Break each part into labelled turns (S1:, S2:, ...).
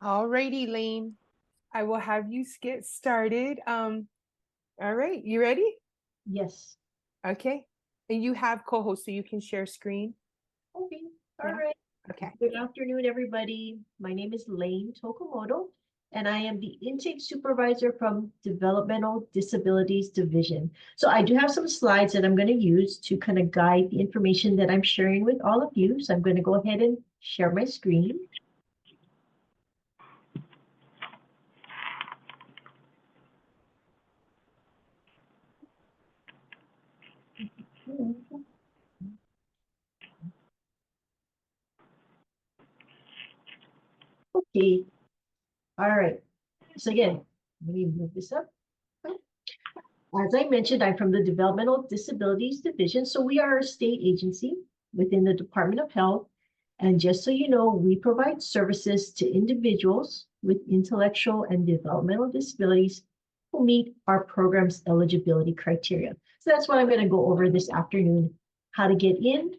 S1: Alrighty, Lane. I will have you get started. All right, you ready?
S2: Yes.
S1: Okay. And you have co-host, so you can share screen.
S2: Okay. All
S1: Yeah.
S2: right.
S1: Okay.
S2: Good afternoon, everybody. My name is Lane Tokomoto, and I am the intake supervisor from Developmental Disabilities Division. So I do have some slides that I'm going to use to kind of guide the information that I'm sharing with all of you. So I'm going to go ahead and share my screen. Okay. All right. So again, let me move this up. As I mentioned, I'm from the Developmental Disabilities Division. So we are a state agency within the Department of Health. And just so you know, we provide services to individuals with intellectual and developmental disabilities who meet our program's eligibility criteria. So that's what I'm going to go over this afternoon, how to get in,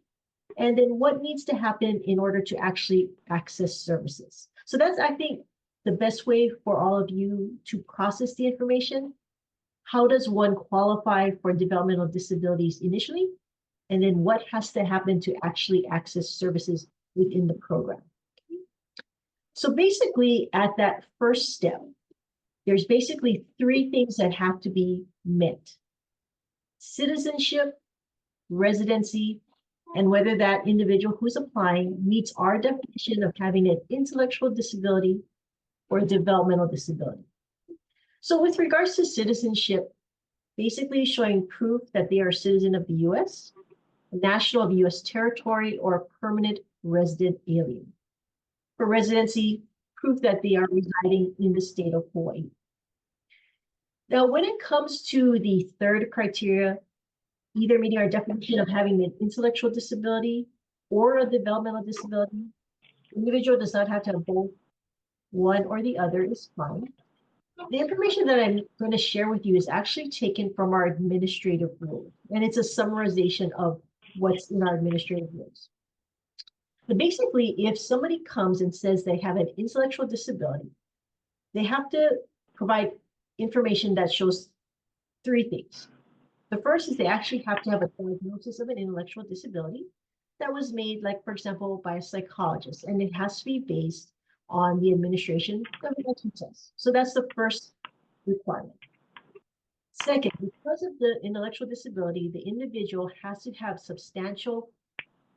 S2: and then what needs to happen in order to actually access services. So that's, I think, the best way for all of you to process the information. How does one qualify for developmental disabilities initially? And then what has to happen to actually access services within the program? So basically, at that first step, there's basically three things that have to be met: citizenship, residency, and whether that individual who's applying meets our definition of having an intellectual disability or a developmental disability. So with regards to citizenship, basically showing proof that they are a citizen of the US, a national of US territory, or a permanent resident alien. For residency, proof that they are residing in the state of Hawaii. Now, when it comes to the third criteria, either meeting our definition of having an intellectual disability or a developmental disability, the individual does not have to have both. One or the other is fine. The information that I'm going to share with you is actually taken from our administrative rules, and it's a summarization of what's in our administrative rules. But basically, if somebody comes and says they have an intellectual disability, they have to provide information that shows three things. The first is they actually have to have a diagnosis of an intellectual disability that was made, like, for example, by a psychologist, and it has to be based on the administration of an IQ test. So that's the first requirement. Second, because of the intellectual disability, the individual has to have substantial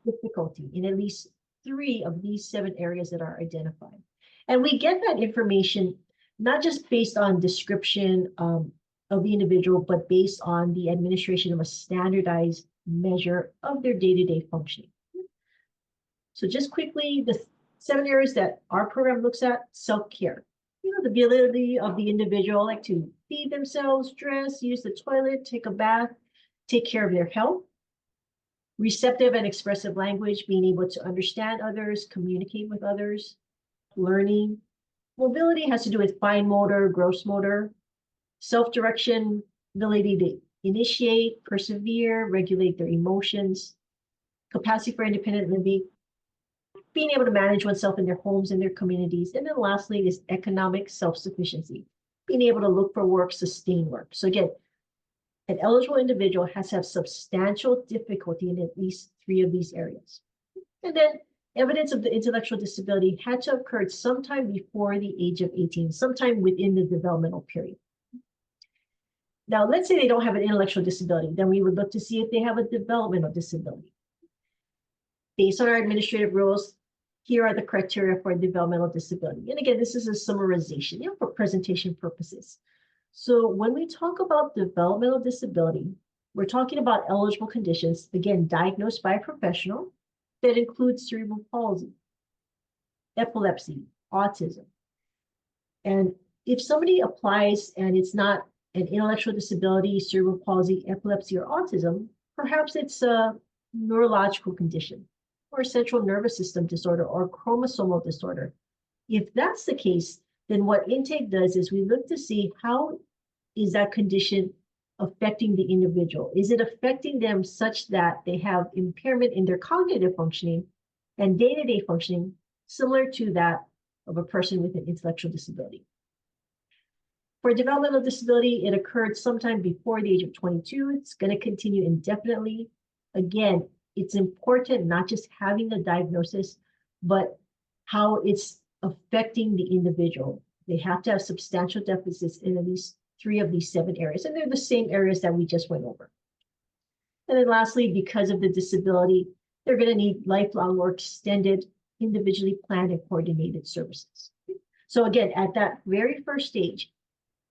S2: difficulty in at least 3 of these 7 areas that are identified. And we get that information not just based on description of the individual, but based on the administration of a standardized measure of their day-to-day functioning. So just quickly, the 7 areas that our program looks at: self-care. The ability of the individual, like, to feed themselves, dress, use the toilet, take a bath, take care of their health. Receptive and expressive language, being able to understand others, communicate with others. Learning. Mobility has to do with fine motor, gross motor. Self-direction, ability to initiate, persevere, regulate their emotions. Capacity for independent living, being able to manage oneself in their homes and their communities. And then lastly is economic self-sufficiency, being able to look for work, sustain work. So again, an eligible individual has to have substantial difficulty in at least 3 of these areas. And then evidence of the intellectual disability had to have occurred sometime before the age of 18, sometime within the developmental period. Now, let's say they don't have an intellectual disability, then we would look to see if they have a developmental disability. Based on our administrative rules, here are the criteria for developmental disability. And again, this is a summarization, for presentation purposes. So when we talk about developmental disability, we're talking about eligible conditions, again, diagnosed by a professional, that includes cerebral palsy, epilepsy, autism. And if somebody applies and it's not an intellectual disability, cerebral palsy, epilepsy, or autism, perhaps it's a neurological condition, or a central nervous system disorder, or chromosomal disorder. If that's the case, then what intake does is we look to see how is that condition affecting the individual. Is it affecting them such that they have impairment in their cognitive functioning and day-to-day functioning, similar to that of a person with an intellectual disability. For developmental disability, it occurred sometime before the age of 22. It's going to continue indefinitely. Again, it's important not just having the diagnosis, but how it's affecting the individual. They have to have substantial deficits in at least 3 of these 7 areas, and they're the same areas that we just went over. And then lastly, because of the disability, they're going to need lifelong or extended, individually planned and coordinated services. So again, at that very first stage,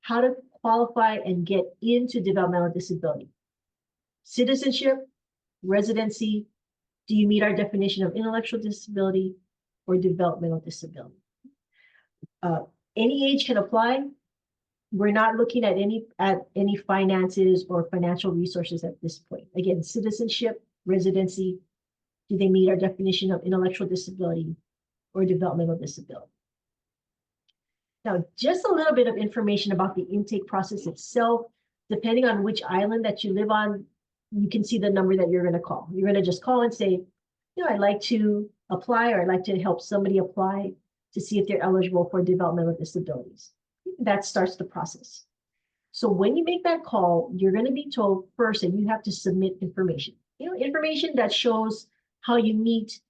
S2: how to qualify and get into developmental disability. Citizenship, residency, do you meet our definition of intellectual disability or developmental disability? Any age can apply. We're not looking at any finances or financial resources at this point. Again, citizenship, residency, do they meet our definition of intellectual disability or developmental disability? Now, just a little bit of information about the intake process itself. Depending on which island that you live on, you can see the number that you're going to call. You're going to just call and say, I'd like to apply, or I'd like to help somebody apply to see if they're eligible for developmental disabilities. That starts the process. So when you make that call, you're going to be told first that you have to submit information. Information that shows how you meet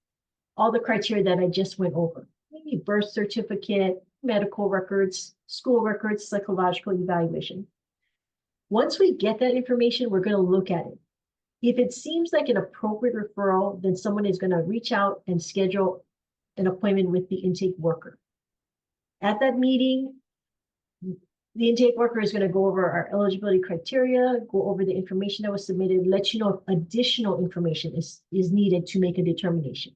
S2: all the criteria that I just went over. Maybe birth certificate, medical records, school records, psychological evaluation. Once we get that information, we're going to look at it. If it seems like an appropriate referral, then someone is going to reach out and schedule an appointment with the intake worker. At that meeting, the intake worker is going to go over our eligibility criteria, go over the information that was submitted, let you know if additional information is needed to make a determination.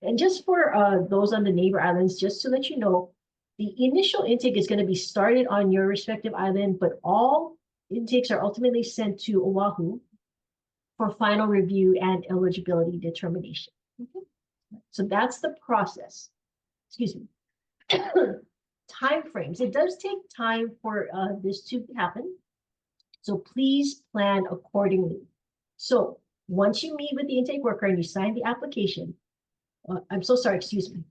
S2: And just for those on the neighbor islands, just to let you know, the initial intake is going to be started on your respective island, but all intakes are ultimately sent to Oahu for final review and eligibility determination. So that's the process. Excuse me. Time frames. It does take time for this to happen. So please plan accordingly. So once you meet with the intake worker and you sign the application, I'm so sorry, excuse me.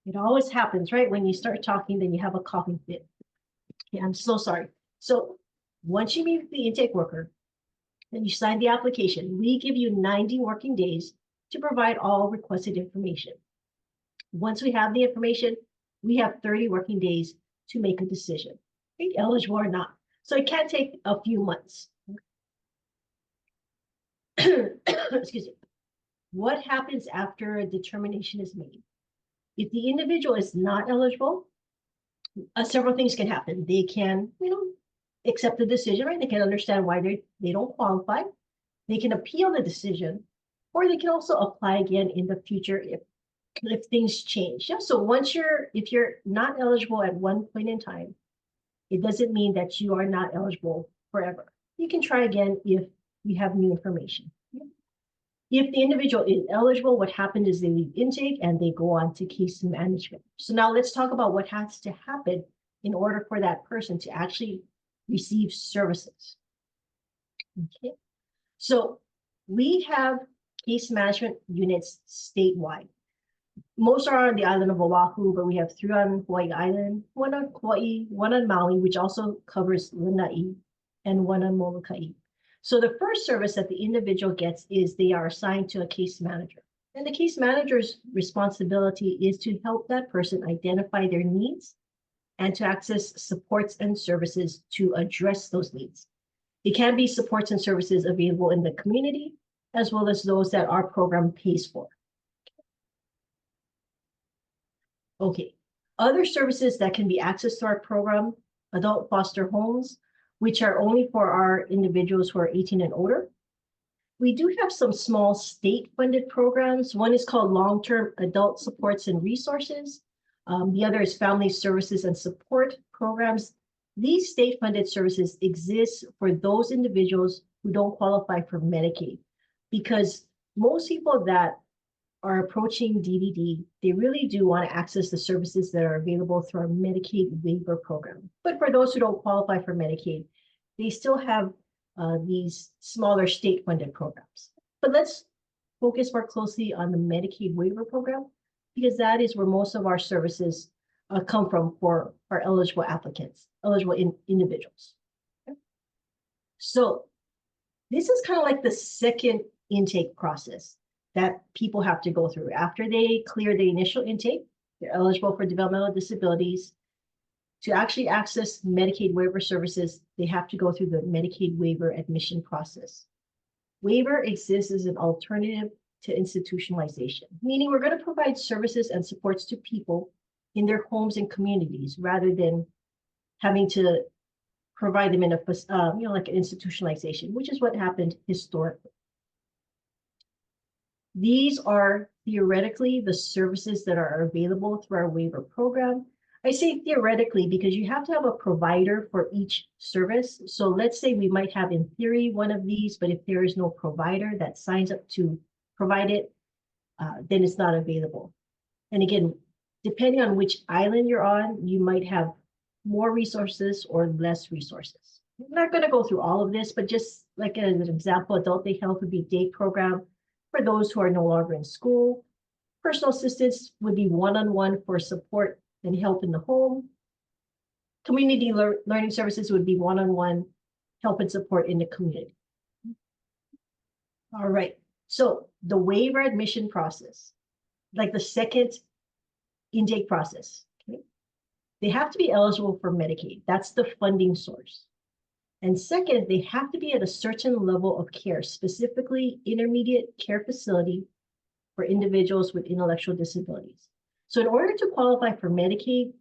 S2: It always happens, right? When you start talking, then you have a coughing fit. Okay, I'm so sorry. So once you meet with the intake worker and you sign the application, we give you 90 working days to provide all requested information. Once we have the information, we have 30 working days to make a decision, right? Eligible or not. So it can take a few months. Excuse me. What happens after a determination is made? If the individual is not eligible, several things can happen. They can, accept the decision, right? They can understand why they don't qualify. They can appeal the decision, or they can also apply again in the future if things change. Yeah. So if you're not eligible at one point in time, it doesn't mean that you are not eligible forever. You can try again if you have new information. If the individual is eligible, what happens is they leave intake and they go on to case management. So now let's talk about what has to happen in order for that person to actually receive services. Okay. So we have case management units statewide. Most are on the island of Oahu, but we have 3 on Hawaii Island, 1 on Kauai, 1 on Maui, which also covers Lanai, and 1 on Molokai. So the first service that the individual gets is they are assigned to a case manager. And the case manager's responsibility is to help that person identify their needs and to access supports and services to address those needs. It can be supports and services available in the community, as well as those that our program pays for. Okay, other services that can be accessed to our program, adult foster homes, which are only for our individuals who are 18 and older. We do have some small state-funded programs. One is called Long-Term Adult Supports and Resources. The other is Family Services and Support Programs. These state-funded services exist for those individuals who don't qualify for Medicaid, because most people that are approaching DDD, they really do want to access the services that are available through our Medicaid waiver program. But for those who don't qualify for Medicaid, they still have these smaller state-funded programs. But let's focus more closely on the Medicaid waiver program, because that is where most of our services come from for our eligible applicants, eligible individuals. Okay. So this is kind of like the second intake process that people have to go through. After they clear the initial intake, they're eligible for developmental disabilities. To actually access Medicaid waiver services, they have to go through the Medicaid waiver admission process. Waiver exists as an alternative to institutionalization, meaning we're going to provide services and supports to people in their homes and communities rather than having to provide them in a, like an institutionalization, which is what happened historically. These are theoretically the services that are available through our waiver program. I say theoretically because you have to have a provider for each service. So let's say we might have in theory one of these, but if there is no provider that signs up to provide it, then it's not available. And again, depending on which island you're on, you might have more resources or less resources. I'm not going to go through all of this, but just like as an example, adult day health would be day program for those who are no longer in school. Personal assistance would be one-on-one for support and help in the home. Community learning services would be one-on-one help and support in the community. All right, so the waiver admission process, like the second intake process, okay? They have to be eligible for Medicaid. That's the funding source. And second, they have to be at a certain level of care, specifically intermediate care facility for individuals with intellectual disabilities. So in order to qualify for Medicaid,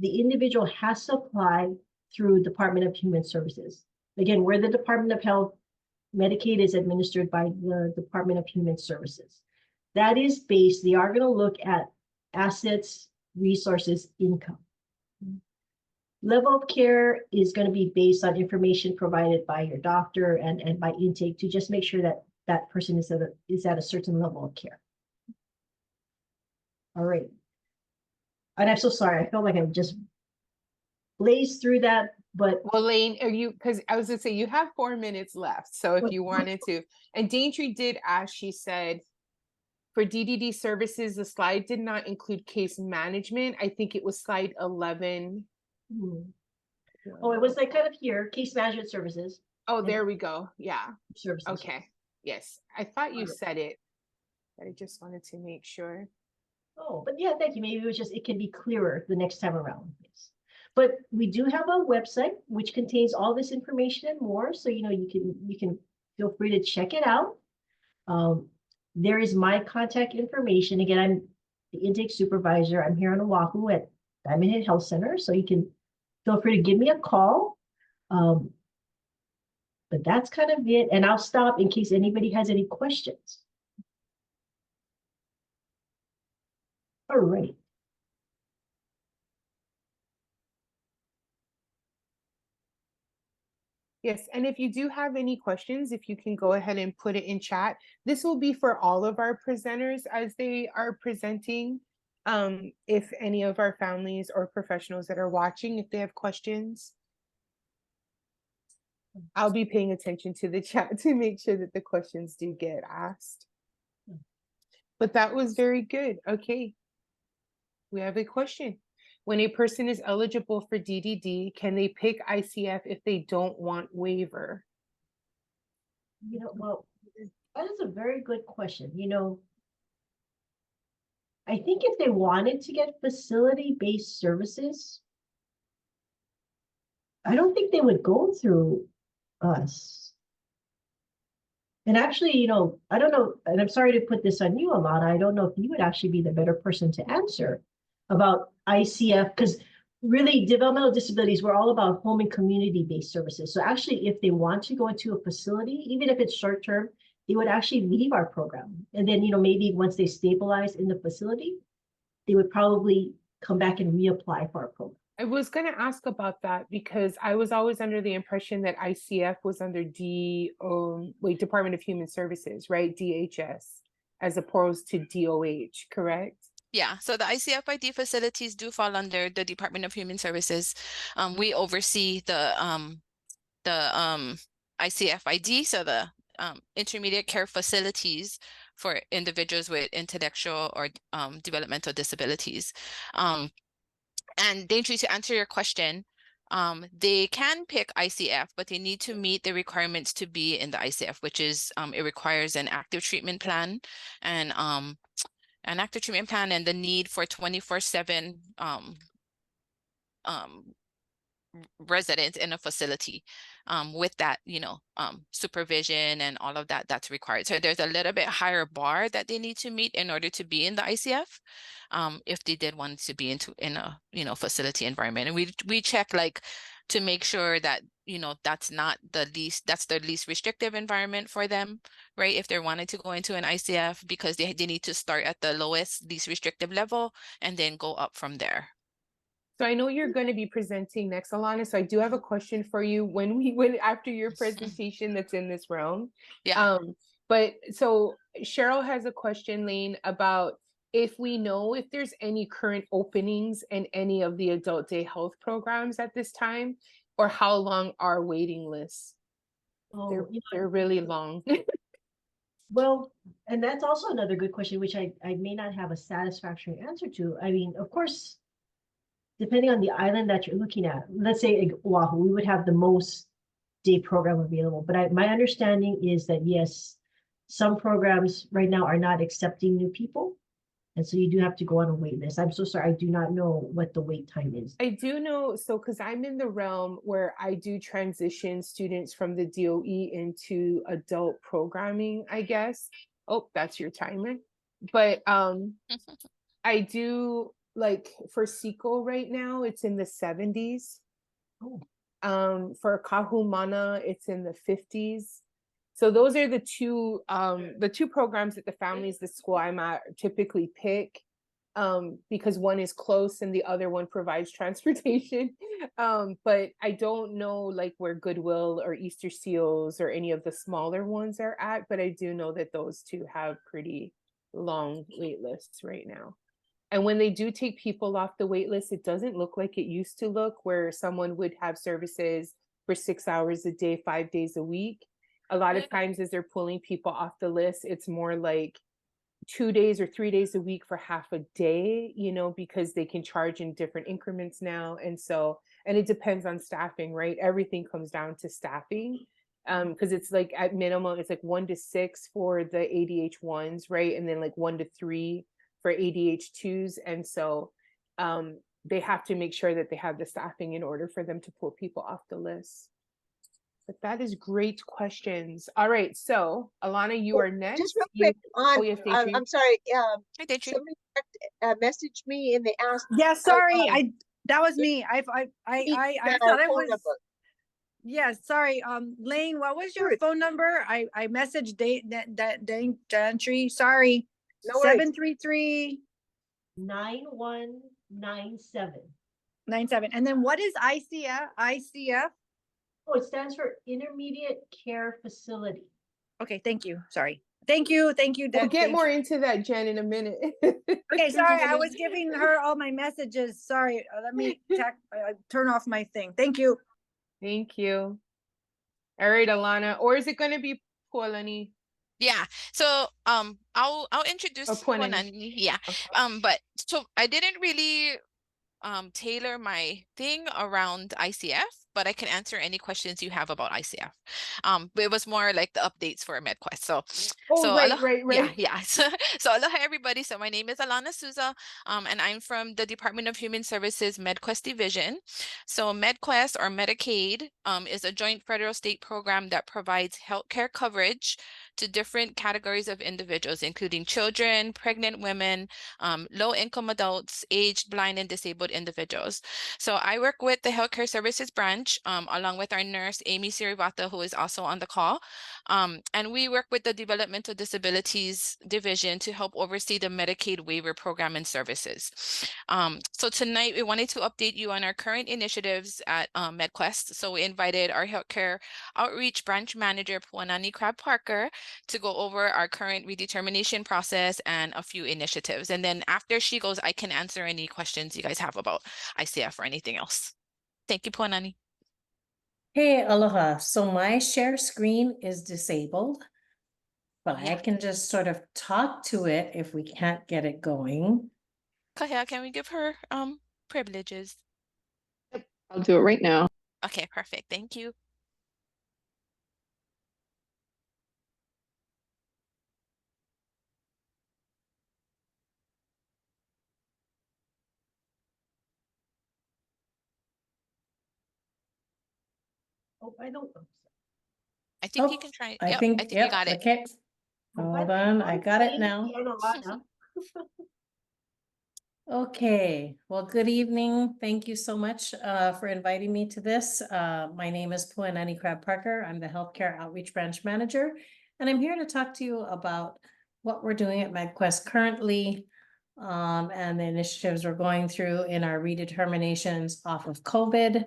S2: the individual has to apply through Department of Human Services. Again, we're the Department of Health. Medicaid is administered by the Department of Human Services. That is based, they are going to look at assets, resources, income. Level of care is going to be based on information provided by your doctor and by intake to just make sure that that person is at a certain level of care. All right. And I'm so sorry. I felt like I just blazed through that, but.
S1: Well, Lane, are you, because I was going to say, you have 4 minutes left. So if you wanted to, and Daintree did ask, she said, for DDD services, the slide did not include case management. I think it was slide 11.
S2: Oh, it was like kind of here, case management services.
S1: Oh, there we go. Yeah.
S2: Services.
S1: Okay. Yes. I thought you said it, but I just wanted to make sure.
S2: Oh, but yeah, thank you. Maybe it was just, it can be clearer the next time around. Yes. But we do have a website which contains all this information and more. So, you know, you can feel free to check it out. There is my contact information. Again, I'm the intake supervisor. I'm here on Oahu at Diamond Head Health Center. So you can feel free to give me a call. But that's kind of it. And I'll stop in case anybody has any questions. All right.
S1: Yes, and if you do have any questions, if you can go ahead and put it in chat. This will be for all of our presenters as they are presenting. If any of our families or professionals that are watching, if they have questions, I'll be paying attention to the chat to make sure that the questions do get asked. But that was very good. Okay. We have a question. When a person is eligible for DDD, can they pick ICF if they don't want waiver?
S2: You know, well, that is a very good question. You know, I think if they wanted to get facility-based services, I don't think they would go through us. And actually, you know, I don't know, and I'm sorry to put this on you, Alana. I don't know if you would actually be the better person to answer about ICF, because really developmental disabilities, we're all about home and community-based services. So actually, if they want to go into a facility, even if it's short-term, they would actually leave our program. And then, you know, maybe once they stabilize in the facility, they would probably come back and reapply for our program.
S1: I was going to ask about that because I was always under the impression that ICF was under Department of Human Services, right? DHS. as opposed to DOH, correct?
S3: Yeah, so the ICFID facilities do fall under the Department of Human Services. We oversee the ICFID, so the intermediate care facilities for individuals with intellectual or developmental disabilities. And Daintree, to answer your question, they can pick ICF, but they need to meet the requirements to be in the ICF, which is it requires an active treatment plan and the need for 24/7 residents in a facility with that, supervision and all of that that's required. So there's a little bit higher bar that they need to meet in order to be in the ICF, if they did want to be in a, facility environment. And we check like to make sure that, that's the least restrictive environment for them, right? If they wanted to go into an ICF, because they need to start at the lowest, least restrictive level and then go up from there.
S1: So I know you're going to be presenting next, Alana. So I do have a question for you when after your presentation that's in this realm.
S3: Yeah.
S1: But so Cheryl has a question, Lane, about if we know if there's any current openings in any of the adult day health programs at this time, or how long are waiting lists? They're really long.
S2: Well, and that's also another good question, which I may not have a satisfactory answer to. I mean, of course, depending on the island that you're looking at, let's say Oahu, we would have the most day program available. But my understanding is that, yes, some programs right now are not accepting new people. And so you do have to go on a wait list. I'm so sorry, I do not know what the wait time is.
S1: I do know, so because I'm in the realm where I do transition students from the DOE into adult programming, I guess. Oh, that's your timer. But I do, like for Fiscal right now, it's in the 70s.
S2: Oh.
S1: For Hoomana, it's in the 50s. So those are the two programs that the families, the school I'm at, typically pick, because one is close and the other one provides transportation. But I don't know like where Goodwill or Easter Seals or any of the smaller ones are at, but I do know that those two have pretty long wait lists right now. And when they do take people off the wait list, it doesn't look like it used to look, where someone would have services for 6 hours a day, 5 days a week. A lot of times as they're pulling people off the list, it's more like 2 days or 3 days a week for half a day, because they can charge in different increments now. And it depends on staffing, right? Everything comes down to staffing. Because it's like at minimum, it's like 1 to 6 for the ADH1s, right? And then like 1 to 3 for ADH2s. And so they have to make sure that they have the staffing in order for them to pull people off the list. But that is great questions. All right, so Alana, you are next.
S4: Just real quick I'm sorry.
S3: Hi, Daintree.
S4: Somebody messaged me and they asked.
S5: Yeah, sorry, that was me. I thought it was.
S4: Number.
S5: Yeah, sorry. Lane, what was your phone number? I messaged Daintree. Sorry.
S4: No worries.
S2: 733-9197.
S5: 97. And then what is ICF?
S2: Oh, it stands for Intermediate Care Facility.
S5: Okay, thank you. Sorry. Thank you.
S1: We'll get more into that, Jen, in a minute.
S5: Okay, sorry. I was giving her all my messages. Sorry. Let me turn off my thing. Thank you.
S1: Thank you. All right, Alana. Or is it going to be Pualani?
S3: Yeah. So I'll introduce Pualani. Yeah. Okay. But so I didn't really tailor my thing around ICF, but I can answer any questions you have about ICF. But it was more like the updates for MedQuest. Right. Yeah. So aloha everybody. So my name is Alana Souza, and I'm from the Department of Human Services MedQuest Division. So MedQuest, or Medicaid, is a joint federal state program that provides healthcare coverage to different categories of individuals, including children, pregnant women, low-income adults, aged, blind, and disabled individuals. So I work with the Healthcare Services Branch coach, along with our nurse, Amy Sirivata, who is also on the call. And we work with the Developmental Disabilities Division to help oversee the Medicaid waiver program and services. So tonight we wanted to update you on our current initiatives at MedQuest. So we invited our healthcare outreach branch manager, Puanani Crab-Parker, to go over our current redetermination process and a few initiatives. And then after she goes, I can answer any questions you guys have about ICF or anything else. Thank you, Puanani.
S6: Hey, aloha. So my share screen is disabled, but I can just sort of talk to it if we can't get it going.
S3: Kahea, can we give her privileges?
S7: I'll do it right now.
S3: Okay, perfect. Thank you.
S2: Oh, I don't.
S3: I think you can try it.
S6: I
S3: Yep,
S6: think,
S3: I think you got it.
S6: okay. Hold on, I got it now. Okay, well, good evening. Thank you so much for inviting me to this. My name is Puanani Crab-Parker. I'm the Healthcare Outreach Branch Manager, and I'm here to talk to you about what we're doing at MedQuest currently, and the initiatives we're going through in our redeterminations off of COVID.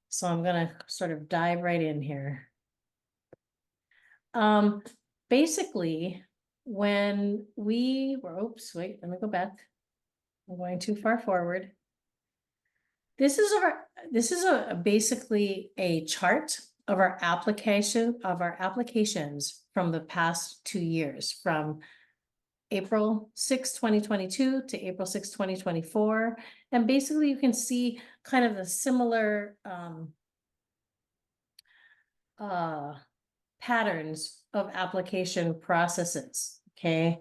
S6: So I'm gonna sort of dive right in here. Basically, when we were, oops, wait, let me go back. I'm going too far forward. This is basically a chart of our applications from the past 2 years, from April 6, 2022 to April 6, 2024. And basically you can see kind of the similar patterns of application processes, okay,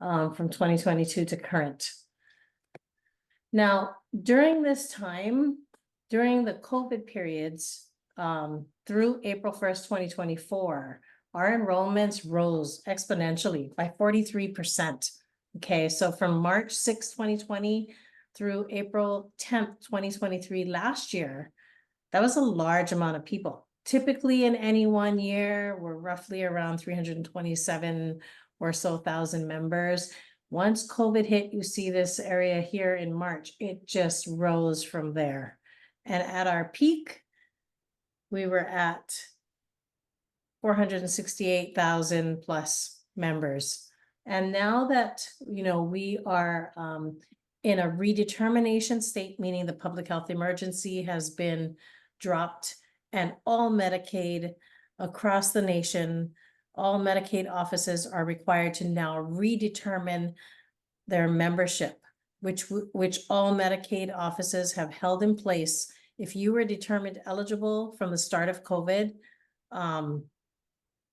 S6: from 2022 to current. Now, during this time, during the COVID periods, through April 1st, 2024, our enrollments rose exponentially by 43%. Okay, so from March 6, 2020 through April 10th, 2023 last year, that was a large amount of people. Typically in any 1 year, we're roughly around 327 or so thousand members. Once COVID hit, you see this area here in March, it just rose from there. And at our peak, we were at 468,000 plus members. And now that, we are in a redetermination state, meaning the public health emergency has been dropped, and all Medicaid across the nation, all Medicaid offices are required to now redetermine their membership, which all Medicaid offices have held in place. If you were determined eligible from the start of COVID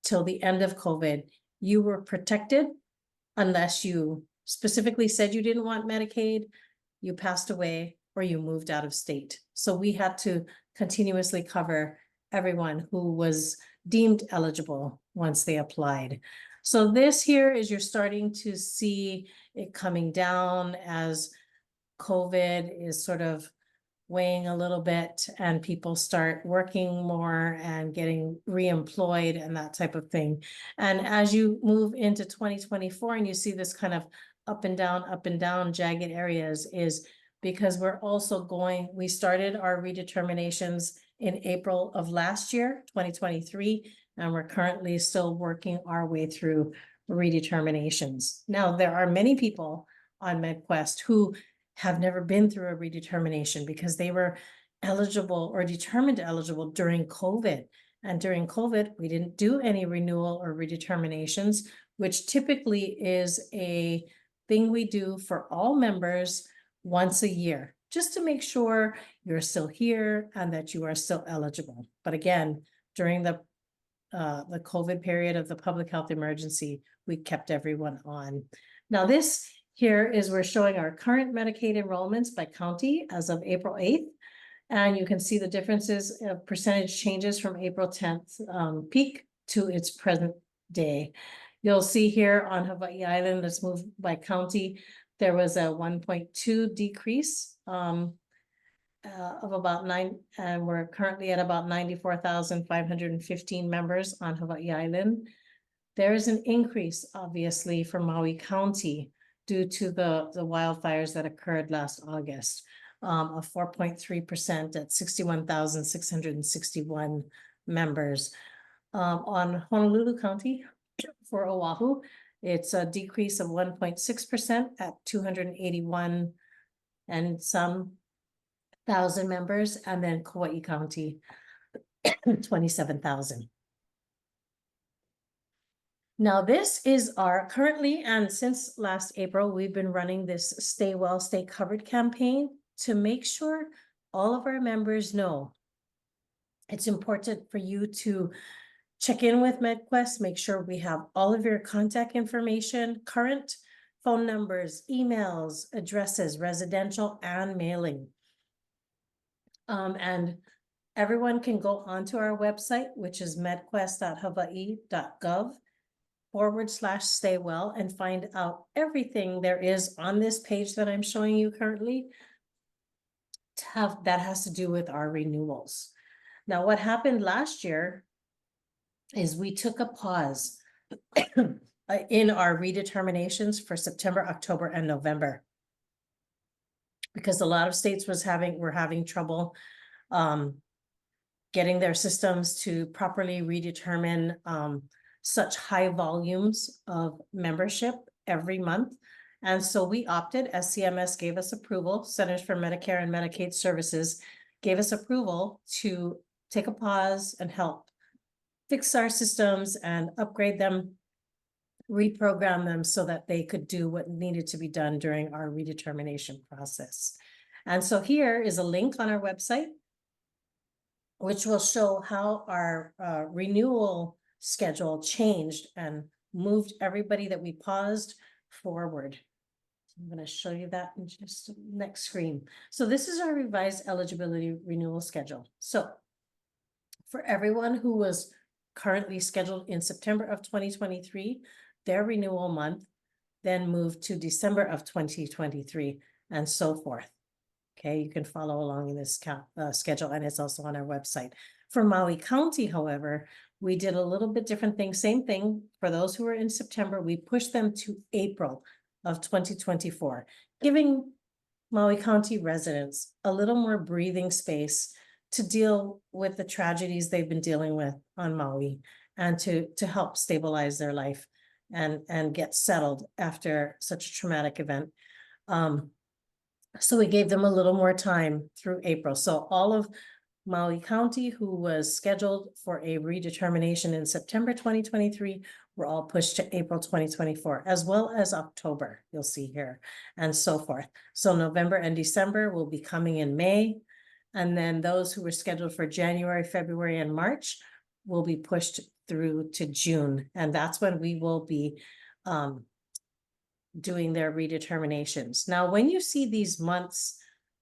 S6: till the end of COVID, you were protected unless you specifically said you didn't want Medicaid, you passed away, or you moved out of state. So we had to continuously cover everyone who was deemed eligible once they applied. So this here is you're starting to see it coming down as COVID is sort of weighing a little bit and people start working more and getting re-employed and that type of thing. And as you move into 2024 and you see this kind of up and down jagged areas, is because we started our redeterminations in April of last year, 2023, and we're currently still working our way through redeterminations. Now, there are many people on MedQuest who have never been through a redetermination because they were eligible or determined eligible during COVID. And during COVID, we didn't do any renewal or redeterminations, which typically is a thing we do for all members once a year, just to make sure you're still here and that you are still eligible. But again, during the COVID period of the public health emergency, we kept everyone on. Now this here is we're showing our current Medicaid enrollments by county as of April 8th. And you can see the differences of percentage changes from April 10th peak to its present day. You'll see here on Hawaii Island, let's move by county, there was a 1.2 decrease of about and we're currently at about 94,515 members on Hawaii Island. There is an increase, obviously, for Maui County due to the wildfires that occurred last August, of 4.3% at 61,661 members. On Honolulu County for Oahu, it's a decrease of 1.6% at 281 and some thousand members, and then Kauai County, 27,000. Now, this is our currently, and since last April, we've been running this Stay Well, Stay Covered campaign to make sure all of our members know it's important for you to check in with MedQuest, make sure we have all of your contact information, current phone numbers, emails, addresses, residential and mailing. And everyone can go onto our website, which is medquest.hawaii.gov/stay well, and find out everything there is on this page that I'm showing you currently that has to do with our renewals. Now, what happened last year is we took a pause in our redeterminations for September, October, and November, because a lot of states were having trouble getting their systems to properly redetermine such high volumes of membership every month. And so we opted, as CMS gave us approval, Centers for Medicare and Medicaid Services gave us approval to take a pause and help fix our systems and upgrade them, reprogram them so that they could do what needed to be done during our redetermination process. And so here is a link on our website, which will show how our renewal schedule changed and moved everybody that we paused forward. I'm going to show you that in just the next screen. So this is our revised eligibility renewal schedule. So for everyone who was currently scheduled in September of 2023, their renewal month then moved to December of 2023 and so forth. Okay, you can follow along in this schedule, and it's also on our website. For Maui County, however, we did a little bit different thing. Same thing for those who were in September, we pushed them to April of 2024, giving Maui County residents a little more breathing space to deal with the tragedies they've been dealing with on Maui, and to help stabilize their life and get settled after such a traumatic event. So we gave them a little more time through April. So all of Maui County who was scheduled for a redetermination in September 2023 were all pushed to April 2024, as well as October, you'll see here, and so forth. So November and December will be coming in May. And then those who were scheduled for January, February, and March will be pushed through to June. And that's when we will be doing their redeterminations. Now, when you see these months,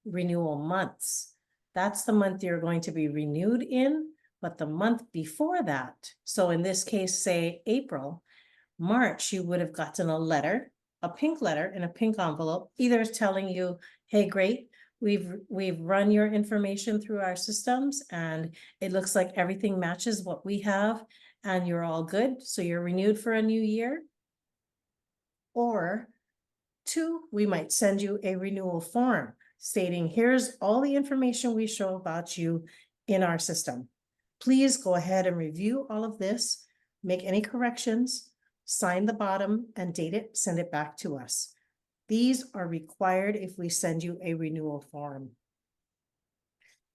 S6: renewal months, that's the month you're going to be renewed in, but the month before that, so in this case, say April, March, you would have gotten a letter, a pink letter in a pink envelope, either telling you, hey, great, we've run your information through our systems and it looks like everything matches what we have and you're all good, so you're renewed for a new year. Or two, we might send you a renewal form stating, here's all the information we show about you in our system. Please go ahead and review all of this, make any corrections, sign the bottom and date it, send it back to us. These are required if we send you a renewal form.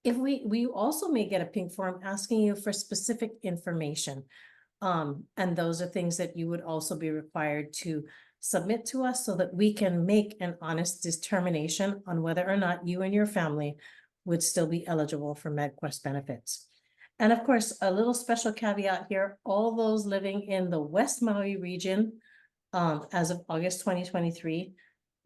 S6: If we also may get a pink form asking you for specific information. And those are things that you would also be required to submit to us so that we can make an honest determination on whether or not you and your family would still be eligible for MedQuest benefits. And of course, a little special caveat here, all those living in the West Maui region as of August 2023,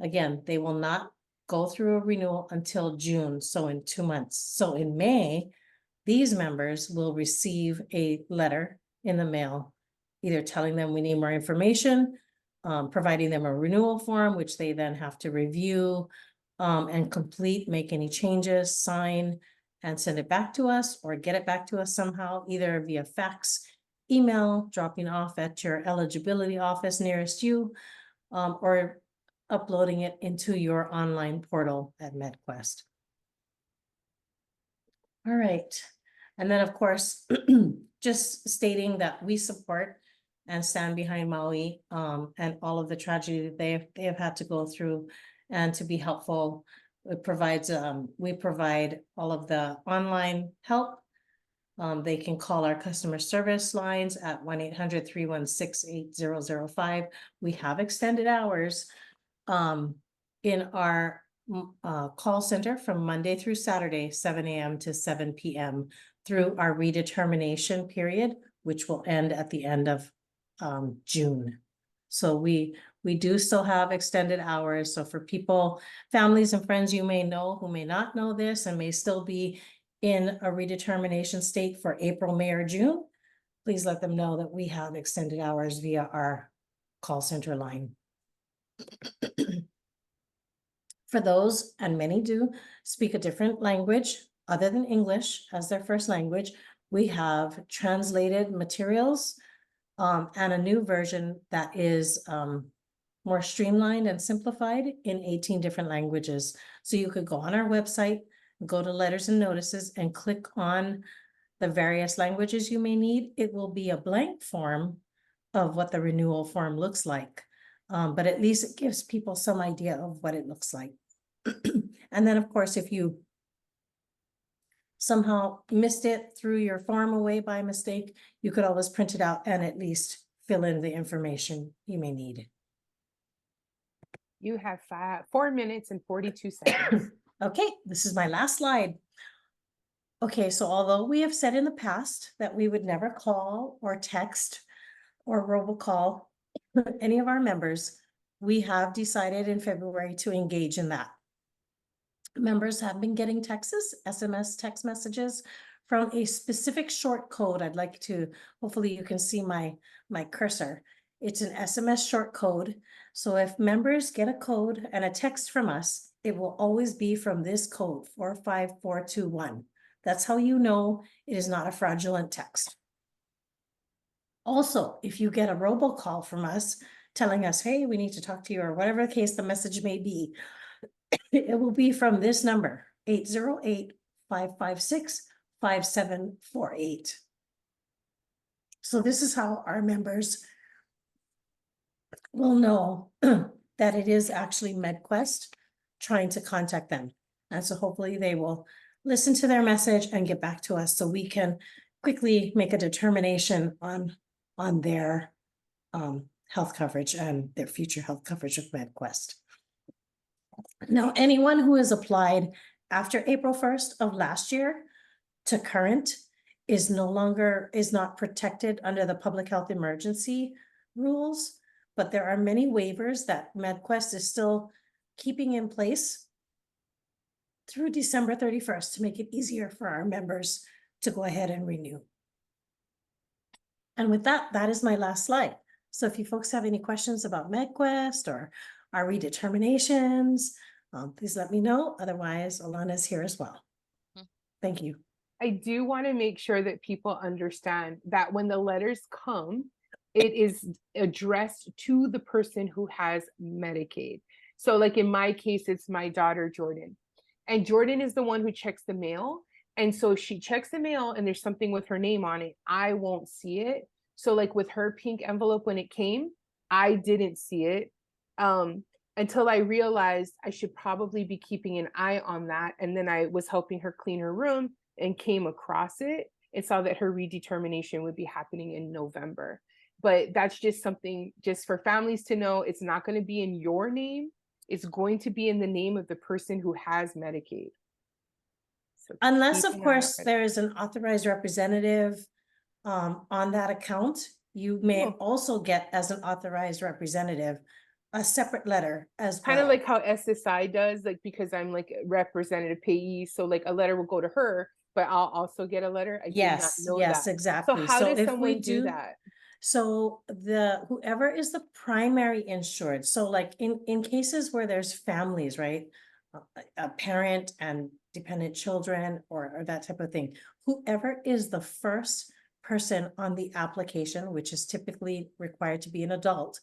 S6: again, they will not go through a renewal until June, so in 2 months. So in May, these members will receive a letter in the mail, either telling them we need more information, providing them a renewal form, which they then have to review, and complete, make any changes, sign, and send it back to us, or get it back to us somehow, either via fax, email, dropping off at your eligibility office nearest you, or uploading it into your online portal at MedQuest. All right. And then, of course, just stating that we support and stand behind Maui, and all of the tragedy that they have had to go through, and to be helpful. It provides, we provide all of the online help. They can call our customer service lines at 1-800-316-8005. We have extended hours in our call center from Monday through Saturday, 7 a.m. to 7 p.m. through our redetermination period, which will end at the end of June. So we do still have extended hours. So for people, families and friends you may know who may not know this and may still be in a redetermination state for April, May, or June, please let them know that we have extended hours via our call center line. For those, and many do, speak a different language other than English as their first language, we have translated materials and a new version that is more streamlined and simplified in 18 different languages. So you could go on our website, go to letters and notices, and click on the various languages you may need. It will be a blank form of what the renewal form looks like. But at least it gives people some idea of what it looks like. And then, of course, if you somehow missed it, threw your form away by mistake, you could always print it out and at least fill in the information you may need.
S1: You have 4 minutes and 42 seconds.
S6: Okay, this is my last slide. Okay, so although we have said in the past that we would never call or text or robocall any of our members, we have decided in February to engage in that. Members have been getting texts, SMS text messages from a specific short code. I'd like to, hopefully you can see my cursor. It's an SMS short code. So if members get a code and a text from us, it will always be from this code, 45421. That's how you know it is not a fraudulent text. Also, if you get a robocall from us telling us, hey, we need to talk to you, or whatever the case the message may be, it will be from this number, 808-556-5748. So this is how our members will know that it is actually MedQuest trying to contact them. And so hopefully they will listen to their message and get back to us so we can quickly make a determination on their health coverage and their future health coverage of MedQuest. Now, anyone who has applied after April 1st of last year to current is not protected under the public health emergency rules, but there are many waivers that MedQuest is still keeping in place through December 31st to make it easier for our members to go ahead and renew. And with that, that is my last slide. So if you folks have any questions about MedQuest or our redeterminations, please let me know. Otherwise, Alana's here as well. Thank you.
S1: I do want to make sure that people understand that when the letters come, it is addressed to the person who has Medicaid. So like in my case, it's my daughter, Jordan. And Jordan is the one who checks the mail. And so she checks the mail and there's something with her name on it. I won't see it. So like with her pink envelope when it came, I didn't see it until I realized I should probably be keeping an eye on that. And then I was helping her clean her room and came across it and saw that her redetermination would be happening in November. But that's just something just for families to know. It's not going to be in your name. It's going to be in the name of the person who has Medicaid. So
S6: unless, of course, there is an authorized representative on that account, you may also get as an authorized representative a separate letter as
S1: kind of like how SSI does, like because I'm like a representative payee, so like a letter will go to her, but I'll also get a letter. I did not know that.
S6: Exactly.
S1: So how does someone do that?
S6: So whoever is the primary insured, so like in cases where there's families, right? a parent and dependent children or that type of thing. Whoever is the first person on the application, which is typically required to be an adult,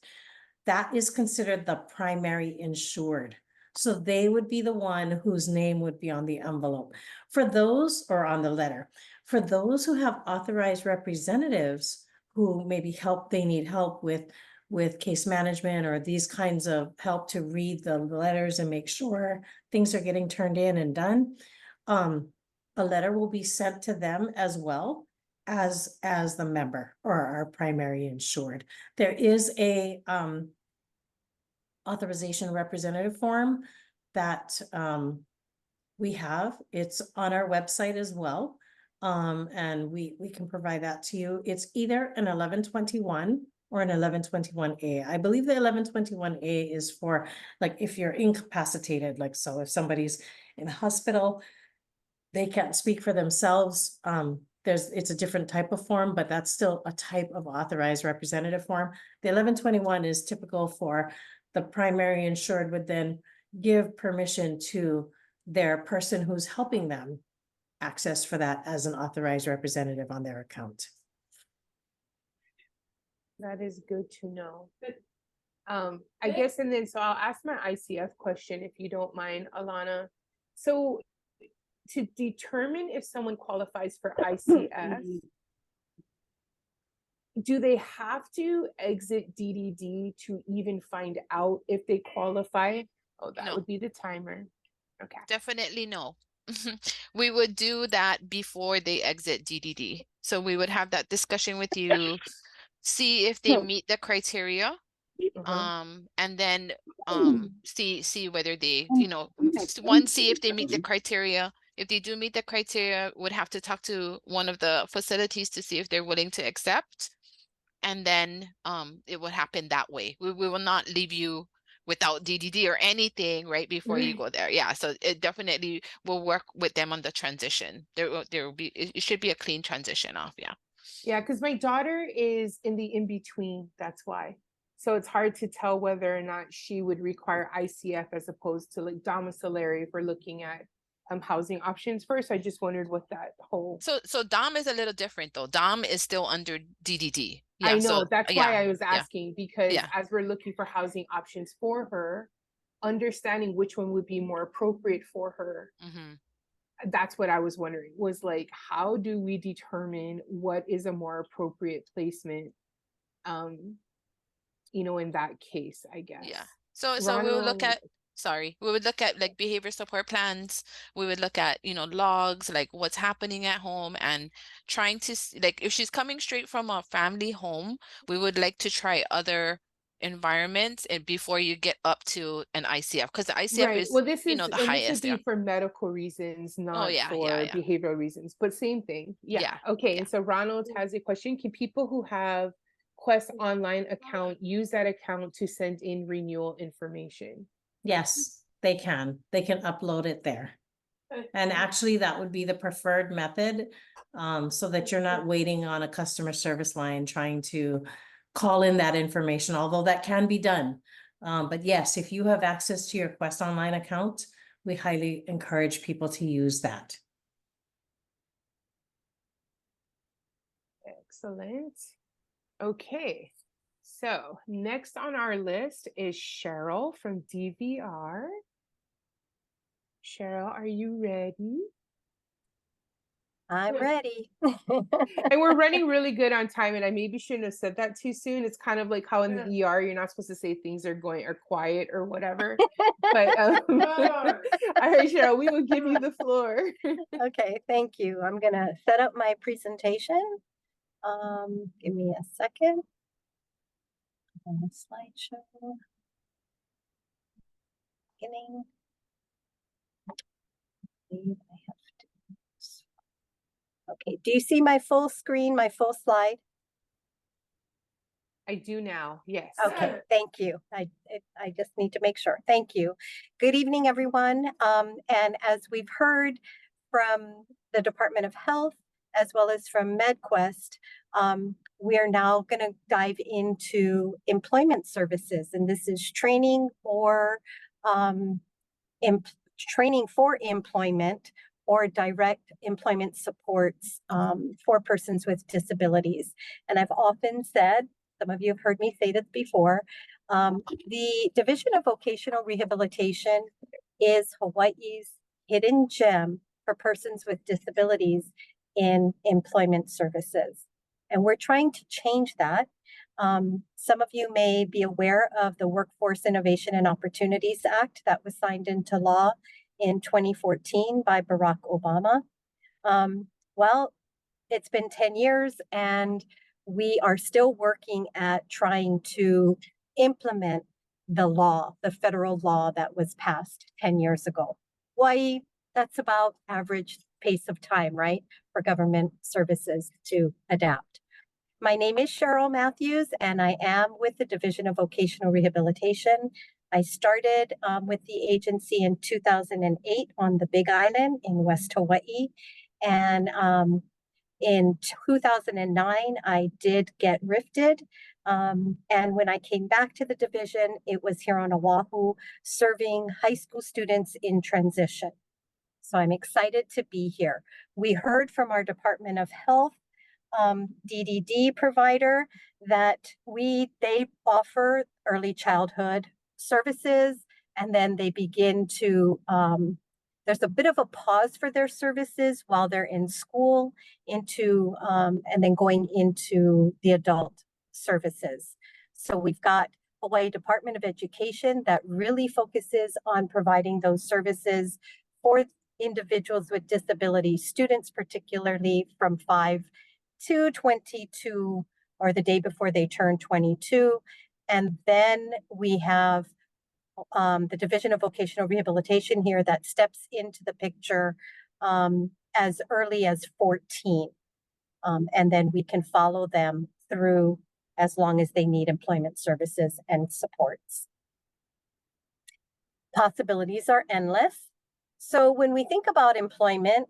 S6: that is considered the primary insured. So they would be the one whose name would be on the envelope. For those, or on the letter, for those who have authorized representatives who maybe they need help with case management or these kinds of help to read the letters and make sure things are getting turned in and done, a letter will be sent to them as well as the member or our primary insured. There is a authorization representative form that we have. It's on our website as well. And we can provide that to you. It's either an 1121 or an 1121A. I believe the 1121A is for like if you're incapacitated, like so if somebody's in the hospital, they can't speak for themselves. It's a different type of form, but that's still a type of authorized representative form. The 1121 is typical for the primary insured would then give permission to their person who's helping them access for that as an authorized representative on their account.
S1: That is good to know. I guess, and then so I'll ask my ICF question if you don't mind, Alana. So to determine if someone qualifies for ICF, do they have to exit DDD to even find out if they qualify? Oh, that would be the timer. Okay.
S3: Definitely no. We would do that before they exit DDD. So we would have that discussion with you, see if they meet the criteria, and then see whether they, see if they meet the criteria. If they do meet the criteria, would have to talk to one of the facilities to see if they're willing to accept. And then it would happen that way. We will not leave you without DDD or anything right before you go there. Yeah, so it definitely will work with them on the transition. There will be, it should be a clean transition off. Yeah.
S1: Yeah, because my daughter is in the in-between, that's why. So it's hard to tell whether or not she would require ICF as opposed to like domiciliary if we're looking at housing options first. I just wondered what that whole.
S3: So DOM is a little different though. DOM is still under DDD. Yeah,
S1: I know, that's why I was asking, because as we're looking for housing options for her, understanding which one would be more appropriate for her. That's what I was wondering, was like, how do we determine what is a more appropriate placement, in that case, I guess.
S3: Yeah. So we would look at, we would look at like behavior support plans. We would look at, logs, like what's happening at home, and trying to like, if she's coming straight from a family home, we would like to try other environments and before you get up to an ICF, because the ICF is,
S1: this is,
S3: the highest.
S1: This would be for medical reasons, not for behavioral reasons, but same thing. Okay. And so Ronald has a question. Can people who have Quest online account use that account to send in renewal information?
S6: Yes, they can. They can upload it there. And actually that would be the preferred method, so that you're not waiting on a customer service line trying to call in that information, although that can be done. But yes, if you have access to your Quest online account, we highly encourage people to use that.
S1: Excellent. Okay, so next on our list is Cheryl from DVR. Cheryl, are you ready?
S8: I'm ready.
S1: And we're running really good on time, and I maybe shouldn't have said that too soon. It's kind of like how in the ER you're not supposed to say things are quiet or whatever. But all right, Cheryl, we will give you the floor.
S8: Okay, thank you. I'm gonna set up my presentation. Give me a second. On the slideshow. Beginning. I believe I have to. Okay, do you see my full screen, my full slide?
S1: I do now, yes.
S8: Okay, thank you. I just need to make sure. Thank you. Good evening, everyone. And as we've heard from the Department of Health, as well as from MedQuest, we are now going to dive into employment services, and this is training for training for employment or direct employment supports for persons with disabilities. And I've often said, some of you have heard me say this before, the Division of Vocational Rehabilitation is Hawaii's hidden gem for persons with disabilities in employment services. And we're trying to change that. Some of you may be aware of the Workforce Innovation and Opportunities Act that was signed into law in 2014 by Barack Obama. Well, it's been 10 years and we are still working at trying to implement the law, the federal law that was passed 10 years ago. Hawaii, that's about average pace of time, right, for government services to adapt. My name is Cheryl Matthews, and I am with the Division of Vocational Rehabilitation. I started with the agency in 2008 on the Big Island in West Hawaii. And in 2009, I did get rifted. And when I came back to the division, it was here on Oahu, serving high school students in transition. So I'm excited to be here. We heard from our Department of Health DDD provider that they offer early childhood services, and then they begin to there's a bit of a pause for their services while they're in school and then going into the adult services. So we've got Hawaii Department of Education that really focuses on providing those services for individuals with disabilities, students particularly from 5 to 22 or the day before they turn 22. And then we have the Division of Vocational Rehabilitation here that steps into the picture as early as 14. And then we can follow them through as long as they need employment services and supports. Possibilities are endless. So when we think about employment,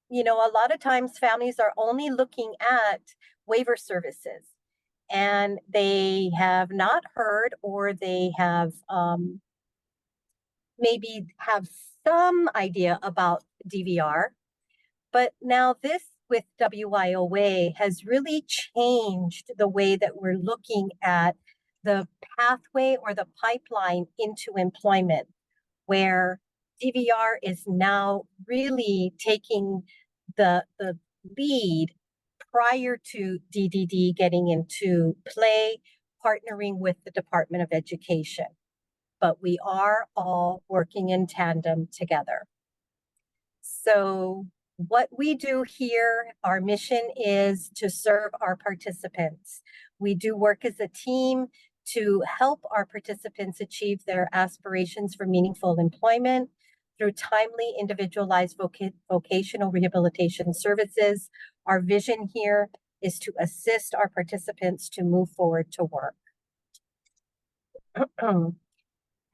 S8: you know, a lot of times families are only looking at waiver services and they have not heard, or they have maybe have some idea about DVR. But now this with WIOA has really changed the way that we're looking at the pathway or the pipeline into employment, where DVR is now really taking the lead prior to DDD getting into play, partnering with the Department of Education. But we are all working in tandem together. So what we do here, our mission is to serve our participants. We do work as a team to help our participants achieve their aspirations for meaningful employment through timely, individualized vocational rehabilitation services. Our vision here is to assist our participants to move forward to work.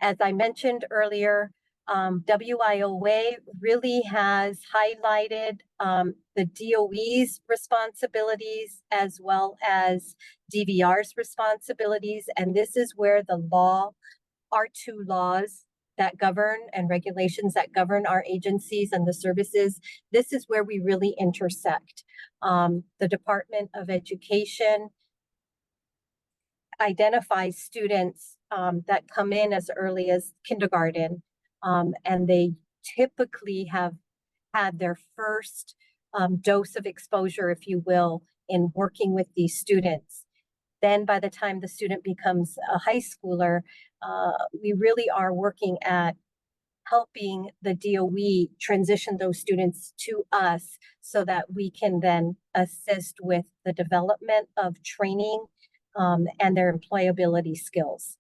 S8: As I mentioned earlier, WIOA really has highlighted the DOE's responsibilities as well as DVR's responsibilities. And this is where the law, our two laws that govern and regulations that govern our agencies and the services, this is where we really intersect. The Department of Education identifies students that come in as early as kindergarten, and they typically have had their first dose of exposure, if you will, in working with these students. Then by the time the student becomes a high schooler, we really are working at helping the DOE transition those students to us so that we can then assist with the development of training and their employability skills.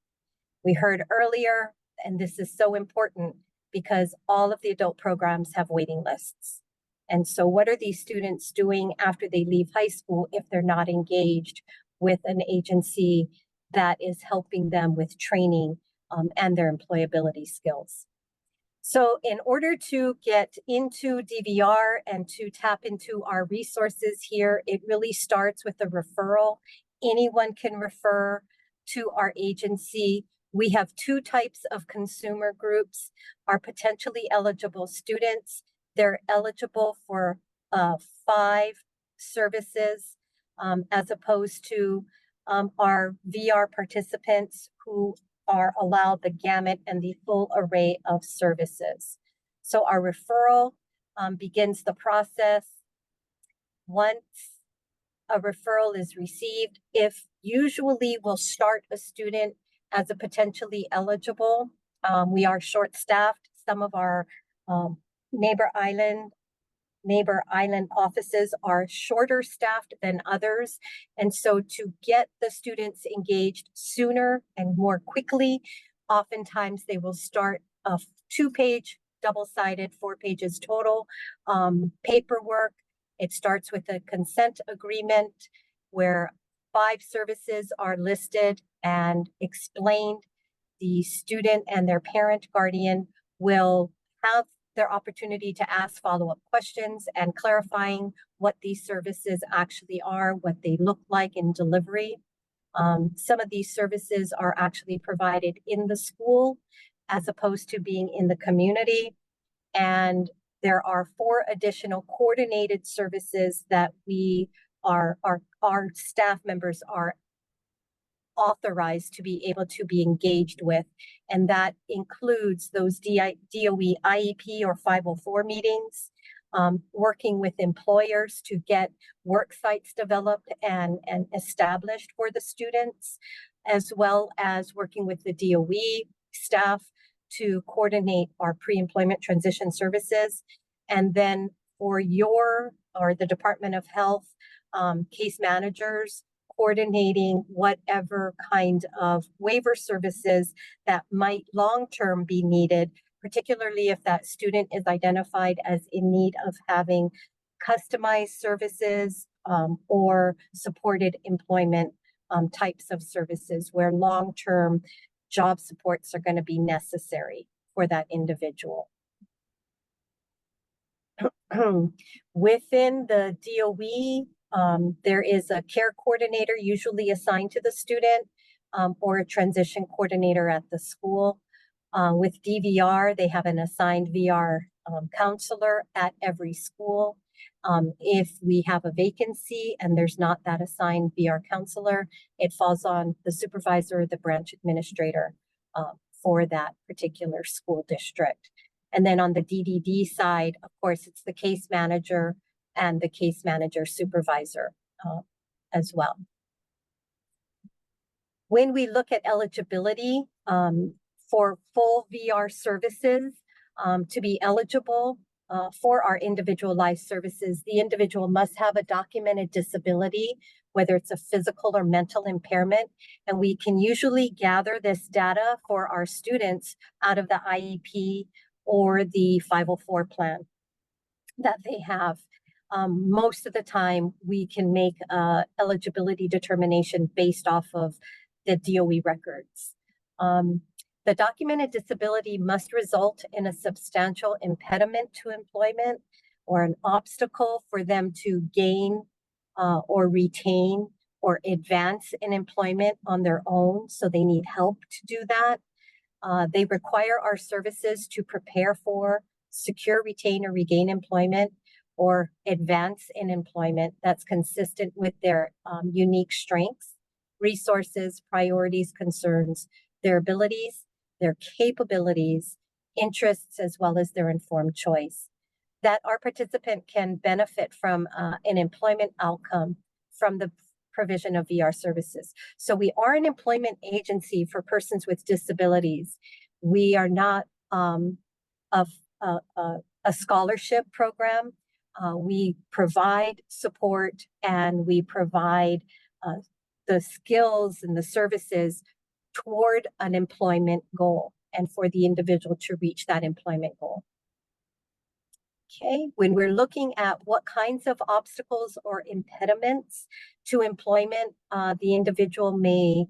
S8: We heard earlier, and this is so important because all of the adult programs have waiting lists. And so what are these students doing after they leave high school if they're not engaged with an agency that is helping them with training and their employability skills? So in order to get into DVR and to tap into our resources here, it really starts with a referral. Anyone can refer to our agency. We have two types of consumer groups. Our potentially eligible students, they're eligible for 5 services as opposed to our VR participants who are allowed the gamut and the full array of services. So our referral begins the process once a referral is received. If usually we'll start a student as a potentially eligible, we are short-staffed. Some of our neighbor island offices are shorter staffed than others. And so to get the students engaged sooner and more quickly, oftentimes they will start a 2-page, double-sided, 4 pages total paperwork. It starts with a consent agreement where 5 services are listed and explained. The student and their parent guardian will have their opportunity to ask follow-up questions and clarifying what these services actually are, what they look like in delivery. Some of these services are actually provided in the school as opposed to being in the community. And there are 4 additional coordinated services that our staff members are authorized to be able to be engaged with. And that includes those DOE IEP or 504 meetings, working with employers to get work sites developed and established for the students, as well as working with the DOE staff to coordinate our pre-employment transition services. And then for the Department of Health case managers, coordinating whatever kind of waiver services that might long-term be needed, particularly if that student is identified as in need of having customized services or supported employment types of services where long-term job supports are going to be necessary for that individual. Within the DOE, there is a care coordinator usually assigned to the student or a transition coordinator at the school. With DVR, they have an assigned VR counselor at every school. If we have a vacancy and there's not that assigned VR counselor, it falls on the supervisor or the branch administrator for that particular school district. And then on the DDD side, of course, it's the case manager and the case manager supervisor as well. When we look at eligibility for full VR services, to be eligible for our individualized services, the individual must have a documented disability, whether it's a physical or mental impairment. And we can usually gather this data for our students out of the IEP or the 504 plan that they have. Most of the time, we can make eligibility determination based off of the DOE records. The documented disability must result in a substantial impediment to employment or an obstacle for them to gain or retain or advance in employment on their own. So they need help to do that. They require our services to prepare for, secure, retain, or regain employment or advance in employment that's consistent with their unique strengths, resources, priorities, concerns, their abilities, their capabilities, interests, as well as their informed choice. That our participant can benefit from an employment outcome from the provision of VR services. So we are an employment agency for persons with disabilities. We are not a scholarship program. We provide support and we provide the skills and the services toward an employment goal and for the individual to reach that employment goal. Okay, when we're looking at what kinds of obstacles or impediments to employment the individual may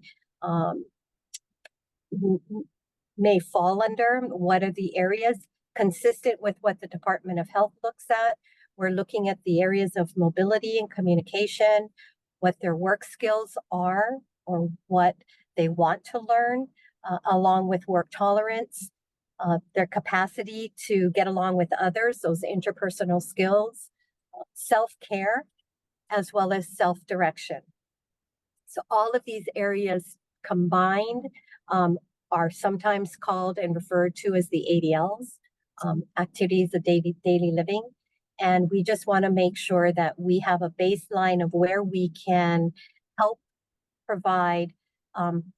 S8: fall under, what are the areas consistent with what the Department of Health looks at? We're looking at the areas of mobility and communication, what their work skills are or what they want to learn, along with work tolerance, their capacity to get along with others, those interpersonal skills, self-care, as well as self-direction. So all of these areas combined are sometimes called and referred to as the ADLs, activities of daily living. And we just want to make sure that we have a baseline of where we can help provide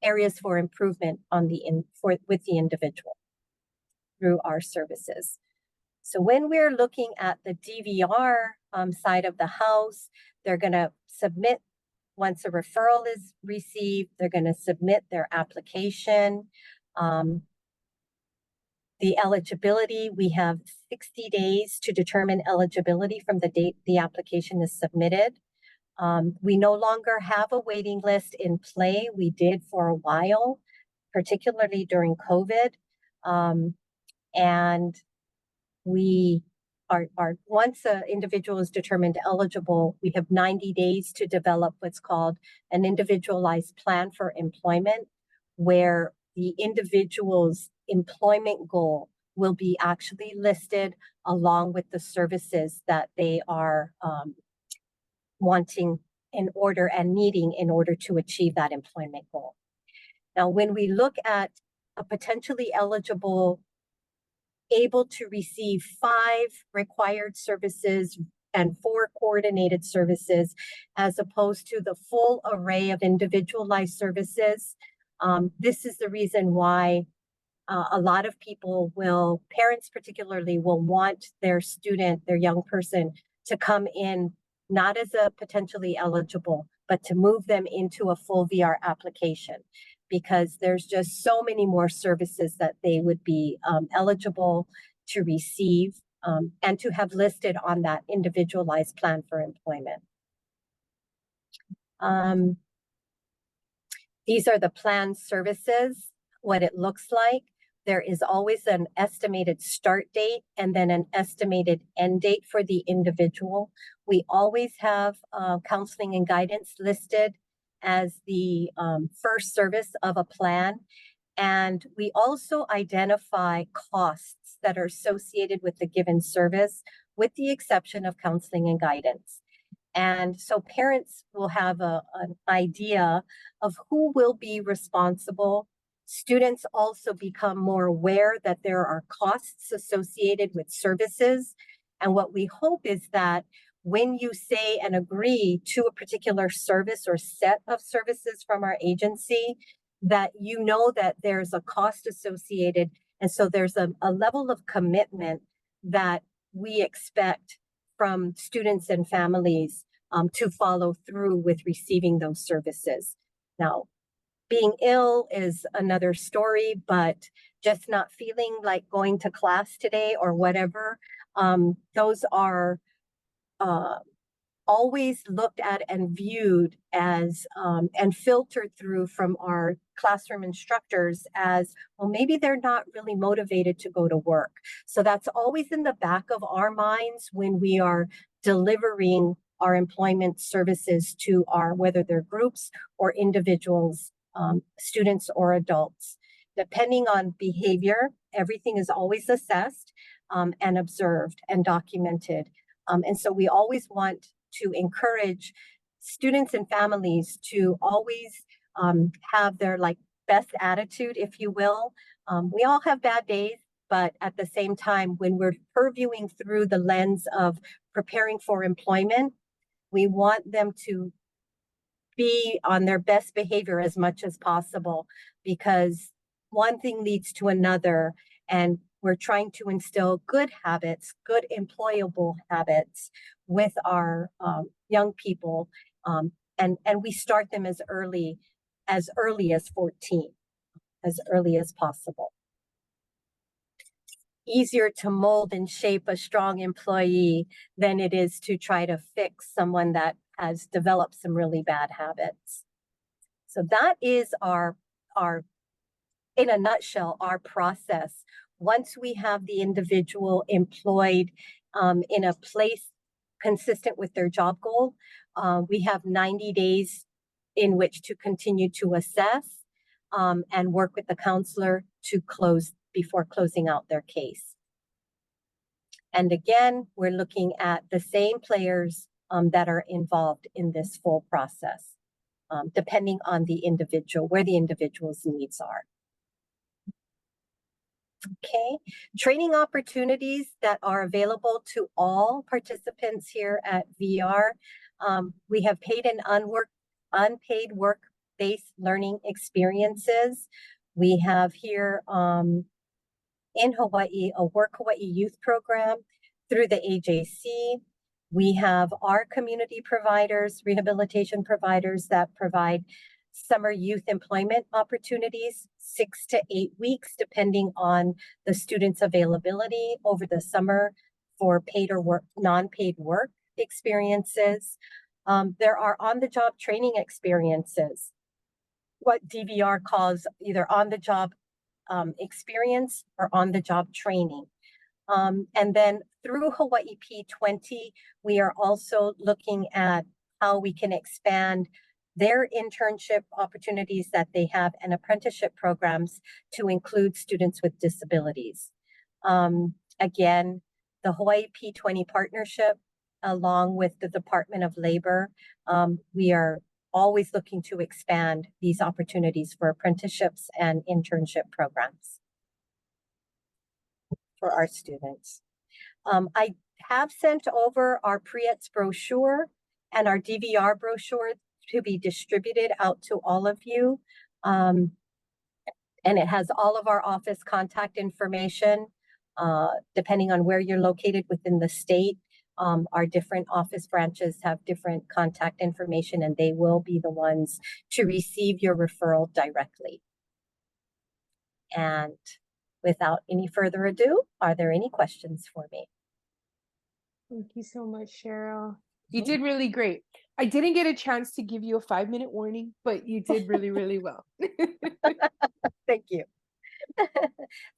S8: areas for improvement on with the individual through our services. So when we're looking at the DVR side of the house, they're going to submit, once a referral is received, they're going to submit their application. The eligibility, we have 60 days to determine eligibility from the date the application is submitted. We no longer have a waiting list in play. We did for a while, particularly during COVID. And we are once an individual is determined eligible, we have 90 days to develop what's called an individualized plan for employment, where the individual's employment goal will be actually listed along with the services that they are wanting in order and needing in order to achieve that employment goal. Now, when we look at a potentially eligible, able to receive 5 required services and 4 coordinated services, as opposed to the full array of individualized services, this is the reason why a lot of people will, parents particularly, will want their student, their young person, to come in not as a potentially eligible, but to move them into a full VR application, because there's just so many more services that they would be eligible to receive and to have listed on that individualized plan for employment. These are the plan services, what it looks like. There is always an estimated start date and then an estimated end date for the individual. We always have counseling and guidance listed as the first service of a plan. And we also identify costs that are associated with the given service, with the exception of counseling and guidance. And so parents will have an idea of who will be responsible. Students also become more aware that there are costs associated with services. And what we hope is that when you say and agree to a particular service or set of services from our agency, that you know that there's a cost associated. And so there's a level of commitment that we expect from students and families to follow through with receiving those services. Now, being ill is another story, but just not feeling like going to class today or whatever, those are always looked at and viewed as and filtered through from our classroom instructors as, well, maybe they're not really motivated to go to work. So that's always in the back of our minds when we are delivering our employment services to our, whether they're groups or individuals, students or adults. Depending on behavior, everything is always assessed and observed and documented. And so we always want to encourage students and families to always have their best attitude, if you will. We all have bad days, but at the same time, when we're purviewing through the lens of preparing for employment, we want them to be on their best behavior as much as possible, because one thing leads to another, and we're trying to instill good habits, good employable habits with our young people, and we start them as early as 14, as early as possible. Easier to mold and shape a strong employee than it is to try to fix someone that has developed some really bad habits. So that is our in a nutshell, our process. Once we have the individual employed in a place consistent with their job goal, we have 90 days in which to continue to assess. and work with the counselor to close before closing out their case. And again, we're looking at the same players that are involved in this full process, depending on the individual, where the individual's needs are. Okay, training opportunities that are available to all participants here at VR. We have paid and unpaid work-based learning experiences. We have here in Hawaii a Work Hawaii Youth Program through the AJC. We have our community providers, rehabilitation providers that provide summer youth employment opportunities, 6 to 8 weeks, depending on the student's availability over the summer for paid or non-paid work experiences. There are on-the-job training experiences, what DVR calls either on-the-job experience or on-the-job training. And then through Hawaii P20, we are also looking at how we can expand their internship opportunities that they have and apprenticeship programs to include students with disabilities. Again, the Hawaii P20 partnership, along with the Department of Labor, we are always looking to expand these opportunities for apprenticeships and internship programs for our students. I have sent over our PREETS brochure and our DVR brochure to be distributed out to all of you. And it has all of our office contact information, depending on where you're located within the state. Our different office branches have different contact information, and they will be the ones to receive your referral directly. And without any further ado, are there any questions for me?
S1: Thank you so much, Cheryl. You did really great. I didn't get a chance to give you a 5-minute warning, but you did really, really well.
S8: Thank you.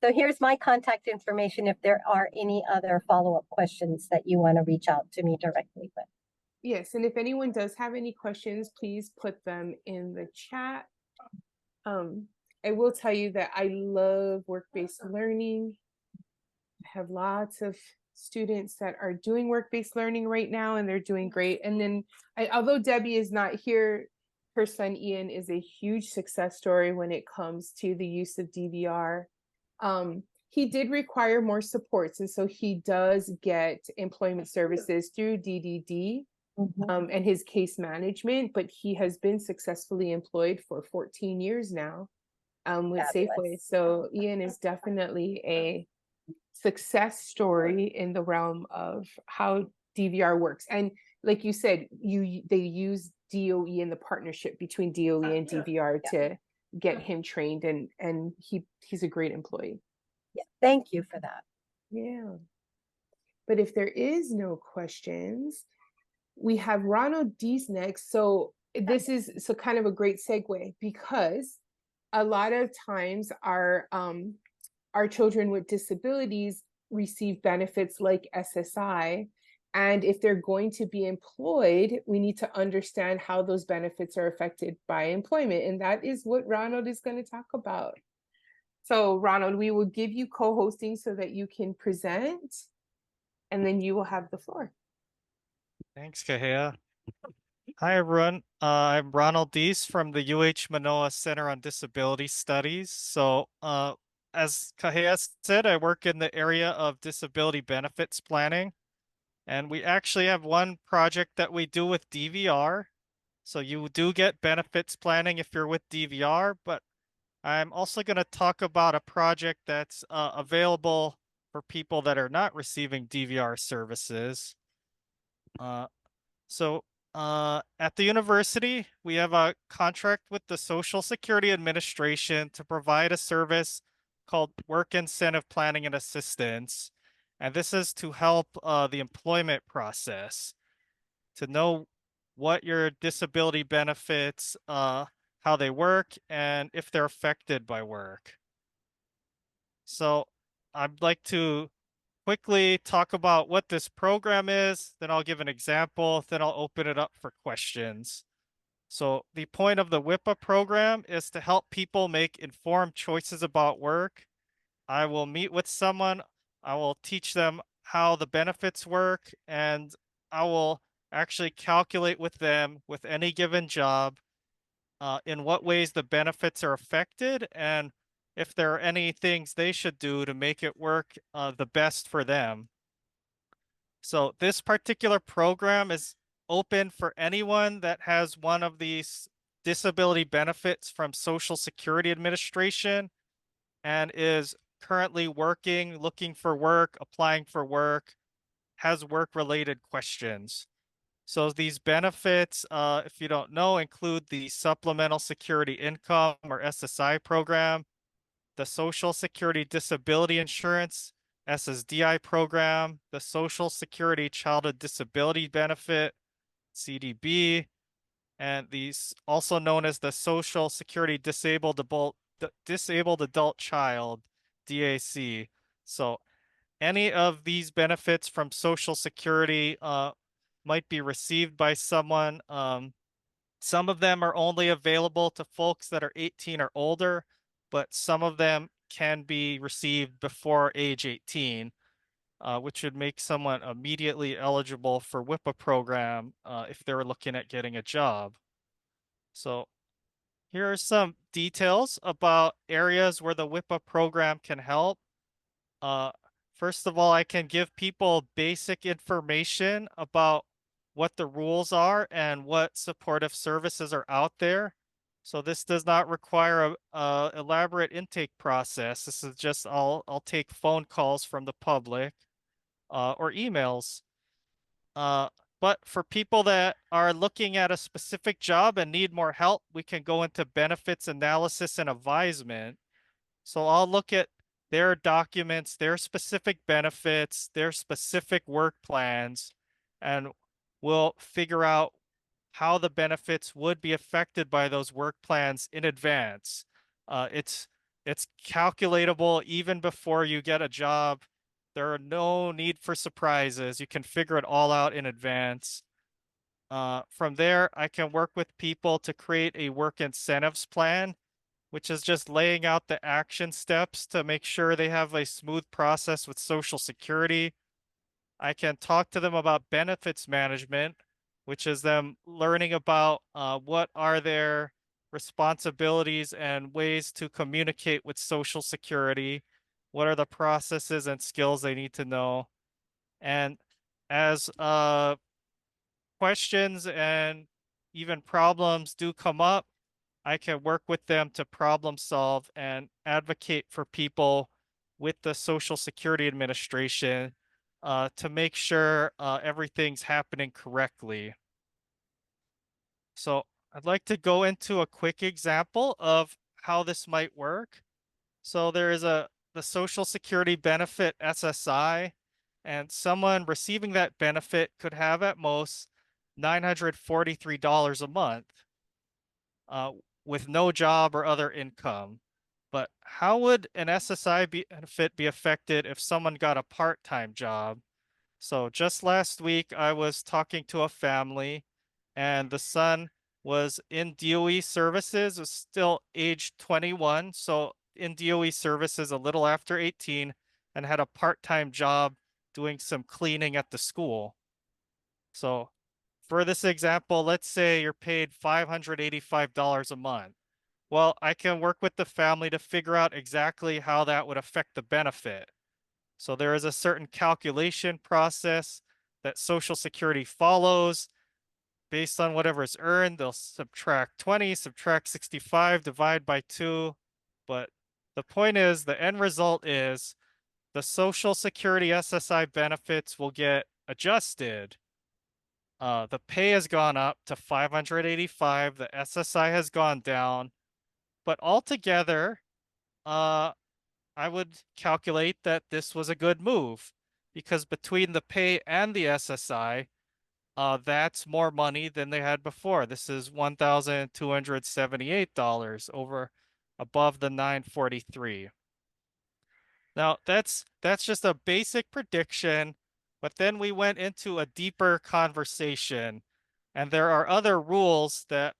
S8: So here's my contact information if there are any other follow-up questions that you want to reach out to me directly with.
S1: Yes, and if anyone does have any questions, please put them in the chat. I will tell you that I love work-based learning. I have lots of students that are doing work-based learning right now, and they're doing great. And then although Debbie is not here, her son Ian is a huge success story when it comes to the use of DVR. He did require more supports, and so he does get employment services through DDD and his case management, but he has been successfully employed for 14 years now with Safeway. So Ian is definitely a success story in the realm of how DVR works. And like you said, they use DOE in the partnership between DOE and DVR to get him trained, and he's a great employee.
S8: Yeah, thank you for that.
S1: Yeah. But if there is no questions, we have Ronald Dees next. So this is kind of a great segue, because a lot of times our children with disabilities receive benefits like SSI. And if they're going to be employed, we need to understand how those benefits are affected by employment. And that is what Ronald is going to talk about. So Ronald, we will give you co-hosting so that you can present, and then you will have the floor.
S9: Thanks, Kahea. Hi, everyone. I'm Ronald Dees from the UH Manoa Center on Disability Studies. So as Kahea said, I work in the area of disability benefits planning. And we actually have one project that we do with DVR. So you do get benefits planning if you're with DVR, but I'm also going to talk about a project that's available for people that are not receiving DVR services. At the university, we have a contract with the Social Security Administration to provide a service called Work Incentive Planning and Assistance. And this is to help the employment process, to know what your disability benefits, how they work, and if they're affected by work. So I'd like to quickly talk about what this program is, then I'll give an example, then I'll open it up for questions. So the point of the WIPA program is to help people make informed choices about work. I will meet with someone, I will teach them how the benefits work, and I will actually calculate with them with any given job in what ways the benefits are affected and if there are any things they should do to make it work the best for them. So this particular program is open for anyone that has one of these disability benefits from Social Security Administration and is currently working, looking for work, applying for work, has work-related questions. So these benefits, if you don't know, include the Supplemental Security Income or SSI program, the Social Security Disability Insurance SSDI program, the Social Security Childhood Disability Benefit CDB, and these also known as the Social Security Disabled Adult Child DAC. So any of these benefits from Social Security might be received by someone. Some of them are only available to folks that are 18 or older, but some of them can be received before age 18, which would make someone immediately eligible for WIPA program if they were looking at getting a job. So here are some details about areas where the WIPA program can help. Uh, First of all, I can give people basic information about what the rules are and what supportive services are out there. So this does not require a elaborate intake process. This is just I'll take phone calls from the public or emails. But for people that are looking at a specific job and need more help, we can go into benefits analysis and advisement. So I'll look at their documents, their specific benefits, their specific work plans, and we'll figure out how the benefits would be affected by those work plans in advance. It's calculatable even before you get a job. There are no need for surprises. You can figure it all out in advance. From there, I can work with people to create a work incentives plan, which is just laying out the action steps to make sure they have a smooth process with Social Security. I can talk to them about benefits management, which is them learning about what are their responsibilities and ways to communicate with Social Security, what are the processes and skills they need to know. And as questions and even problems do come up, I can work with them to problem solve and advocate for people with the Social Security Administration to make sure everything's happening correctly. So I'd like to go into a quick example of how this might work. So there is the Social Security benefit SSI, and someone receiving that benefit could have at most $943 a month with no job or other income. But how would an SSI benefit be affected if someone got a part-time job? So just last week, I was talking to a family, and the son was in DOE services, was still age 21, so in DOE services a little after 18, and had a part-time job doing some cleaning at the school. So for this example, let's say you're paid $585 a month. Well, I can work with the family to figure out exactly how that would affect the benefit. So there is a certain calculation process that Social Security follows. Based on whatever is earned, they'll subtract 20, subtract 65, divide by 2. But the point is, the end result is the Social Security SSI benefits will get adjusted. The pay has gone up to $585, the SSI has gone down, but altogether, I would calculate that this was a good move because between the pay and the SSI, that's more money than they had before. This is $1,278 over above the 943. Now that's just a basic prediction, but then we went into a deeper conversation, and there are other rules that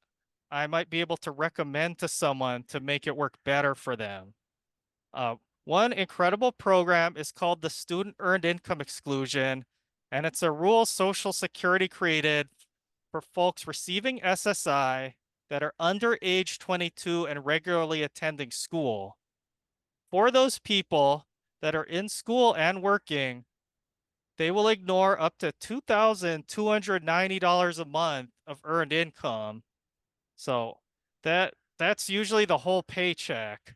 S9: I might be able to recommend to someone to make it work better for them. One incredible program is called the Student Earned Income Exclusion, and it's a rule Social Security created for folks receiving SSI that are under age 22 and regularly attending school. For those people that are in school and working, they will ignore up to $2,290 a month of earned income. So that's usually the whole paycheck.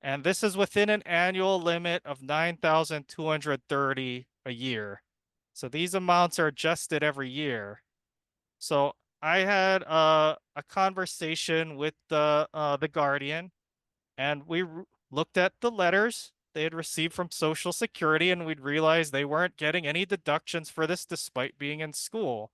S9: And this is within an annual limit of $9,230 a year. So these amounts are adjusted every year. So I had a conversation with the guardian, and we looked at the letters they had received from Social Security, and we'd realized they weren't getting any deductions for this despite being in school.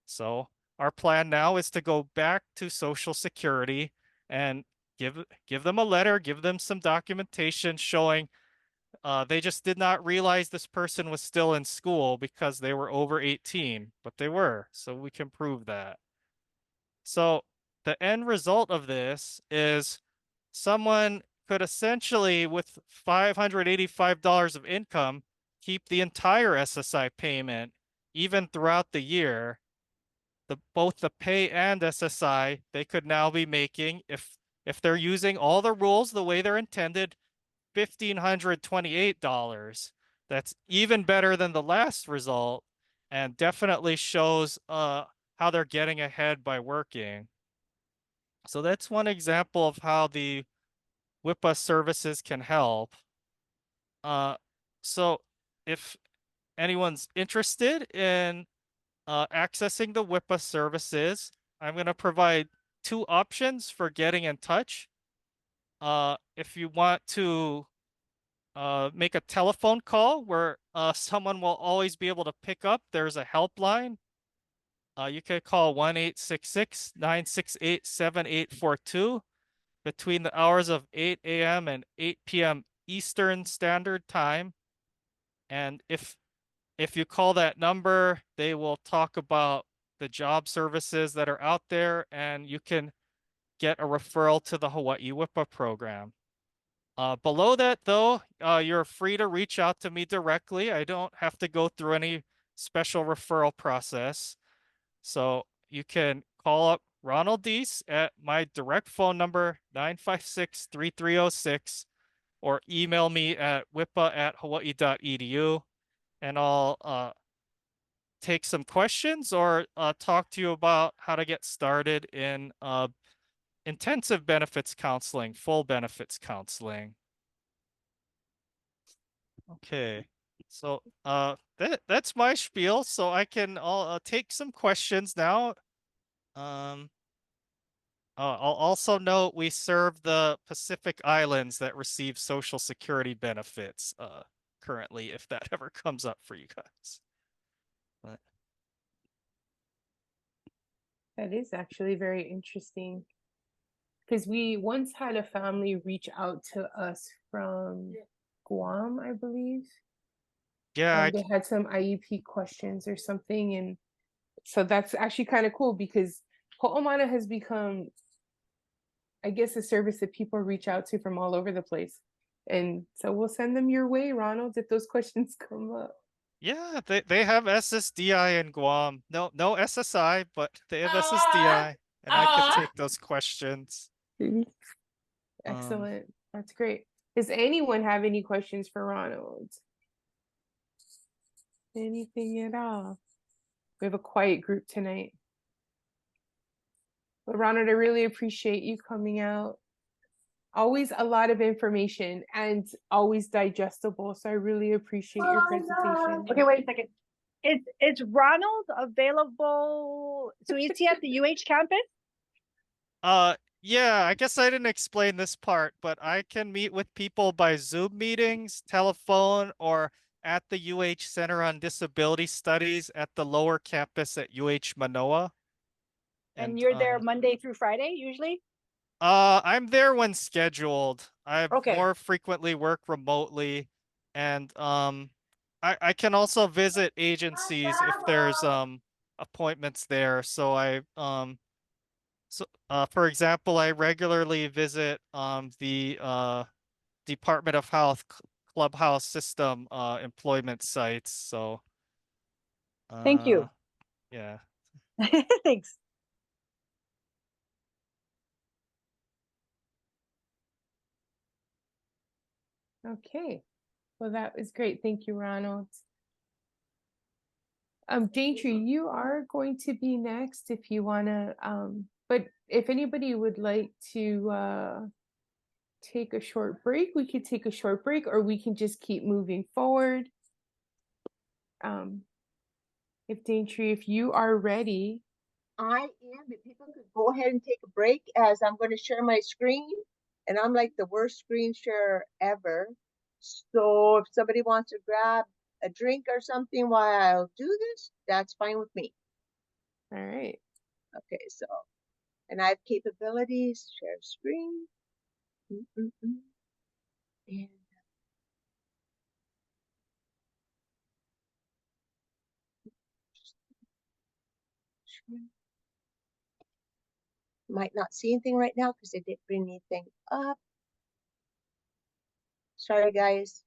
S9: So our plan now is to go back to Social Security and give them a letter, give them some documentation showing they just did not realize this person was still in school because they were over 18, but they were, so we can prove that. So the end result of this is someone could essentially, with $585 of income, keep the entire SSI payment even throughout the year. Both the pay and SSI, they could now be making, if they're using all the rules the way they're intended, $1,528. That's even better than the last result, and definitely shows how they're getting ahead by working. So that's one example of how the WIPA services can help. So if anyone's interested in accessing the WIPA services, I'm going to provide two options for getting in touch. If you want to make a telephone call where someone will always be able to pick up, there's a helpline. You can call 1-866-968-7842 between the hours of 8 a.m. and 8 p.m. Eastern Standard Time. And if you call that number, they will talk about the job services that are out there, and you can get a referral to the Hawaii WIPA program. Below that, though, you're free to reach out to me directly. I don't have to go through any special referral process. So you can call up Ronald Deese at my direct phone number, 956-3306, or email me at wipa@hawaii.edu, and I'll take some questions or talk to you about how to get started in intensive benefits counseling, full benefits counseling. Okay, so that's my spiel. So I can take some questions now. I'll also note we serve the Pacific Islands that receive Social Security benefits currently, if that ever comes up for you guys. But
S1: that is actually very interesting, because we once had a family reach out to us from Guam, I believe.
S9: yeah,
S1: they had some IEP questions or something, and so that's actually kind of cool because Ho'omana has become, I guess, a service that people reach out to from all over the place. And so we'll send them your way, Ronald, if those questions come up.
S9: Yeah, they have SSDI in Guam. No SSI, but they have SSDI, and I can take those questions.
S1: Excellent. That's great. Does anyone have any questions for Ronald? Anything at all? We have a quiet group tonight. But Ronald, I really appreciate you coming out. Always a lot of information and always digestible. So I really appreciate your presentation.
S5: Okay, wait a second. Is Ronald available? So is he at the UH campus?
S9: Yeah, I guess I didn't explain this part, but I can meet with people by Zoom meetings, telephone, or at the UH Center on Disability Studies at the lower campus at UH Manoa.
S5: And you're there Monday through Friday, usually?
S9: I'm there when scheduled. I
S5: Okay.
S9: more frequently work remotely, and I can also visit agencies if there's appointments there. So So, for example, I regularly visit the Department of Health Clubhouse system employment sites. So,
S5: Thank you.
S9: Yeah.
S5: Thanks.
S1: Okay. Well, that was great. Thank you, Ronald. Daintree, you are going to be next if you want to, but if anybody would like to take a short break, we could take a short break, or we can just keep moving forward. If Daintree, if you are ready.
S4: I am. If people could go ahead and take a break, as I'm going to share my screen, and I'm like the worst screen sharer ever. So if somebody wants to grab a drink or something while I'll do this, that's fine with me.
S1: All right.
S4: Okay, so, and I have capabilities, share screen. And might not see anything right now because they didn't bring anything up. Sorry, guys.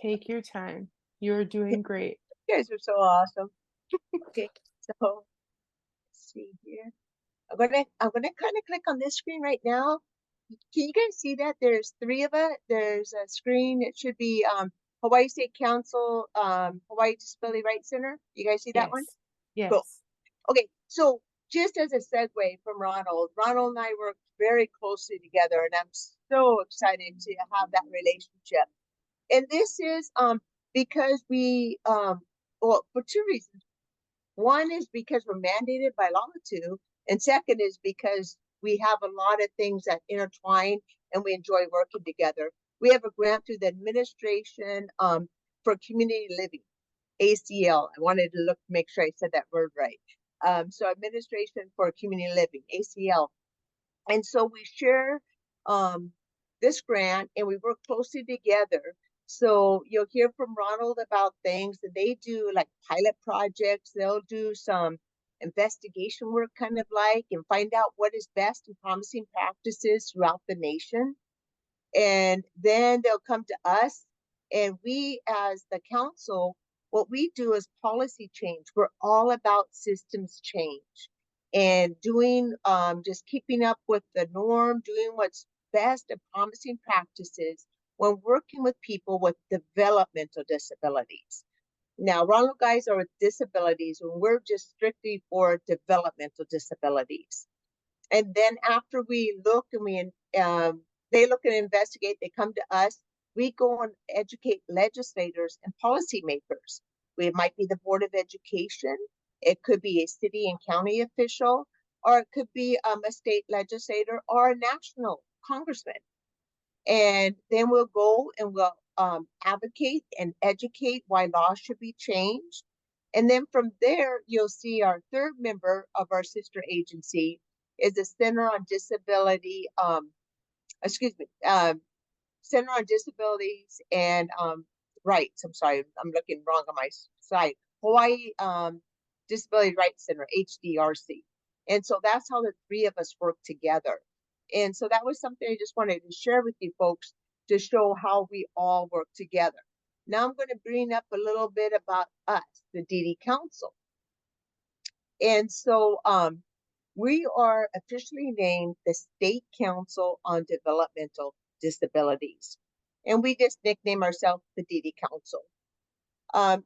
S1: Take your time. You're doing great.
S4: You guys are so awesome. Okay, so let's see here. I'm gonna kind of click on this screen right now. Can you guys see that? There's three of it. There's a screen. It should be Hawaii State Council, Hawaii Disability Rights Center. You guys see that one?
S1: Yes.
S4: Cool. Okay, so just as a segue from Ronald and I work very closely together, and I'm so excited to have that relationship. And this is because we well, for two reasons. One is because we're mandated by law to, and second is because we have a lot of things that intertwine and we enjoy working together. We have a grant through the administration for community living, ACL. I wanted to make sure I said that word right. So administration for community living, ACL. And so we share this grant and we work closely together. So you'll hear from Ronald about things that they do, like pilot projects. They'll do some investigation work, kind of like, and find out what is best and promising practices throughout the nation. And then they'll come to us, and we, as the council, what we do is policy change. We're all about systems change and doing, just keeping up with the norm, doing what's best and promising practices when working with people with developmental disabilities. Now, Ronald guys are with disabilities, and we're just strictly for developmental disabilities. And then after we look and they look and investigate, they come to us, we go and educate legislators and policymakers. It might be the Board of Education, it could be a city and county official, or it could be a state legislator or a national congressman. And then we'll go and we'll advocate and educate why laws should be changed. And then from there, you'll see our third member of our sister agency is the Center on Disability, Center on Disabilities and Rights. I'm sorry, I'm looking wrong on my side. Hawaii Disability Rights Center, HDRC. And so that's how the three of us work together. And so that was something I just wanted to share with you folks to show how we all work together. Now I'm going to bring up a little bit about us, the DD Council. And so we are officially named the State Council on Developmental Disabilities. And we just nickname ourselves the DD Council.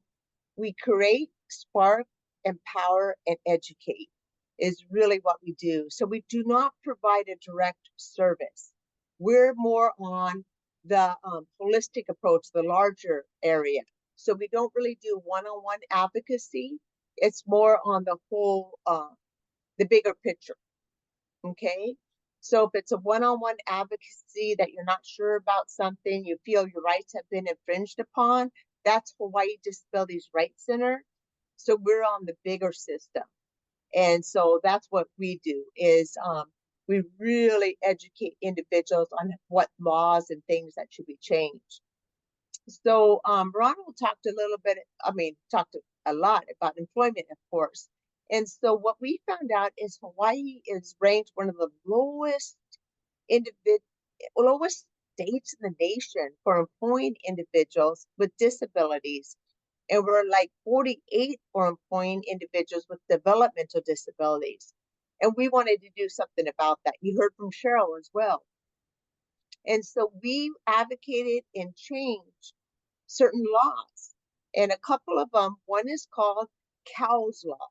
S4: We create, spark, empower, and educate is really what we do. So we do not provide a direct service. We're more on the holistic approach, the larger area. So we don't really do one-on-one advocacy. It's more on the whole, the bigger picture, okay? So if it's a one-on-one advocacy that you're not sure about something, you feel your rights have been infringed upon, that's Hawaii Disabilities Rights Center. So we're on the bigger system. And so that's what we do is we really educate individuals on what laws and things that should be changed. So Ronald talked a little bit, talked a lot about employment, of course. And so what we found out is Hawaii is ranked one of the lowest states in the nation for employing individuals with disabilities. And we're like 48 for employing individuals with developmental disabilities. And we wanted to do something about that. You heard from Cheryl as well. And so we advocated and changed certain laws. And a couple of them, one is called Cow's Law.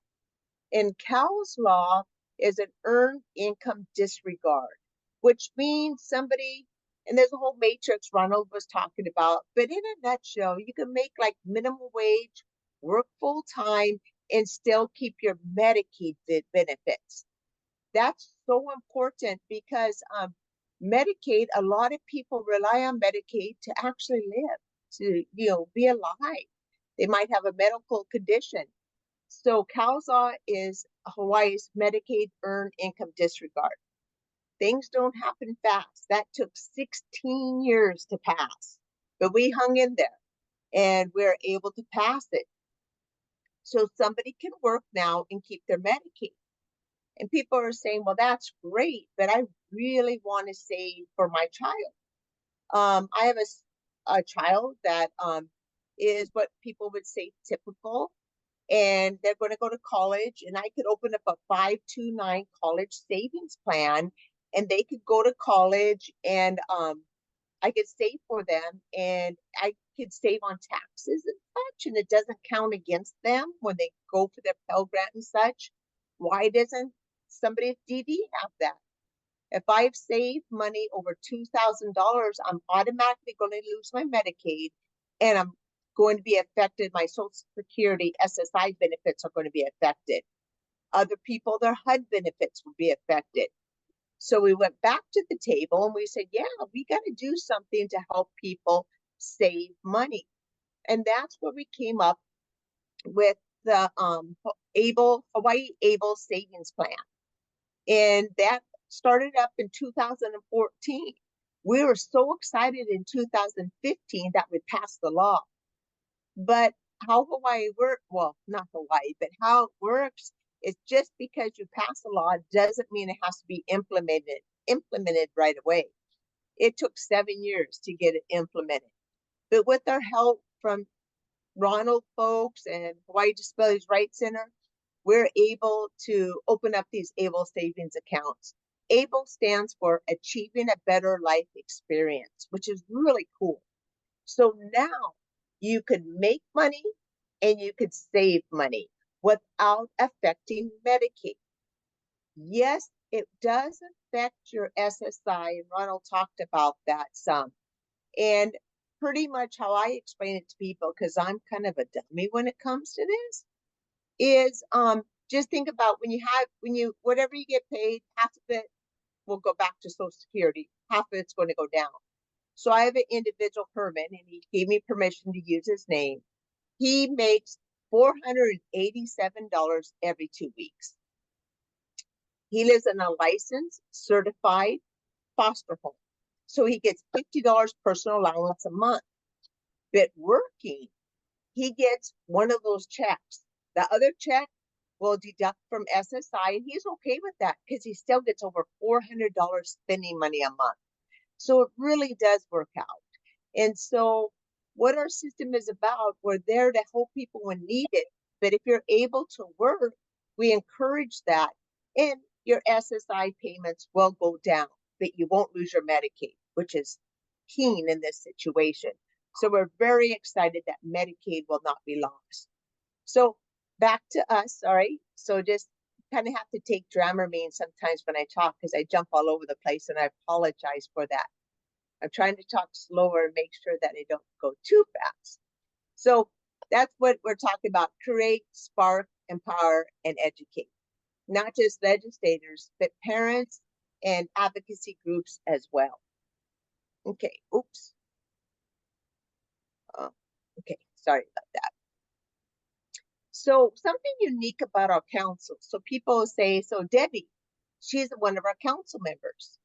S4: And Cow's Law is an earned income disregard, which means somebody, and there's a whole matrix Ronald was talking about, but in a nutshell, you can make like minimum wage, work full time, and still keep your Medicaid benefits. That's so important because Medicaid, a lot of people rely on Medicaid to actually live, to be alive. They might have a medical condition. So Cow's Law is Hawaii's Medicaid earned income disregard. Things don't happen fast. That took 16 years to pass, but we hung in there and we're able to pass it. So somebody can work now and keep their Medicaid. And people are saying, well, that's great, but I really want to save for my child. I have a child that is what people would say typical, and they're going to go to college, and I could open up a 529 college savings plan, and they could go to college, and I could save for them, and I could save on taxes and such, and it doesn't count against them when they go for their Pell Grant and such. Why doesn't somebody at DD have that? If I've saved money over $2,000, I'm automatically going to lose my Medicaid, and I'm going to be affected. My Social Security SSI benefits are going to be affected. Other people, their HUD benefits will be affected. So we went back to the table and we said, yeah, we got to do something to help people save money. And that's where we came up with the Hawaii Able Savings Plan. And that started up in 2014. We were so excited in 2015 that we passed the law. But how Hawaii works, well, not Hawaii, but how it works is just because you pass a law doesn't mean it has to be implemented right away. It took 7 years to get it implemented. But with our help from Ronald folks and Hawaii Disabilities Rights Center, we're able to open up these ABLE savings accounts. ABLE stands for Achieving a Better Life Experience, which is really cool. So now you could make money and you could save money without affecting Medicaid. Yes, it does affect your SSI, and Ronald talked about that some. And pretty much how I explain it to people, because I'm kind of a dummy when it comes to this, is just think about whatever you get paid, half of it will go back to Social Security, half of it's going to go down. So I have an individual, Herman, and he gave me permission to use his name. He makes $487 every 2 weeks. He lives in a licensed, certified foster home. So he gets $50 personal allowance a month. But working, he gets one of those checks. The other check will deduct from SSI, and he's okay with that because he still gets over $400 spending money a month. So it really does work out. And so what our system is about, we're there to help people when needed. But if you're able to work, we encourage that. And your SSI payments will go down, but you won't lose your Medicaid, which is keen in this situation. So we're very excited that Medicaid will not be lost. So back to us, all right? So just kind of have to take Dramamine sometimes when I talk because I jump all over the place, and I apologize for that. I'm trying to talk slower and make sure that I don't go too fast. So that's what we're talking about: create, spark, empower, and educate. Not just legislators, but parents and advocacy groups as well. Okay, oops. Okay, sorry about that. So something unique about our council. So people say, so Debbie, she's one of our council members.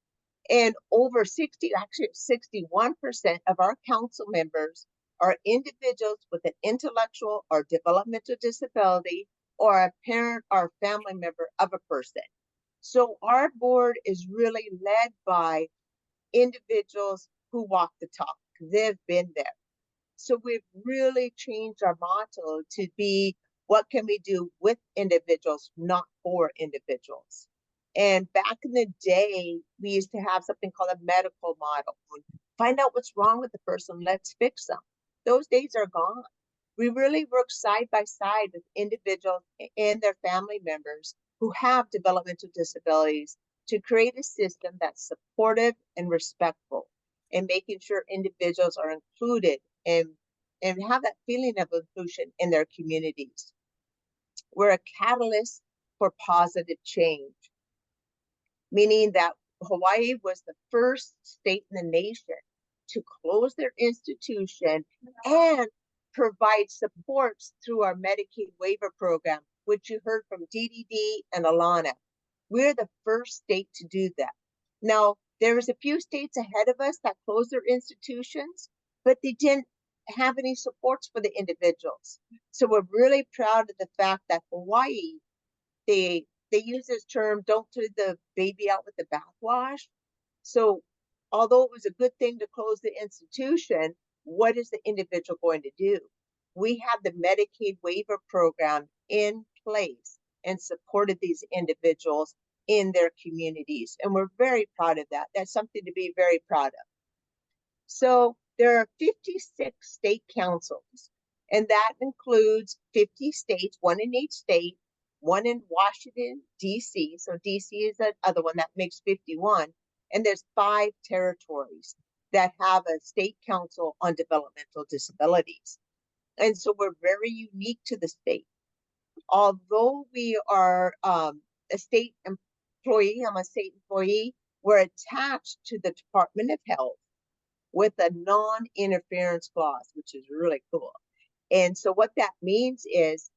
S4: And over 61% of our council members are individuals with an intellectual or developmental disability or a parent or a family member of a person. So our board is really led by individuals who walk the talk. They've been there. So we've really changed our motto to be, what can we do with individuals, not for individuals? And back in the day, we used to have something called a medical model. Find out what's wrong with the person, let's fix them. Those days are gone. We really work side by side with individuals and their family members who have developmental disabilities to create a system that's supportive and respectful, and making sure individuals are included and have that feeling of inclusion in their communities. We're a catalyst for positive change, meaning that Hawaii was the first state in the nation to close their institution and provide supports through our Medicaid waiver program, which you heard from DDD and Alana. We're the first state to do that. Now, there was a few states ahead of us that closed their institutions, but they didn't have any supports for the individuals. So we're really proud of the fact that Hawaii, they use this term, don't throw the baby out with the bathwash. So although it was a good thing to close the institution, what is the individual going to do? We have the Medicaid waiver program in place and supported these individuals in their communities. And we're very proud of that. That's something to be very proud of. So there are 56 state councils, and that includes 50 states, one in each state, one in Washington, D.C. So D.C. is the other one that makes 51. And there's 5 territories that have a state council on developmental disabilities. And so we're very unique to the state. Although we are a state employee, I'm a state employee, we're attached to the Department of Health with a non-interference clause, which is really cool. And so what that means is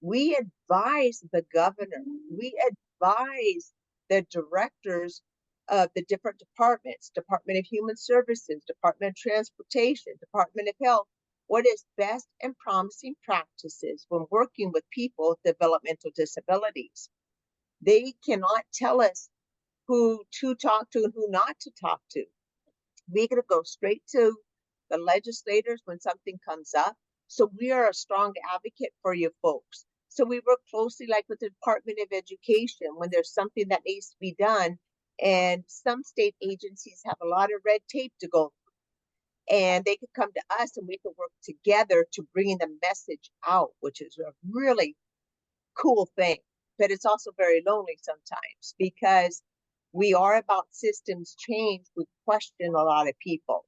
S4: we advise the governor, we advise the directors of the different departments, Department of Human Services, Department of Transportation, Department of Health, what is best and promising practices when working with people with developmental disabilities. They cannot tell us who to talk to and who not to talk to. We're going to go straight to the legislators when something comes up. So we are a strong advocate for you folks. So we work closely like with the Department of Education when there's something that needs to be done. And some state agencies have a lot of red tape to go through. And they could come to us and we can work together to bring the message out, which is a really cool thing. But it's also very lonely sometimes because we are about systems change. We question a lot of people.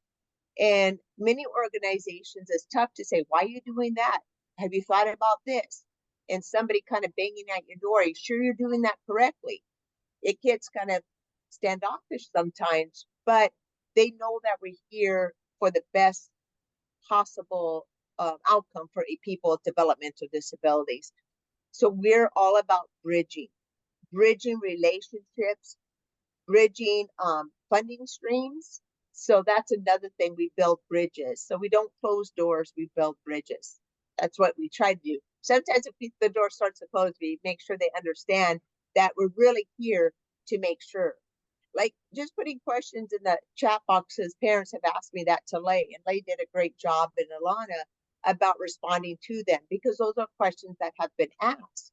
S4: And many organizations, it's tough to say, why are you doing that? Have you thought about this? And somebody kind of banging at your door, are you sure you're doing that correctly? It gets kind of standoffish sometimes, but they know that we're here for the best possible outcome for people with developmental disabilities. So we're all about bridging relationships, bridging funding streams. So that's another thing, we build bridges. So we don't close doors, we build bridges. That's what we try to do. Sometimes if the door starts to close, we make sure they understand that we're really here to make sure. Like just putting questions in the chat boxes, parents have asked me that to Lay, and Lay did a great job, and Alana, about responding to them, because those are questions that have been asked.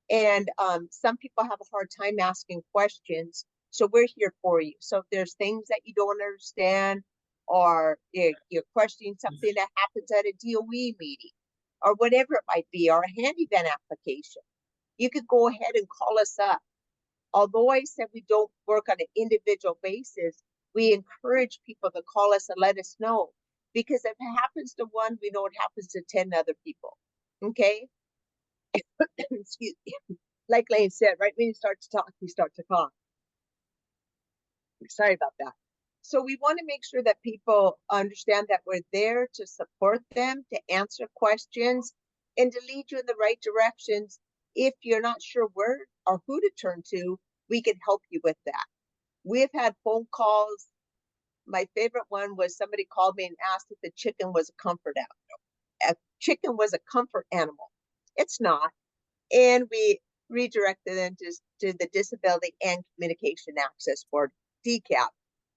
S4: And some people have a hard time asking questions. So we're here for you. So if there's things that you don't understand, or you're questioning something that happens at a DOE meeting, or whatever it might be, or a handy van application, you could go ahead and call us up. Although I said we don't work on an individual basis, we encourage people to call us and let us know. Because if it happens to one, we know it happens to 10 other people. Okay? Excuse me. Like Lane said, right when you start to talk, you start to cough. Sorry about that. So we want to make sure that people understand that we're there to support them, to answer questions, and to lead you in the right directions. If you're not sure where or who to turn to, we can help you with that. We've had phone calls. My favorite one was somebody called me and asked if the chicken was a comfort animal. A chicken was a comfort animal. It's not. And we redirected them to the Disability and Communication Access Board, DCAP,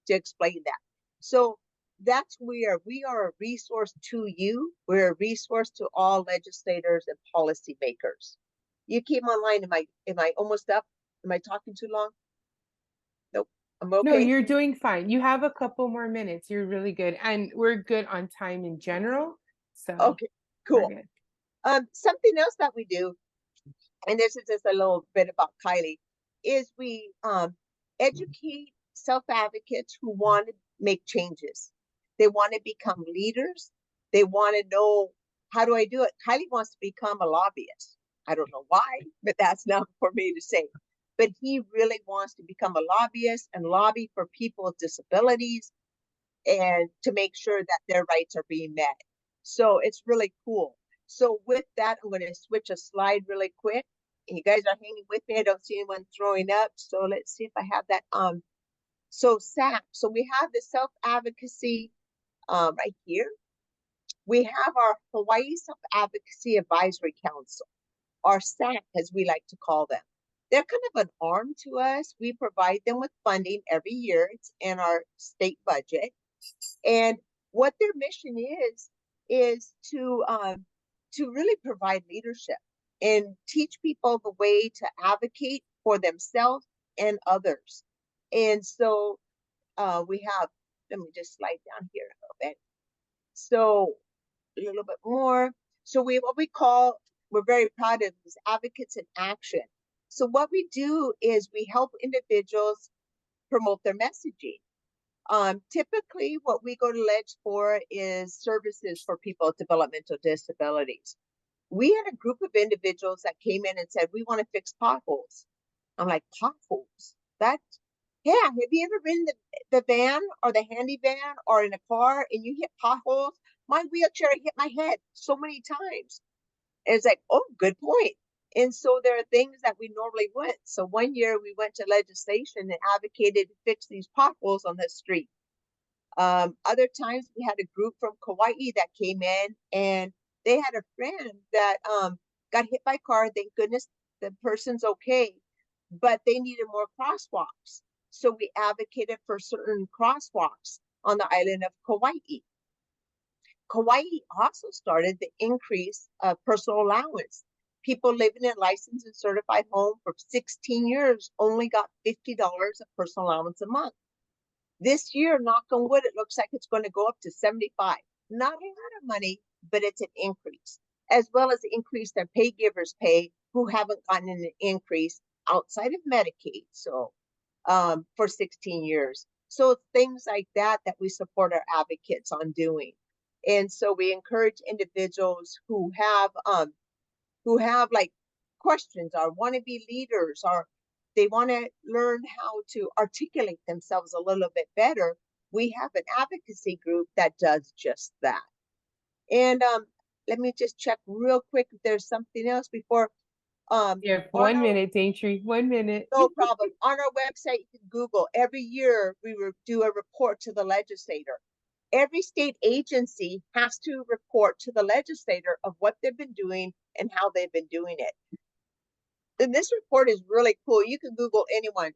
S4: to explain that. So that's where we are a resource to you. We're a resource to all legislators and policymakers. You keep online. Am I almost up? Am I talking too long? Nope. I'm okay.
S1: No, you're doing fine. You have a couple more minutes. You're really good. And we're good on time in general. So
S4: okay, cool. Something else that we do, and this is just a little bit about Kylie, is we educate self-advocates who want to make changes. They want to become leaders. They want to know, how do I do it? Kylie wants to become a lobbyist. I don't know why, but that's not for me to say. But he really wants to become a lobbyist and lobby for people with disabilities and to make sure that their rights are being met. So it's really cool. So with that, I'm going to switch a slide really quick. And you guys are hanging with me. I don't see anyone throwing up. So let's see if I have that. So SAP. So we have the self-advocacy right here. We have our Hawaii Self-Advocacy Advisory Council, or SAC, as we like to call them. They're kind of an arm to us. We provide them with funding every year. It's in our state budget. And what their mission is to really provide leadership and teach people the way to advocate for themselves and others. And so we have, let me just slide down here a little bit. So a little bit more. So we're very proud of this Advocates in Action. So what we do is we help individuals promote their messaging. Typically what we go to ledge for is services for people with developmental disabilities. We had a group of individuals that came in and said, we want to fix potholes. I'm like, potholes? Yeah, have you ever been in the van or the handy van or in a car and you hit potholes? My wheelchair hit my head so many times. And it's like, oh, good point. And so there are things that we normally wouldn't. So one year we went to legislation and advocated to fix these potholes on the street. Other times we had a group from Kauai that came in and they had a friend that got hit by a car. Thank goodness the person's okay, but they needed more crosswalks. So we advocated for certain crosswalks on the island of Kauai. Kauai also started the increase of personal allowance. People living in a licensed and certified home for 16 years only got $50 of personal allowance a month. This year, knock on wood, it looks like it's going to go up to 75. Not a lot of money, but it's an increase, as well as the increase that pay givers pay who haven't gotten an increase outside of Medicaid. So for 16 years. So things like that we support our advocates on doing. And so we encourage individuals who have like questions or want to be leaders or they want to learn how to articulate themselves a little bit better. We have an advocacy group that does just that. And let me just check real quick if there's something else before.
S1: Yeah, 1 minute, Daintree, 1 minute.
S4: No problem. On our website, you can Google. Every year, we do a report to the legislator. Every state agency has to report to the legislator of what they've been doing and how they've been doing it. And this report is really cool. You can Google anyone.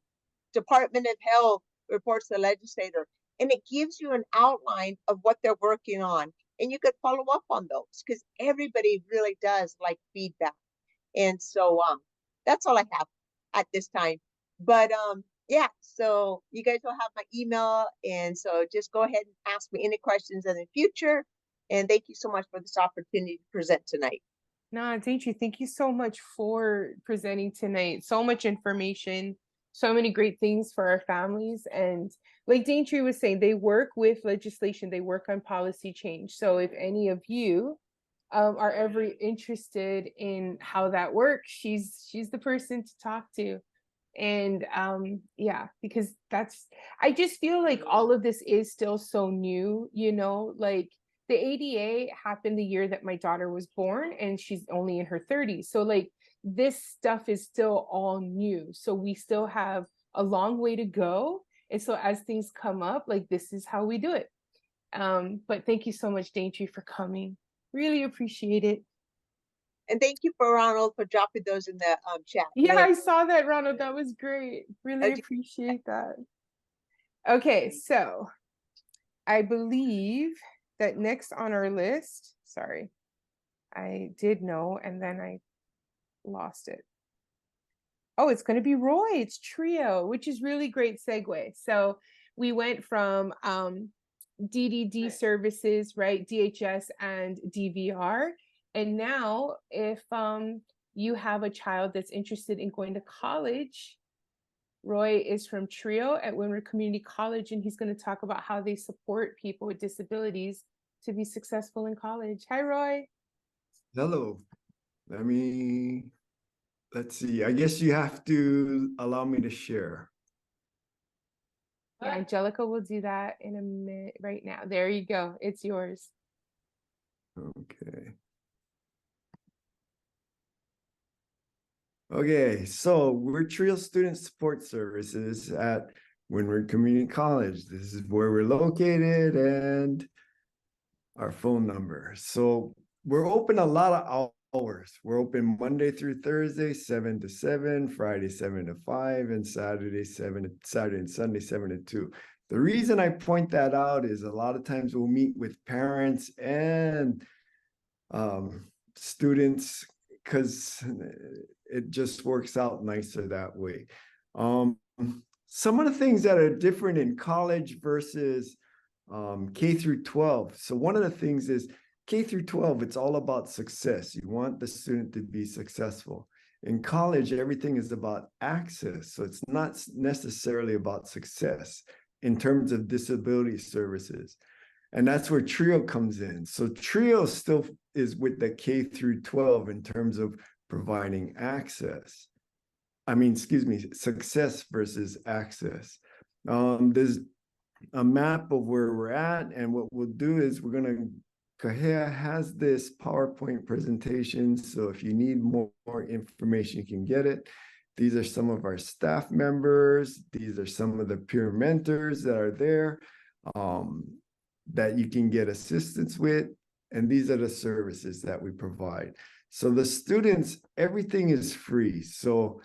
S4: Department of Health reports to the legislator, and it gives you an outline of what they're working on. And you could follow up on those because everybody really does like feedback. And so that's all I have at this time. But yeah, so you guys will have my email. And so just go ahead and ask me any questions in the future. And thank you so much for this opportunity to present tonight.
S1: No, Daintree, thank you so much for presenting tonight. So much information, so many great things for our families. And like Daintree was saying, they work with legislation, they work on policy change. So if any of you are ever interested in how that works, she's the person to talk to. And yeah, because I just feel like all of this is still so new, you know, like the ADA happened the year that my daughter was born and she's only in her 30s. So like this stuff is still all new. So we still have a long way to go. And so as things come up, like this is how we do it. But thank you so much, Daintree, for coming. Really appreciate it.
S4: And thank you for Ronald for dropping those in the chat.
S1: Yeah, I saw that, Ronald. That was great. Really appreciate that. Okay, so I believe that next on our list, sorry, I did know and then I lost it. Oh, it's going to be Roy. It's trio, which is really great segue. So we went from DDD services, right? DHS and DVR. And now if you have a child that's interested in going to college, Roy is from Trio at Windward Community College, and he's going to talk about how they support people with disabilities to be successful in college. Hi, Roy.
S10: Hello. Let's see. I guess you have to allow me to share.
S1: Yeah, Angelica will do that in a minute right now. There you go. It's yours.
S10: Okay. Okay, so we're Trio Student Support Services at Windward Community College. This is where we're located and our phone number. So we're open a lot of hours. We're open Monday through Thursday, 7 to 7, Friday, 7 to 5, and Saturday and Sunday, 7 to 2. The reason I point that out is a lot of times we'll meet with parents and students because it just works out nicer that way. Some of the things that are different in college versus K through 12. So one of the things is K through 12, it's all about success. You want the student to be successful. In college, everything is about access. So it's not necessarily about success in terms of disability services. And that's where Trio comes in. So Trio still is with the K through 12 in terms of providing access. Success versus access. There's a map of where we're at, and what we'll do is Kahea has this PowerPoint presentation, so if you need more information, you can get it. These are some of our staff members. These are some of the peer mentors that are there that you can get assistance with, and these are the services that we provide. So the students, everything is free. So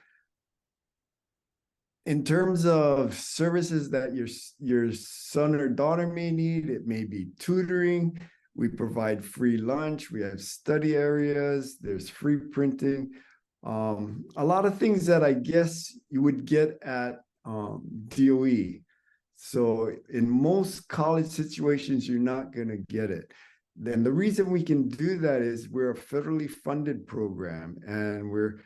S10: in terms of services that your son or daughter may need, it may be tutoring. We provide free lunch. We have study areas. There's free printing. A lot of things that I guess you would get at DOE. So in most college situations, you're not going to get it. Then the reason we can do that is we're a federally funded program, and we're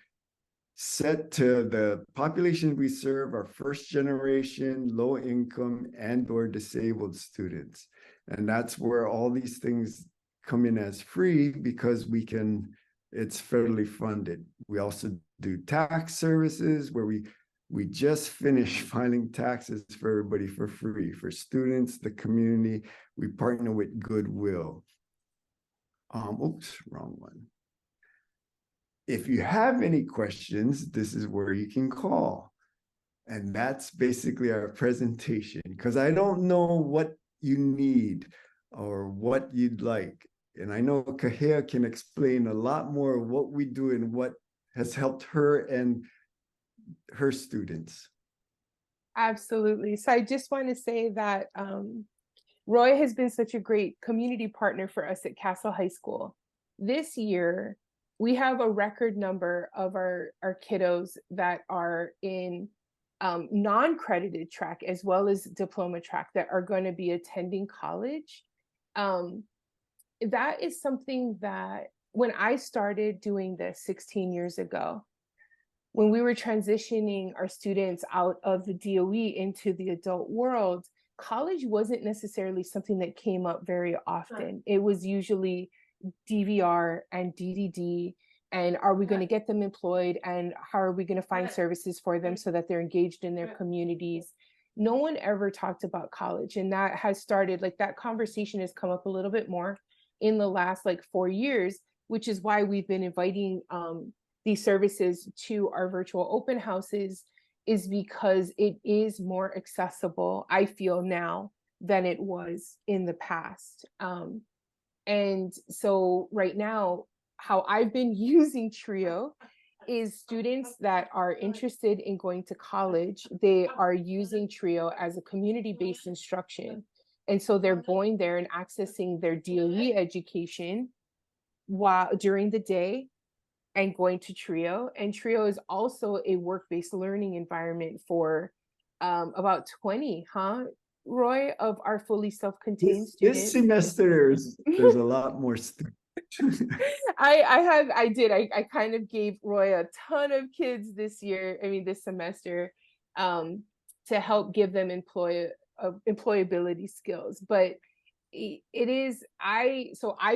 S10: set to the population we serve are first generation, low income, and or disabled students. And that's where all these things come in as free because it's federally funded. We also do tax services where we just finished filing taxes for everybody for free, for students, the community. We partner with Goodwill. Oops, wrong one. If you have any questions, this is where you can call. And that's basically our presentation, because I don't know what you need or what you'd like. And I know Kahea can explain a lot more of what we do and what has helped her and her students.
S1: Absolutely. So I just want to say that Roy has been such a great community partner for us at Castle High School. This year, we have a record number of our kiddos that are in non-credited track as well as diploma track that are going to be attending college. That is something that when I started doing this 16 years ago, when we were transitioning our students out of the DOE into the adult world, college wasn't necessarily something that came up very often. It was usually DVR and DDD, and are we going to get them employed, and how are we going to find services for them so that they're engaged in their communities. No one ever talked about college, and that has started, like, that conversation has come up a little bit more in the last 4 years, which is why we've been inviting these services to our virtual open houses, is because it is more accessible, I feel now, than it was in the past. And so right now, how I've been using TRIO is students that are interested in going to college, they are using TRIO as a community-based instruction. And so they're going there and accessing their DOE education during the day and going to TRIO. And TRIO is also a work-based learning environment for about 20, Roy, of our fully self-contained students.
S10: This semester, there's a lot more students.
S1: I kind of gave Roy a ton of kids this semester, to help give them employability skills. But I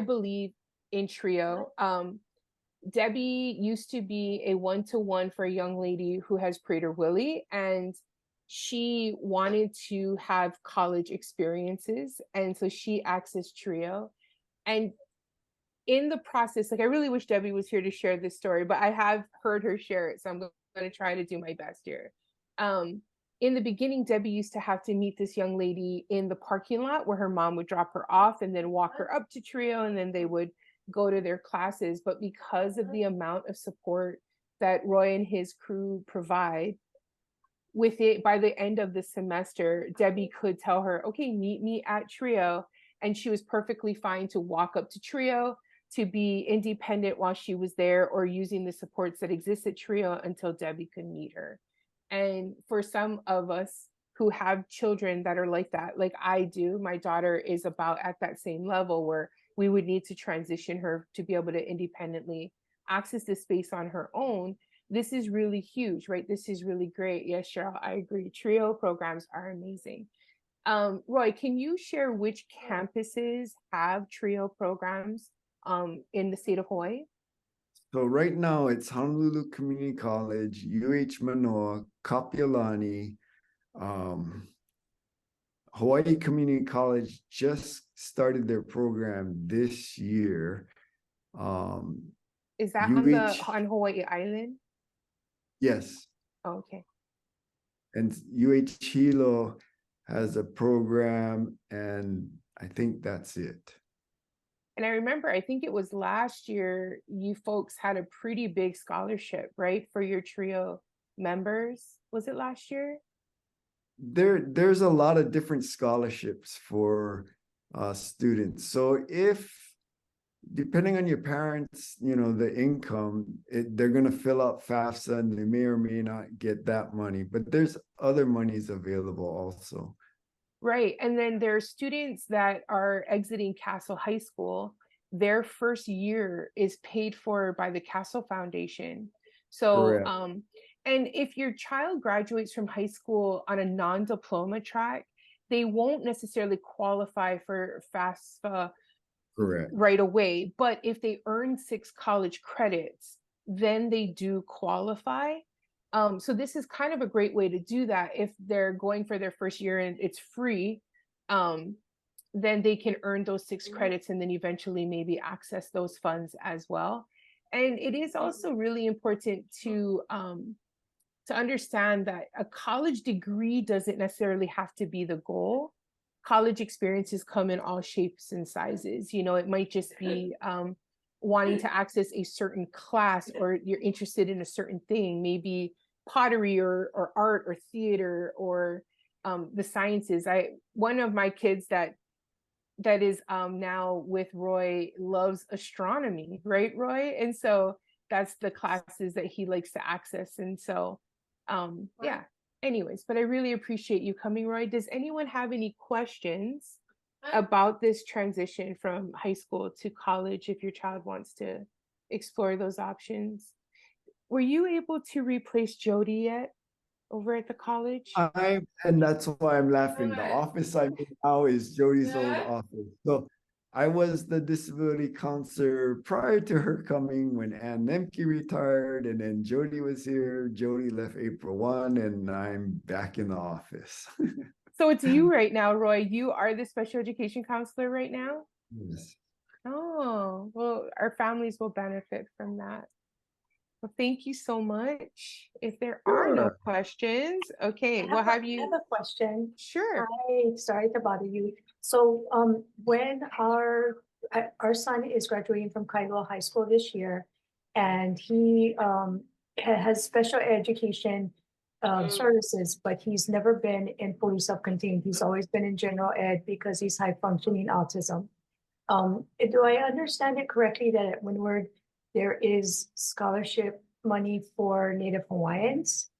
S1: believe in TRIO. Debbie used to be a one-to-one for a young lady who has Prader-Willi, and she wanted to have college experiences. And so she accessed TRIO. And in the process, like, I really wish Debbie was here to share this story, but I have heard her share it. So I'm going to try to do my best here. In the beginning, Debbie used to have to meet this young lady in the parking lot where her mom would drop her off and then walk her up to TRIO, and then they would go to their classes. But because of the amount of support that Roy and his crew provide, by the end of the semester, Debbie could tell her, okay, meet me at TRIO. And she was perfectly fine to walk up to TRIO, to be independent while she was there, or using the supports that exist at TRIO until Debbie could meet her. And for some of us who have children that are like that, like I do, my daughter is about at that same level where we would need to transition her to be able to independently access this space on her own. This is really huge, right? This is really great. Yes, Cheryl, I agree. TRIO programs are amazing. Roy, can you share which campuses have TRIO programs in the state of Hawaii?
S10: So right now it's Honolulu Community College, UH Manoa, Kapiolani, Hawaii Community College just started their program this year.
S1: Is that on Hawaii Island?
S10: Yes.
S1: Oh, okay.
S10: And UH Hilo has a program, and I think that's it.
S1: And I remember, I think it was last year, you folks had a pretty big scholarship, right, for your TRIO members. Was it last year?
S10: There's a lot of different scholarships for students. So depending on your parents, the income, they're going to fill out FAFSA, and they may or may not get that money, but there's other monies available also.
S1: Right. And then there are students that are exiting Castle High School. Their first year is paid for by the Castle Foundation. So, and if your child graduates from high school on a non-diploma track, they won't necessarily qualify for FAFSA right away. But if they earn 6 college credits, then they do qualify. So this is kind of a great way to do that. If they're going for their first year and it's free, then they can earn those 6 credits and then eventually maybe access those funds as well. And it is also really important to understand that a college degree doesn't necessarily have to be the goal. College experiences come in all shapes and sizes. It might just be wanting to access a certain class, or you're interested in a certain thing, maybe pottery or art or theater or the sciences. One of my kids that is now with Roy loves astronomy, right, Roy? And so that's the classes that he likes to access. And so yeah, anyways, but I really appreciate you coming, Roy. Does anyone have any questions about this transition from high school to college if your child wants to explore those options? Were you able to replace Jody yet over at the college?
S10: And that's why I'm laughing. The office I'm in now is Jody's old office. So I was the disability counselor prior to her coming when Ann Nemke retired, and then Jody was here. Jody left April 1, and I'm back in the office.
S1: So it's you right now, Roy. You are the special education counselor right now?
S10: Yes.
S1: Oh, well, our families will benefit from that. Well, thank you so much. If there are no questions, okay, we'll have you.
S11: I have a question.
S1: Sure.
S11: Sorry to bother you. So when our our son is graduating from Kailua High School this year, and he has special education services, but he's never been in fully self-contained. He's always been in general ed because he's high functioning autism. Do I understand it correctly that at Windward there is scholarship money for Native Hawaiians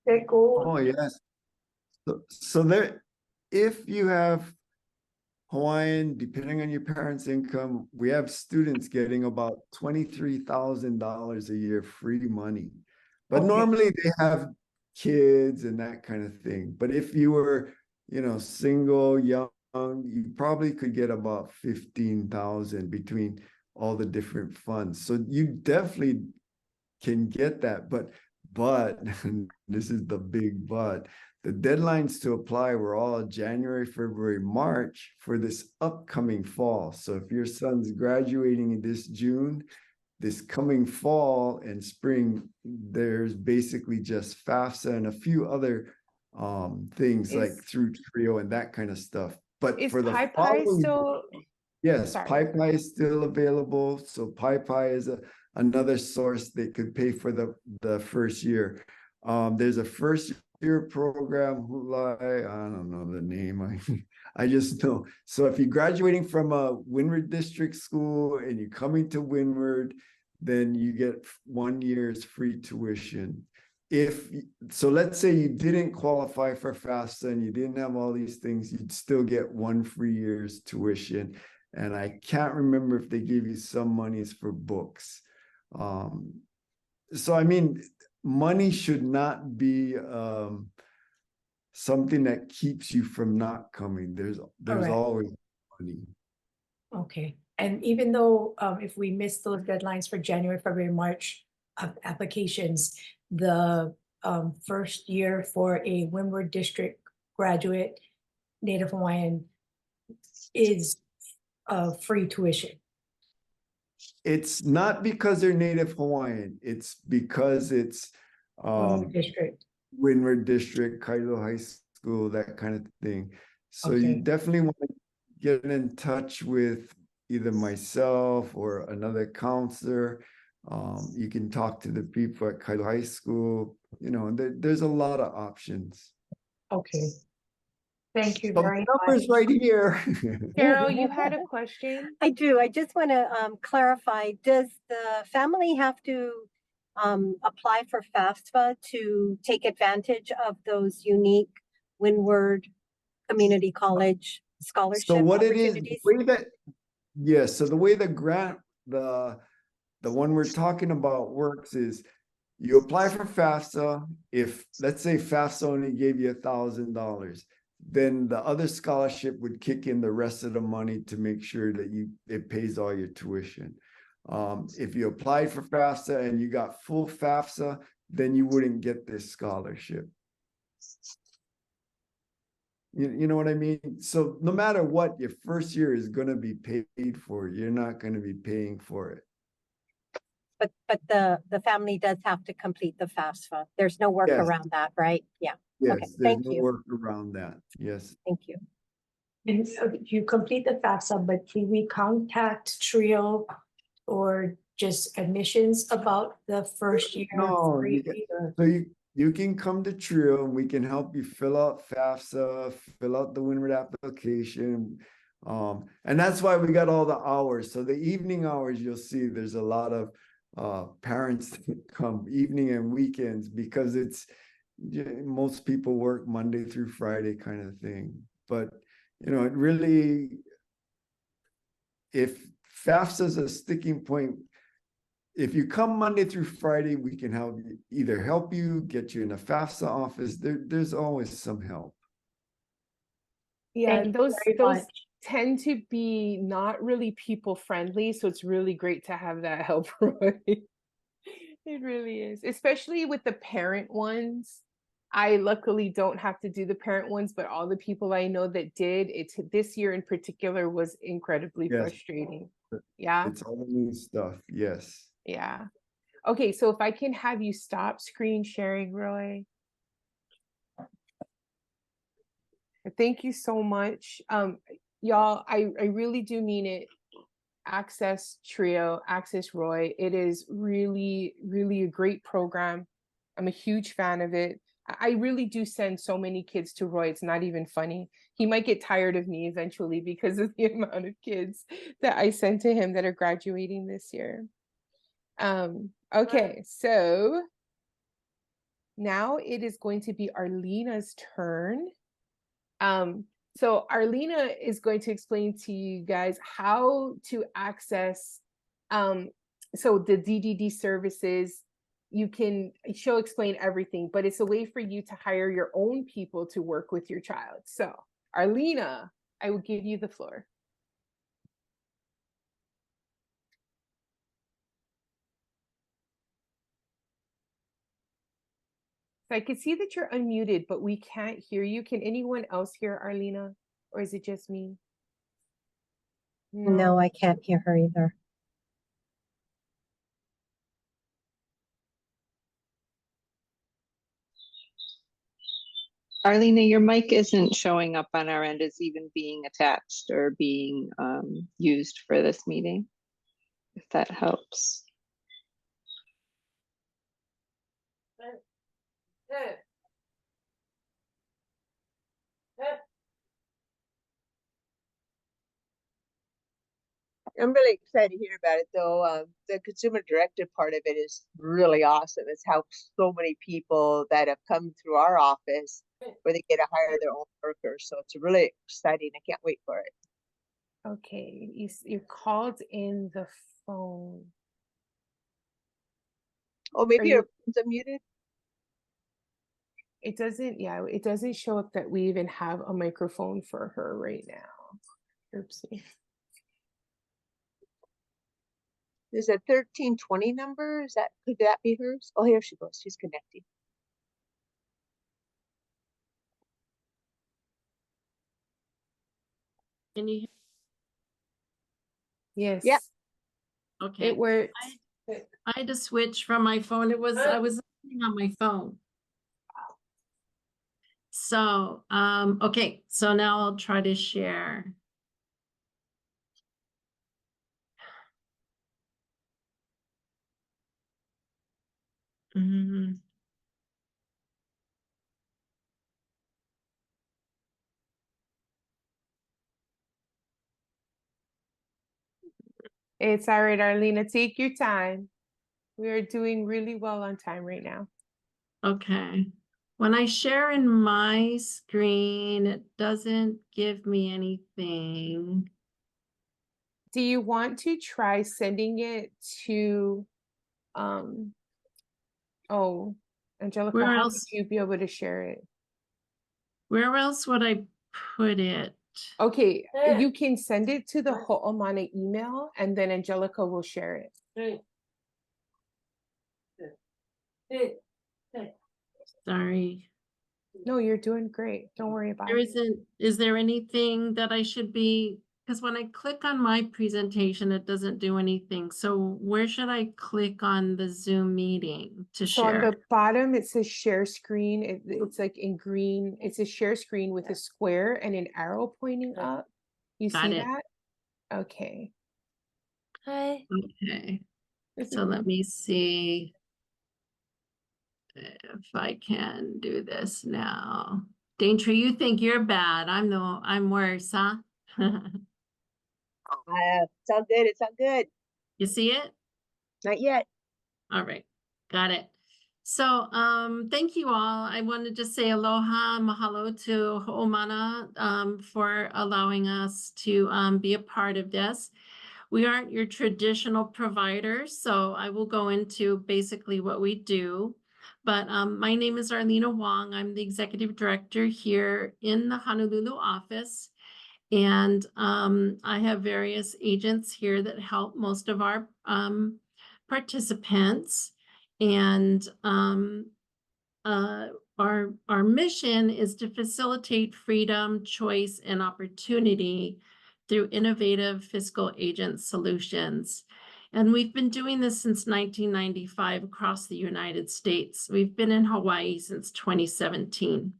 S11: that go?
S10: Oh, yes. So there, if you have Hawaiian, depending on your parents' income, we have students getting about $23,000 a year free money. But
S11: Okay.
S10: normally they have kids and that kind of thing. But if you were, single, young, you probably could get about 15,000 between all the different funds. So you definitely can get that. But this is the big but. The deadlines to apply were all January, February, March for this upcoming fall. So if your son's graduating in this June, this coming fall and spring, there's basically just FAFSA and a few other things like through TRIO and that kind of stuff. But for the following,
S1: still?
S10: yes,
S1: Sorry.
S10: PyPy is still available. So PyPy is another source that could pay for the first year. There's a first year program, I don't know the name. I just know. So if you're graduating from a Windward District school and you're coming to Windward, then you get 1 year's free tuition. So let's say you didn't qualify for FAFSA and you didn't have all these things, you'd still get 1 free year's tuition. And I can't remember if they give you some monies for books. So I mean, money should not be something that keeps you from not coming. There's always money.
S11: Okay. And even though if we miss those deadlines for January, February, March applications, the first year for a Windward District graduate Native Hawaiian is free tuition.
S10: It's not because they're Native Hawaiian. It's because it's Windward District, Kailua High School, that kind of thing. So you definitely want to get in touch with either myself or another counselor. You can talk to the people at Kailua High School. There's a lot of options.
S11: Okay. Thank you very much.
S10: Numbers right here.
S1: Carol, you had a question?
S8: I do. I just want to clarify, does the family have to apply for FAFSA to take advantage of those unique Windward Community College scholarship opportunities?
S10: So the way the grant, the one we're talking about works is you apply for FAFSA. If, let's say, FAFSA only gave you $1,000, then the other scholarship would kick in the rest of the money to make sure that it pays all your tuition. If you applied for FAFSA and you got full FAFSA, then you wouldn't get this scholarship. You know what I mean? So no matter what, your first year is going to be paid for. You're not going to be paying for it.
S8: But the family does have to complete the FAFSA. There's no work around that, right? Yeah.
S10: Yes,
S8: okay.
S10: There's no work around that. Yes.
S8: Thank you.
S11: And so you complete the FAFSA, but can we contact TRIO or just admissions about the first year?
S10: No, you can come to TRIO and we can help you fill out FAFSA, fill out the Windward application. And that's why we got all the hours. So the evening hours, you'll see there's a lot of parents that come evening and weekends because most people work Monday through Friday kind of thing. But it really, if FAFSA is a sticking point, if you come Monday through Friday, we can help you, get you in a FAFSA office. There's always some help.
S1: Yeah, those tend to be not really people friendly, so it's really great to have that help, Roy. It really is, especially with the parent ones. I luckily don't have to do the parent ones, but all the people I know that did, this year in particular was incredibly frustrating. Yeah.
S10: It's all new stuff. Yes.
S1: Yeah. Okay, so if I can have you stop screen sharing, Roy. Thank you so much. Y'all, I really do mean it. Access Trio, Access Roy. It is really, really a great program. I'm a huge fan of it. I really do send so many kids to Roy. It's not even funny. He might get tired of me eventually because of the amount of kids that I send to him that are graduating this year. Okay, so now it is going to be Arlena's turn. So Arlena is going to explain to you guys how to access so the DDD services. She'll explain everything, but it's a way for you to hire your own people to work with your child. So Arlena, I will give you the floor. So I can see that you're unmuted, but we can't hear you. Can anyone else hear Arlena, or is it just me?
S8: No, I can't hear her either.
S7: Arlena, your mic isn't showing up on our end as even being attached or being used for this meeting, if that helps.
S4: I'm really excited to hear about it, though. The consumer directed part of it is really awesome. It's helped so many people that have come through our office where they get to hire their own workers. So it's really exciting. I can't wait for it.
S1: Okay, you called in the phone.
S4: Oh, maybe your phone's unmuted?
S1: It doesn't show up that we even have a microphone for her right now. Oopsie.
S4: There's a 1320 number. Could that be hers? Oh, here she goes. She's connecting.
S2: Can you hear?
S1: Yes.
S4: Yeah.
S2: Okay.
S1: It worked.
S2: I had to switch from my phone. I was listening on my phone. So, okay. So now I'll try to share.
S1: It's all right, Arlena. Take your time. We are doing really well on time right now.
S2: Okay. When I share in my screen, it doesn't give me anything.
S1: Do you want to try sending it to, Angelica,
S2: Where
S1: how
S2: else?
S1: would you be able to share it?
S2: Where else would I put it?
S1: Okay, you can send it to the Hoomana email and then Angelica will share it.
S2: Sorry.
S1: No, you're doing great. Don't worry about it.
S2: Is there anything that I should be, because when I click on my presentation, it doesn't do anything. So where should I click on the Zoom meeting to
S1: So on
S2: share?
S1: the bottom, it says share screen. It's like in green. It's a share screen with a square and an arrow pointing up. You
S2: Got
S1: see
S2: it.
S1: that? Okay.
S2: Okay. So let me see if I can do this now. Daintree, you think you're bad. I'm worse, huh?
S4: It's all good. It's all good.
S2: You see it?
S4: Not yet.
S2: All right. Got it. So thank you all. I want to just say aloha, mahalo to Ho'omana for allowing us to be a part of this. We aren't your traditional providers, so I will go into basically what we do. But my name is Arlena Wong. I'm the executive director here in the Honolulu office. And I have various agents here that help most of our participants. And our mission is to facilitate freedom, choice, and opportunity through innovative fiscal agent solutions. And we've been doing this since 1995 across the United States. We've been in Hawaii since 2017.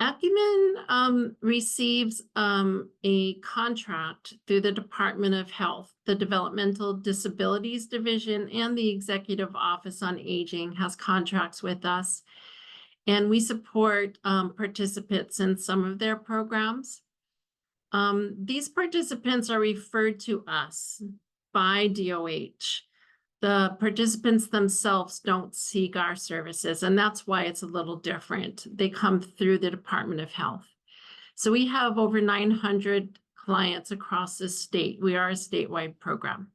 S6: Acumen receives a contract through the Department of Health. The Developmental Disabilities Division and the Executive Office on Aging has contracts with us. And we support participants in some of their programs. These participants are referred to us by DOH. The participants themselves don't seek our services, and that's why it's a little different. They come through the Department of Health. So we have over 900 clients across the state. We are a statewide program.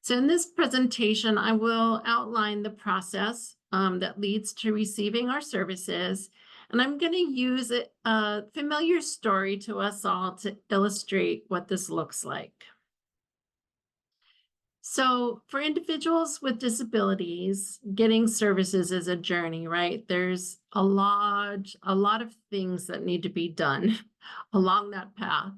S6: So in this presentation, I will outline the process that leads to receiving our services. And I'm going to use a familiar story to us all to illustrate what this looks like. So for individuals with disabilities, getting services is a journey, right? There's a lot of things that need to be done along that path.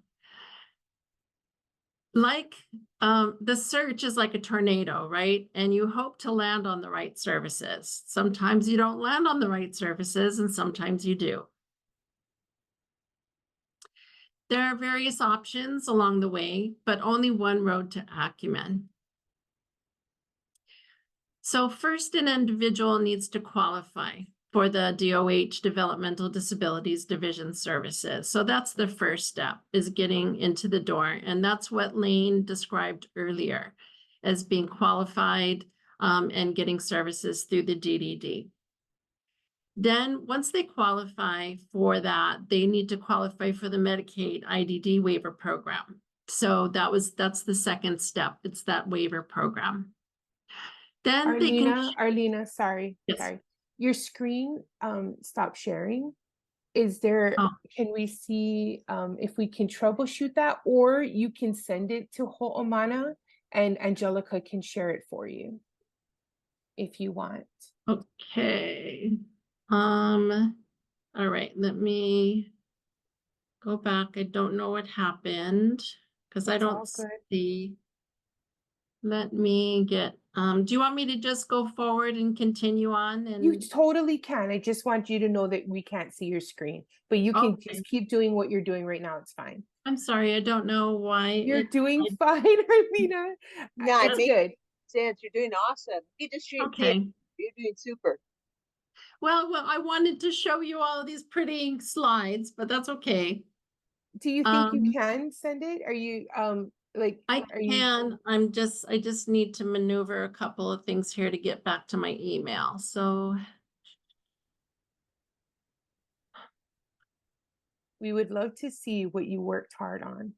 S6: Like the search is like a tornado, right? And you hope to land on the right services. Sometimes you don't land on the right services, and sometimes you do. There are various options along the way, but only one road to Acumen. So first, an individual needs to qualify for the DOH Developmental Disabilities Division services. So that's the first step, is getting into the door. And that's what Lane described earlier as being qualified and getting services through the DDD. Then once they qualify for that, they need to qualify for the Medicaid IDD waiver program. So that's the second step. It's that waiver program. Then
S1: Arlena, sorry.
S6: Yes.
S1: Sorry. Your screen stopped sharing. Is there, can we see if we can troubleshoot that, or you can send it to Hoomana and Angelica can share it for you if you want.
S6: Okay. All right, let me go back. I don't know what happened because I don't see. Let me get, do you want me to just go forward and continue on? And
S1: you totally can. I just want you to know that we can't see your screen, but you can just keep doing what you're doing right now. It's fine.
S6: I'm sorry. I don't know why.
S1: You're doing fine, Arlena.
S4: No,
S1: it's good.
S4: Sense. You're doing awesome. You just You're doing super.
S6: Well, I wanted to show you all of these pretty slides, but that's okay.
S1: Do you think you can send it? Are you like
S6: I can. I just need to maneuver a couple of things here to get back to my email. So
S1: we would love to see what you worked hard on.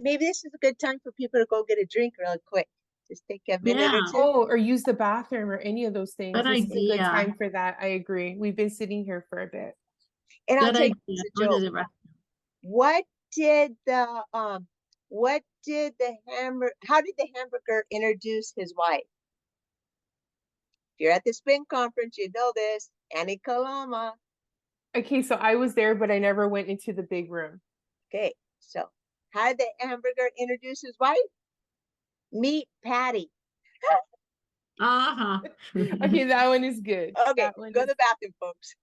S4: Maybe this is a good time for people to go get a drink real quick. Just take a minute or two.
S1: Oh, or use the bathroom or any of those things.
S6: This
S1: is a good time for that. I agree. We've been sitting here for a bit.
S4: And I'll tell you a joke. What did the how did the hamburger introduce his wife? If you're at the spin conference, you know this. Annie Kalama.
S1: Okay, so I was there, but I never went into the big room.
S4: Okay, so how did the hamburger introduce his wife? Meet Patty.
S1: Okay, that one is good.
S4: Okay, go to the bathroom, folks.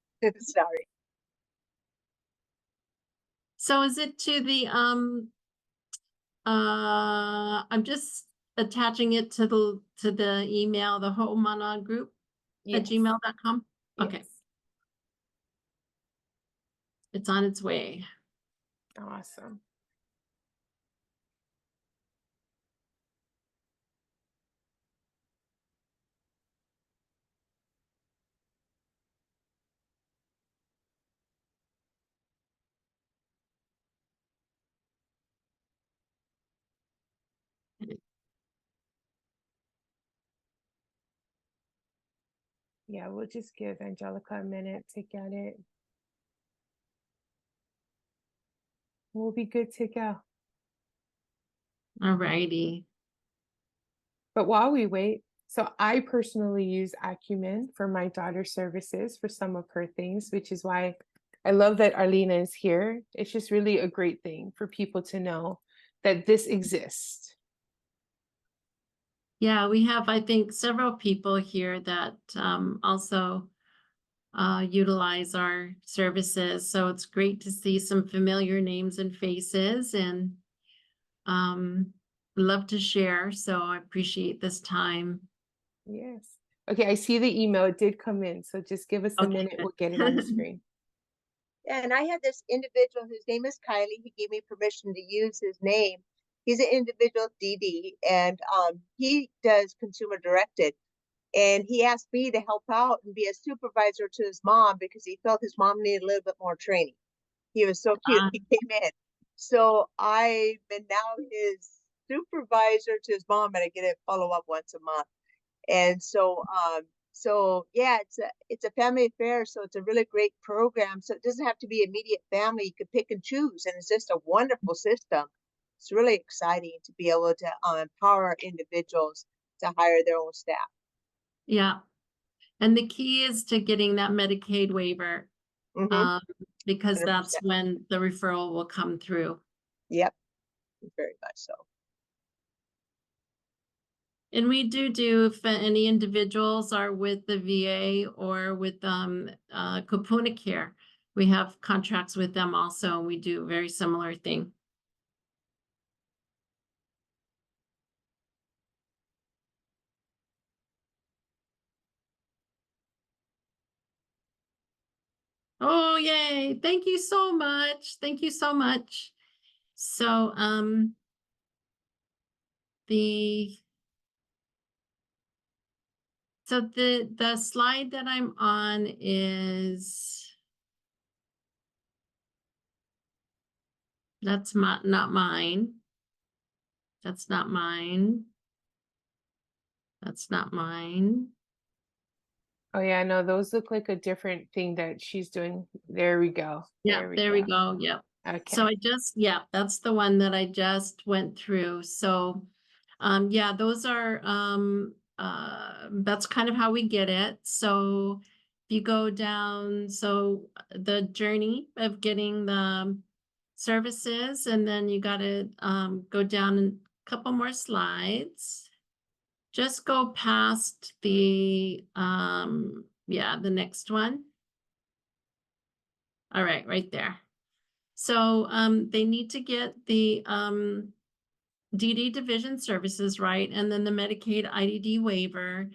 S4: Sorry.
S6: So is it to the I'm just attaching it to the email, the Hoomana group at gmail.com. Okay. It's on its way.
S1: Awesome. Yeah, we'll just give Angelica a minute to get it. We'll be good to go.
S6: All righty.
S1: But while we wait, so I personally use Acumen for my daughter's services for some of her things, which is why I love that Arlena is here. It's just really a great thing for people to know that this exists.
S12: Yeah, we have, I think, several people here that also utilize our services. So it's great to see some familiar names and faces, and love to share. So I appreciate this time.
S1: Yes. Okay, I see the email. It did come in. So just give us a minute. We'll get it on the screen.
S4: And I had this individual whose name is Kylie. He gave me permission to use his name. He's an individual DD, and he does consumer directed. And he asked me to help out and be a supervisor to his mom because he felt his mom needed a little bit more training. He was so cute. He came in. So I've been now his supervisor to his mom, and I get a follow up once a month. And so yeah, it's a family affair. So it's a really great program. So it doesn't have to be immediate family. You can pick and choose, and it's just a wonderful system. It's really exciting to be able to empower individuals to hire their own staff.
S12: Yeah. And the key is to getting that Medicaid waiver, because 100%. That's when the referral will come through.
S4: Yep, very much so.
S12: And we do, if any individuals are with the VA or with Hoomana Care, we have contracts with them also, and we do a very similar thing. Oh, yay. Thank you so much. Thank you so much. So, the slide that I'm on is, that's not mine. That's not mine. That's not mine.
S1: Oh yeah, no, those look like a different thing that she's doing. There we go.
S12: Yeah, there we go. Yep.
S1: Okay.
S12: So that's the one that I just went through. So, yeah, those are, that's kind of how we get it. So if you go down, so the journey of getting the services, and then you got to go down a couple more slides. Just go past the, the next one. All right there. So they need to get the DD division services, right? And then the Medicaid IDD waiver.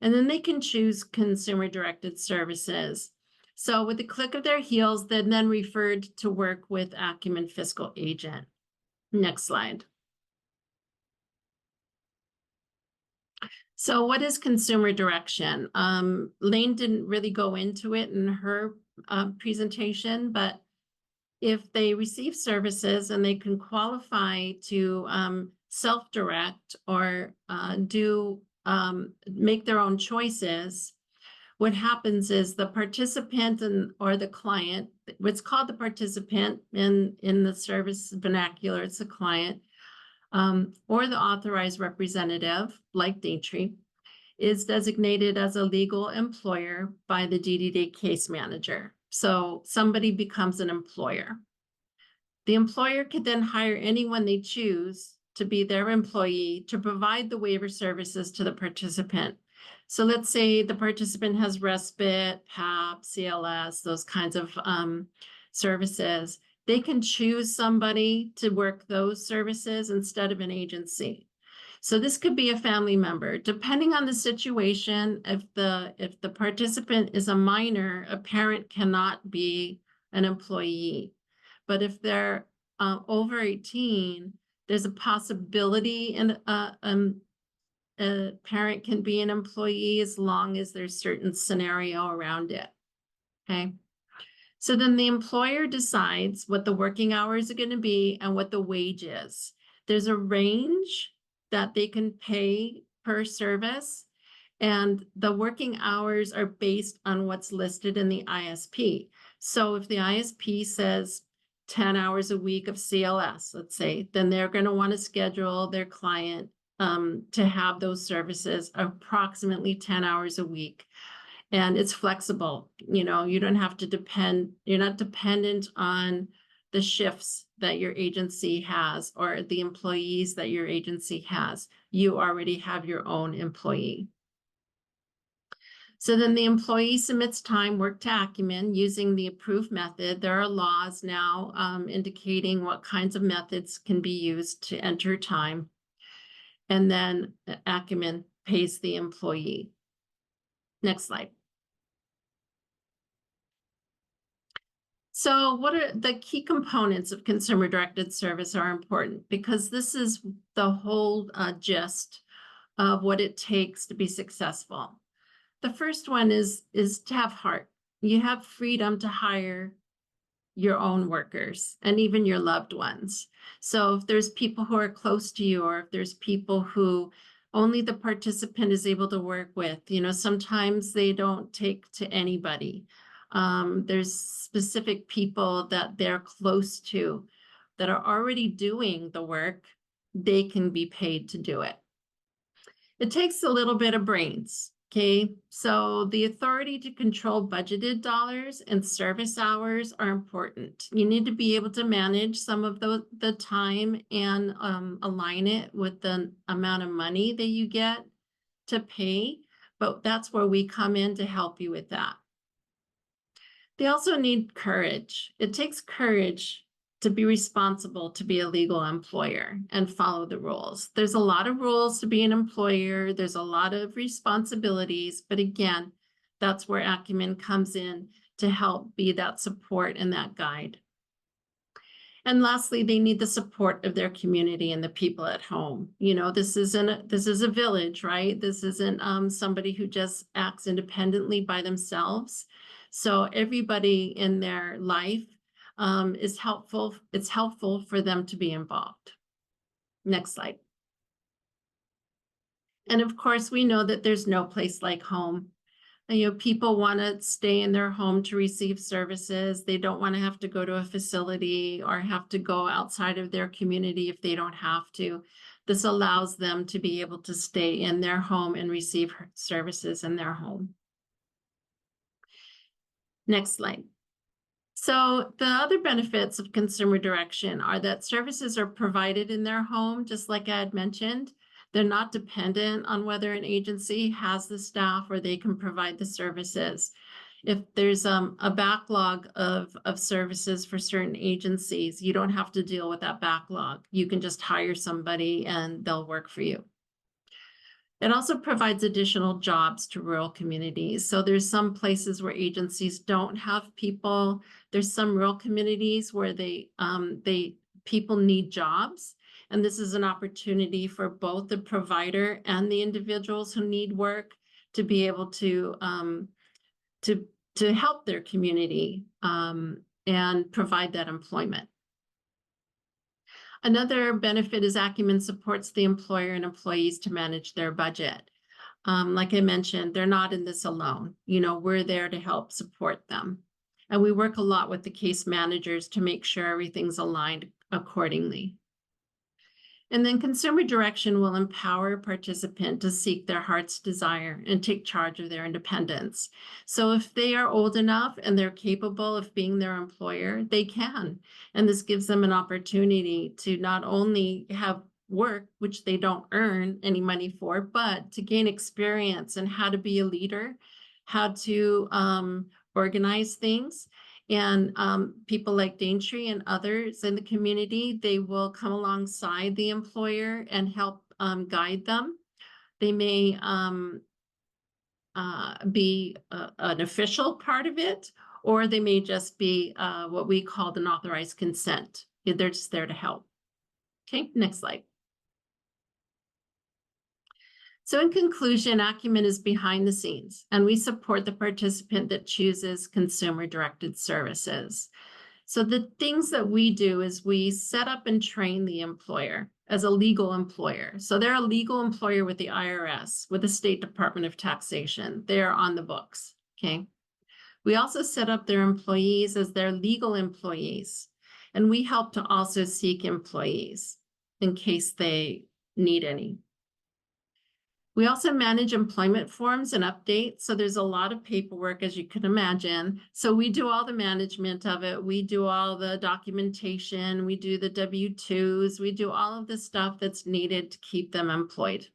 S12: And then they can choose consumer directed services. So with the click of their heels, they're then referred to work with Acumen Fiscal Agent. Next slide. So what is consumer direction? Lane didn't really go into it in her presentation, but if they receive services and they can qualify to self-direct or make their own choices, what happens is the participant or the client, what's called the participant in the service vernacular, it's the client, or the authorized representative, like Daintree, is designated as a legal employer by the DDD case manager. So somebody becomes an employer. The employer could then hire anyone they choose to be their employee to provide the waiver services to the participant. So let's say the participant has respite, PAP, CLS, those kinds of services. They can choose somebody to work those services instead of an agency. So this could be a family member. Depending on the situation, if the participant is a minor, a parent cannot be an employee. But if they're over 18, there's a possibility and a parent can be an employee as long as there's certain scenario around it. Okay. So then the employer decides what the working hours are going to be and what the wage is. There's a range that they can pay per service, and the working hours are based on what's listed in the ISP. So if the ISP says 10 hours a week of CLS, let's say, then they're going to want to schedule their client to have those services approximately 10 hours a week. And it's flexible. You know, you don't have to depend, you're not dependent on the shifts that your agency has or the employees that your agency has. You already have your own employee. So then the employee submits time work to Acumen using the approved method. There are laws now indicating what kinds of methods can be used to enter time. And then Acumen pays the employee. Next slide. So what are the key components of consumer-directed service are important because this is the whole gist of what it takes to be successful. The first one is to have heart. You have freedom to hire your own workers and even your loved ones. So if there's people who are close to you, or if there's people who only the participant is able to work with, you know, sometimes they don't take to anybody. There's specific people that they're close to that are already doing the work. They can be paid to do it. It takes a little bit of brains. Okay, so the authority to control budgeted dollars and service hours are important. You need to be able to manage some of the time and align it with the amount of money that you get to pay, but that's where we come in to help you with that. They also need courage. It takes courage to be responsible, to be a legal employer and follow the rules. There's a lot of rules to be an employer. There's a lot of responsibilities, but again, that's where Acumen comes in to help be that support and that guide. And lastly, they need the support of their community and the people at home. You know, this is a village, right? This isn't somebody who just acts independently by themselves. So everybody in their life is helpful. It's helpful for them to be involved. Next slide. And of course, we know that there's no place like home. You know, people want to stay in their home to receive services. They don't want to have to go to a facility or have to go outside of their community if they don't have to. This allows them to be able to stay in their home and receive services in their home. Next slide. So the other benefits of consumer direction are that services are provided in their home, just like I had mentioned. They're not dependent on whether an agency has the staff or they can provide the services. If there's a backlog of services for certain agencies, you don't have to deal with that backlog. You can just hire somebody and they'll work for you. It also provides additional jobs to rural communities. So there's some places where agencies don't have people. There's some rural communities where people need jobs. And this is an opportunity for both the provider and the individuals who need work to be able to help their community and provide that employment. Another benefit is Acumen supports the employer and employees to manage their budget. Like I mentioned, they're not in this alone. You know, we're there to help support them. And we work a lot with the case managers to make sure everything's aligned accordingly. And then consumer direction will empower a participant to seek their heart's desire and take charge of their independence. So if they are old enough and they're capable of being their employer, they can. And this gives them an opportunity to not only have work, which they don't earn any money for, but to gain experience in how to be a leader, how to organize things. And people like Daintree and others in the community, they will come alongside the employer and help guide them. They may be an official part of it, or they may just be what we call an authorized consent. They're just there to help. Okay, next slide. So in conclusion, Acumen is behind the scenes, and we support the participant that chooses consumer-directed services. So the things that we do is we set up and train the employer as a legal employer. So they're a legal employer with the IRS, with the State Department of Taxation. They're on the books, okay? We also set up their employees as their legal employees, and we help to also seek employees in case they need any. We also manage employment forms and updates. So there's a lot of paperwork, as you can imagine. So we do all the management of it. We do all the documentation. We do the W-2s. We do all of the stuff that's needed to keep them employed.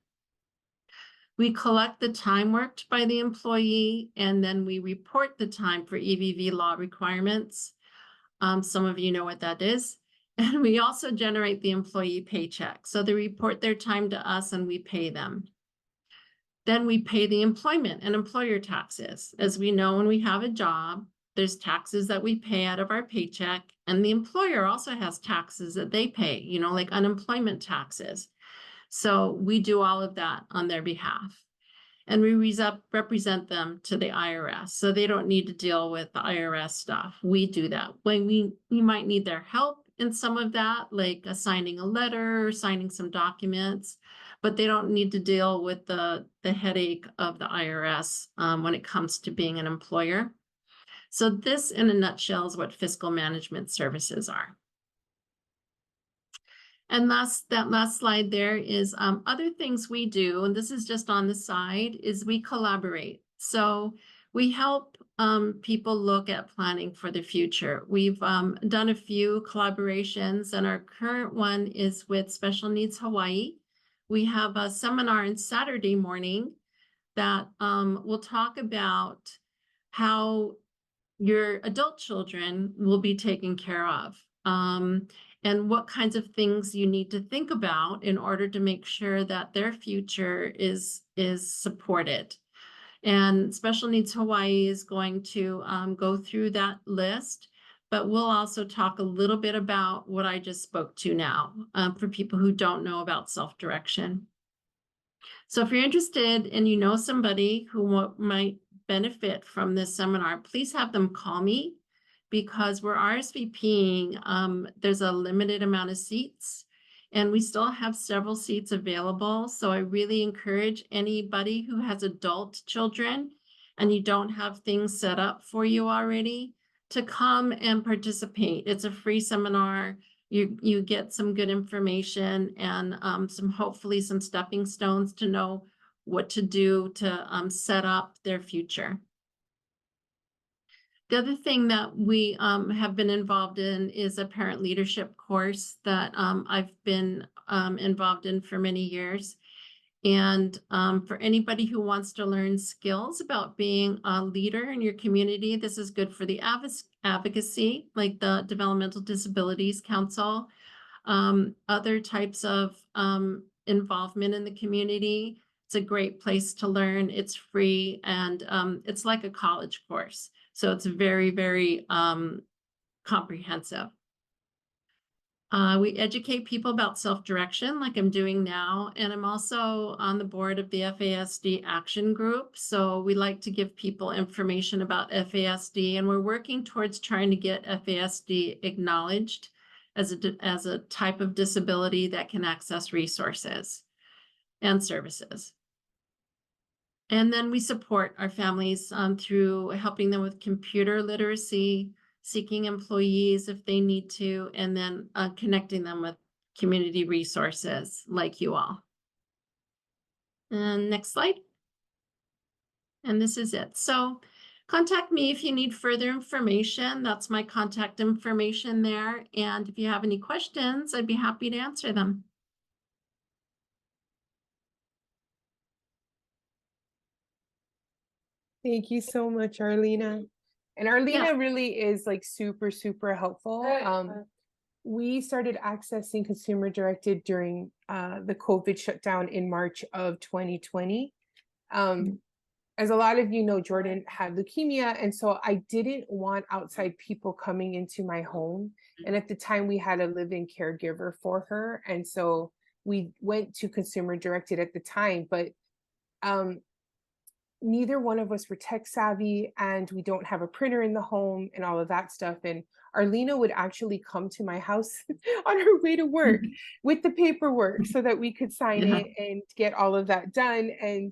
S12: We collect the time worked by the employee, and then we report the time for EVV law requirements. Some of you know what that is. And we also generate the employee paycheck. So they report their time to us and we pay them. Then we pay the employment and employer taxes. As we know, when we have a job, there's taxes that we pay out of our paycheck, and the employer also has taxes that they pay, you know, like unemployment taxes. So we do all of that on their behalf. And we represent them to the IRS. So they don't need to deal with the IRS stuff. We do that. When we might need their help in some of that, like assigning a letter or signing some documents, but they don't need to deal with the headache of the IRS when it comes to being an employer. So this, in a nutshell, is what fiscal management services are. And that last slide there is other things we do, and this is just on the side, is we collaborate. So we help people look at planning for the future. We've done a few collaborations, and our current one is with Special Needs Hawaii. We have a seminar on Saturday morning that will talk about how your adult children will be taken care of. And what kinds of things you need to think about in order to make sure that their future is supported. And Special Needs Hawaii is going to go through that list, but we'll also talk a little bit about what I just spoke to now for people who don't know about self-direction. So if you're interested and you know somebody who might benefit from this seminar, please have them call me, because we're RSVPing. There's a limited amount of seats, and we still have several seats available. So I really encourage anybody who has adult children and you don't have things set up for you already to come and participate. It's a free seminar. You get some good information and hopefully some stepping stones to know what to do to set up their future. The other thing that we have been involved in is a parent leadership course that I've been involved in for many years. And for anybody who wants to learn skills about being a leader in your community, this is good for the advocacy, like the Developmental Disabilities Council, other types of involvement in the community. It's a great place to learn. It's free, and it's like a college course. So it's very, very comprehensive. We educate people about self-direction like I'm doing now. And I'm also on the board of the FASD Action Group. So we like to give people information about FASD, and we're working towards trying to get FASD acknowledged as a type of disability that can access resources and services. And then we support our families through helping them with computer literacy, seeking employees if they need to, and then connecting them with community resources like you all. And next slide. And this is it. So contact me if you need further information. That's my contact information there. And if you have any questions, I'd be happy to answer them.
S1: Thank you so much, Arlena. And Arlena really is like super, super helpful. We started accessing consumer directed during the COVID shutdown in March of 2020. As a lot of you know, Jordan had leukemia, and so I didn't want outside people coming into my home. And at the time we had a live-in caregiver for her. And so we went to consumer directed at the time, but neither one of us were tech savvy, and we don't have a printer in the home and all of that stuff. And Arlena would actually come to my house on her way to work with the paperwork so that we could sign it and get all of that done. And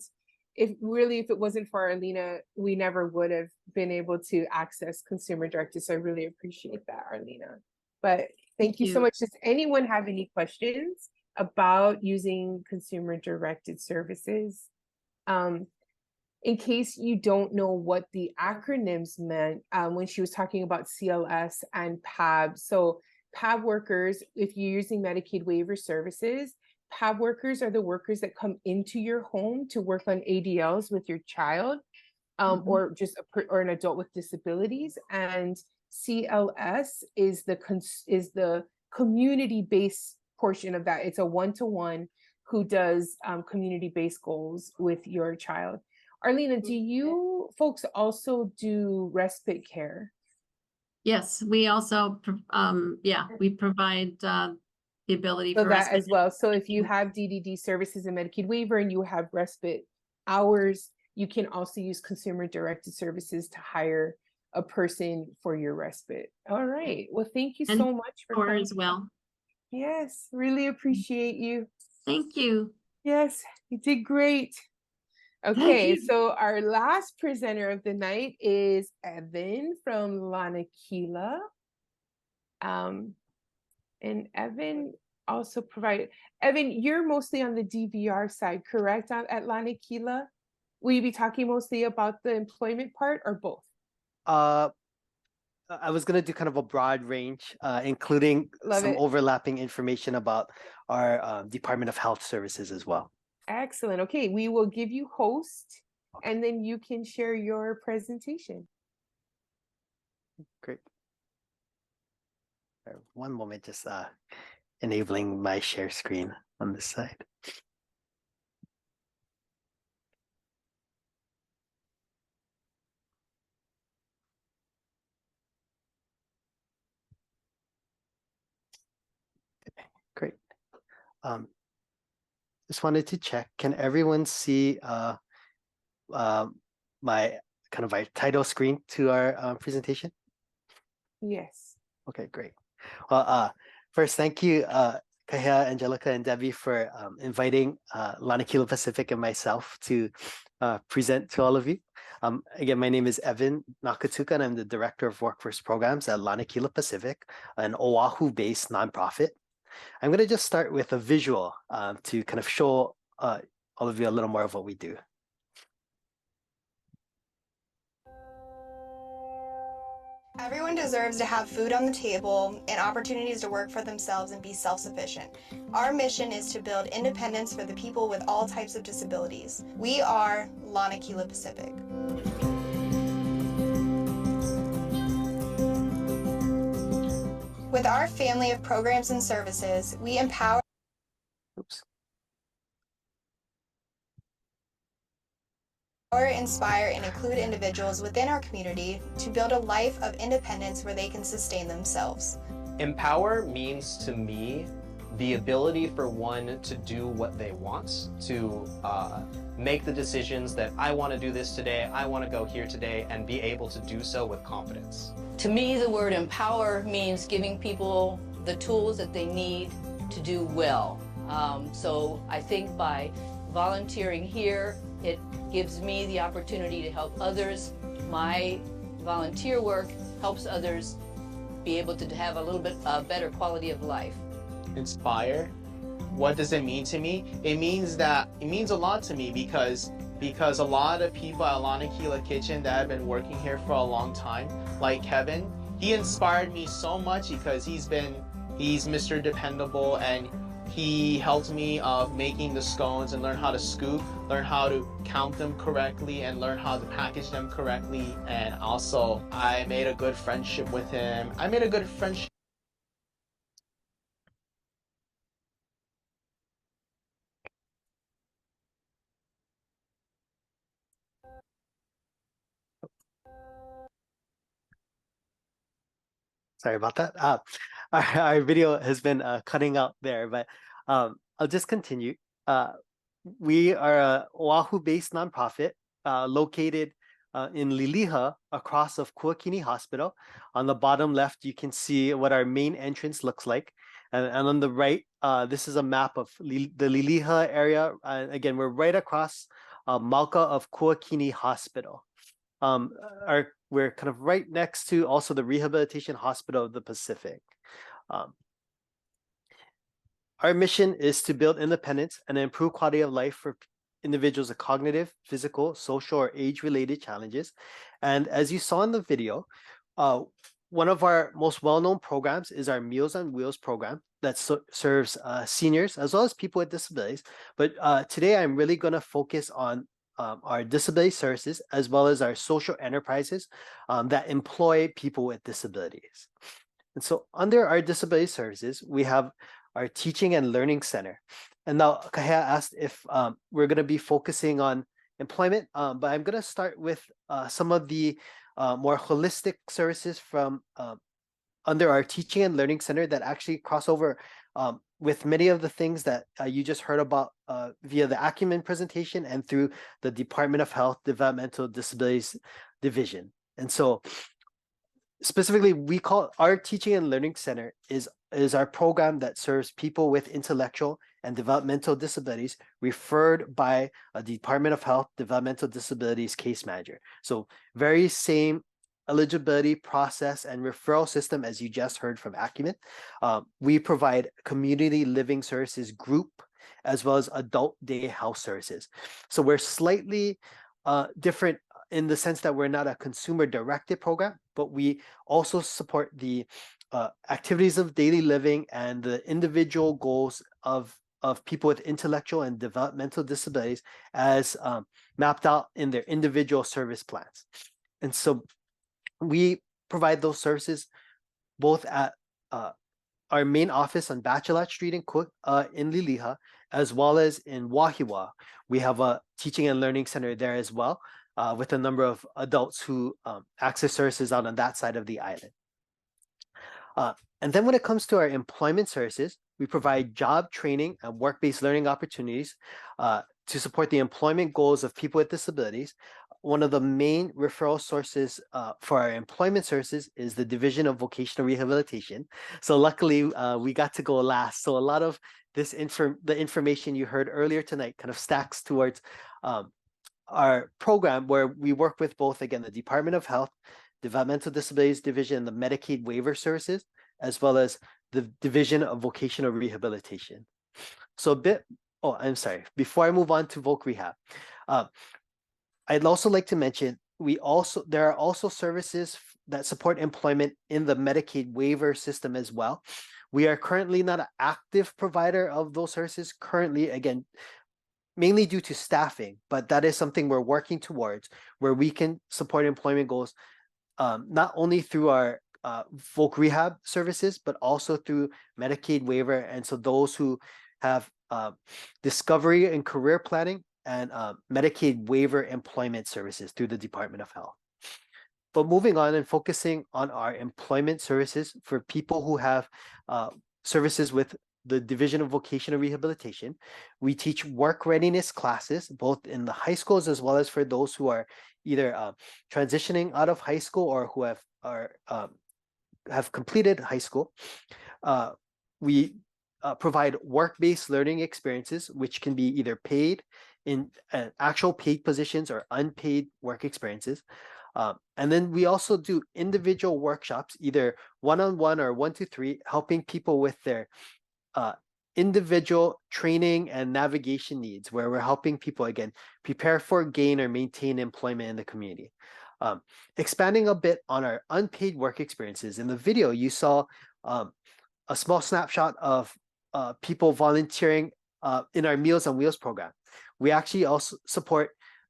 S1: if it wasn't for Arlena, we never would have been able to access consumer directed. So I really appreciate that, Arlena. But thank you so much. Does anyone have any questions about using consumer directed services? In case you don't know what the acronyms meant, when she was talking about CLS and PAB. So PAB workers, if you're using Medicaid waiver services, PAB workers are the workers that come into your home to work on ADLs with your child, or just or an adult with disabilities. And CLS is the community-based portion of that. It's a one-to-one who does community-based goals with your child. Arlena, do you folks also do respite care?
S12: Yes, we also, we provide the ability
S1: for
S12: for
S1: that
S12: respite
S1: as well. So if you have DDD services and Medicaid waiver and you have respite hours, you can also use consumer directed services to hire a person for your respite. All right. Well, thank you so much for coming
S12: as well.
S1: Yes, really appreciate you.
S12: Thank you.
S1: Yes, you did great. Okay, so our last presenter of the night is Evan from Lanakila. And Evan also provided, Evan, you're mostly on the DVR side, correct, at Lanakila? Will you be talking mostly about the employment part or both?
S13: I was going to do kind of a broad range, including some overlapping information about our Department of Health Services as well.
S1: Excellent. Okay, we will give you host, and then you can share your presentation.
S13: Great. One moment, just enabling my share screen on this side. Okay, great. Just wanted to check, can everyone see my kind of our title screen to our presentation?
S1: Yes.
S13: Okay, great. Well, first, thank you, Kahea, Angelica, and Debbie for inviting Lanakila Pacific and myself to present to all of you. Again, my name is Evan Nakatuka, and I'm the Director of Workforce Programs at Lanakila Pacific, an Oahu-based nonprofit. I'm going to just start with a visual to kind of show all of you a little more of what we do.
S14: Everyone deserves to have food on the table and opportunities to work for themselves and be self-sufficient. Our mission is to build independence for the people with all types of disabilities. We are Lanakila Pacific. With our family of programs and services, we empower inspire, and include individuals within our community to build a life of independence where they can sustain themselves.
S15: Empower means to me the ability for one to do what they want, to make the decisions that I want to do this today, I want to go here today, and be able to do so with confidence.
S16: To me, the word empower means giving people the tools that they need to do well. So I think by volunteering here, it gives me the opportunity to help others. My volunteer work helps others be able to have a little bit better quality of life.
S15: Inspire, what does it mean to me? It means a lot to me because a lot of people at Lanakila Kitchen that have been working here for a long time, like Kevin, he inspired me so much because he's Mr. Dependable, and he helped me making the scones and learn how to scoop, learn how to count them correctly, and learn how to package them correctly. And also, I made a good friendship with him.
S13: Sorry about that. Our video has been cutting out there, but I'll just continue. We are a Oahu-based nonprofit located in Liliha, across of Kuakini Hospital. On the bottom left, you can see what our main entrance looks like. And on the right, this is a map of the Liliha area. Again, we're right across Malka of Kuakini Hospital. We're kind of right next to also the Rehabilitation Hospital of the Pacific. Our mission is to build independence and improve quality of life for individuals with cognitive, physical, social, or age-related challenges. And as you saw in the video, one of our most well-known programs is our Meals on Wheels program that serves seniors as well as people with disabilities. But today I'm really going to focus on our disability services as well as our social enterprises that employ people with disabilities. And so under our disability services, we have our Teaching and Learning Center. And now Kahea asked if we're going to be focusing on employment, but I'm going to start with some of the more holistic services from under our Teaching and Learning Center that actually cross over with many of the things that you just heard about via the Acumen presentation and through the Department of Health Developmental Disabilities Division. And so specifically, we call our Teaching and Learning Center is our program that serves people with intellectual and developmental disabilities referred by a Department of Health Developmental Disabilities case manager. So very same eligibility process and referral system as you just heard from Acumen. We provide community living services group as well as adult day health services. So we're slightly different in the sense that we're not a consumer directed program, but we also support the activities of daily living and the individual goals of people with intellectual and developmental disabilities as mapped out in their individual service plans. And so we provide those services both at our main office on Bachelat Street in Liliha, as well as in Wahiwa. We have a Teaching and Learning Center there as well, with a number of adults who access services out on that side of the island. And then when it comes to our employment services, we provide job training and work-based learning opportunities to support the employment goals of people with disabilities. One of the main referral sources for our employment services is the Division of Vocational Rehabilitation. So luckily, we got to go last. So a lot of this the information you heard earlier tonight kind of stacks towards our program where we work with both, again, the Department of Health, Developmental Disabilities Division, the Medicaid Waiver Services, as well as the Division of Vocational Rehabilitation. So I'm sorry, before I move on to Voc Rehab, I'd also like to mention there are also services that support employment in the Medicaid waiver system as well. We are currently not an active provider of those services currently, again, mainly due to staffing, but that is something we're working towards where we can support employment goals not only through our Voc Rehab services, but also through Medicaid waiver. And so those who have discovery and career planning and Medicaid waiver employment services through the Department of Health. But moving on and focusing on our employment services for people who have services with the Division of Vocational Rehabilitation, we teach work readiness classes, both in the high schools as well as for those who are either transitioning out of high school or who have completed high school. We provide work-based learning experiences, which can be either paid in actual paid positions or unpaid work experiences. And then we also do individual workshops, either one-on-one or 1-to-3, helping people with their individual training and navigation needs, where we're helping people, again, prepare for, gain, or maintain employment in the community. Expanding a bit on our unpaid work experiences, in the video, you saw a small snapshot of people volunteering in our Meals on Wheels program. We actually also support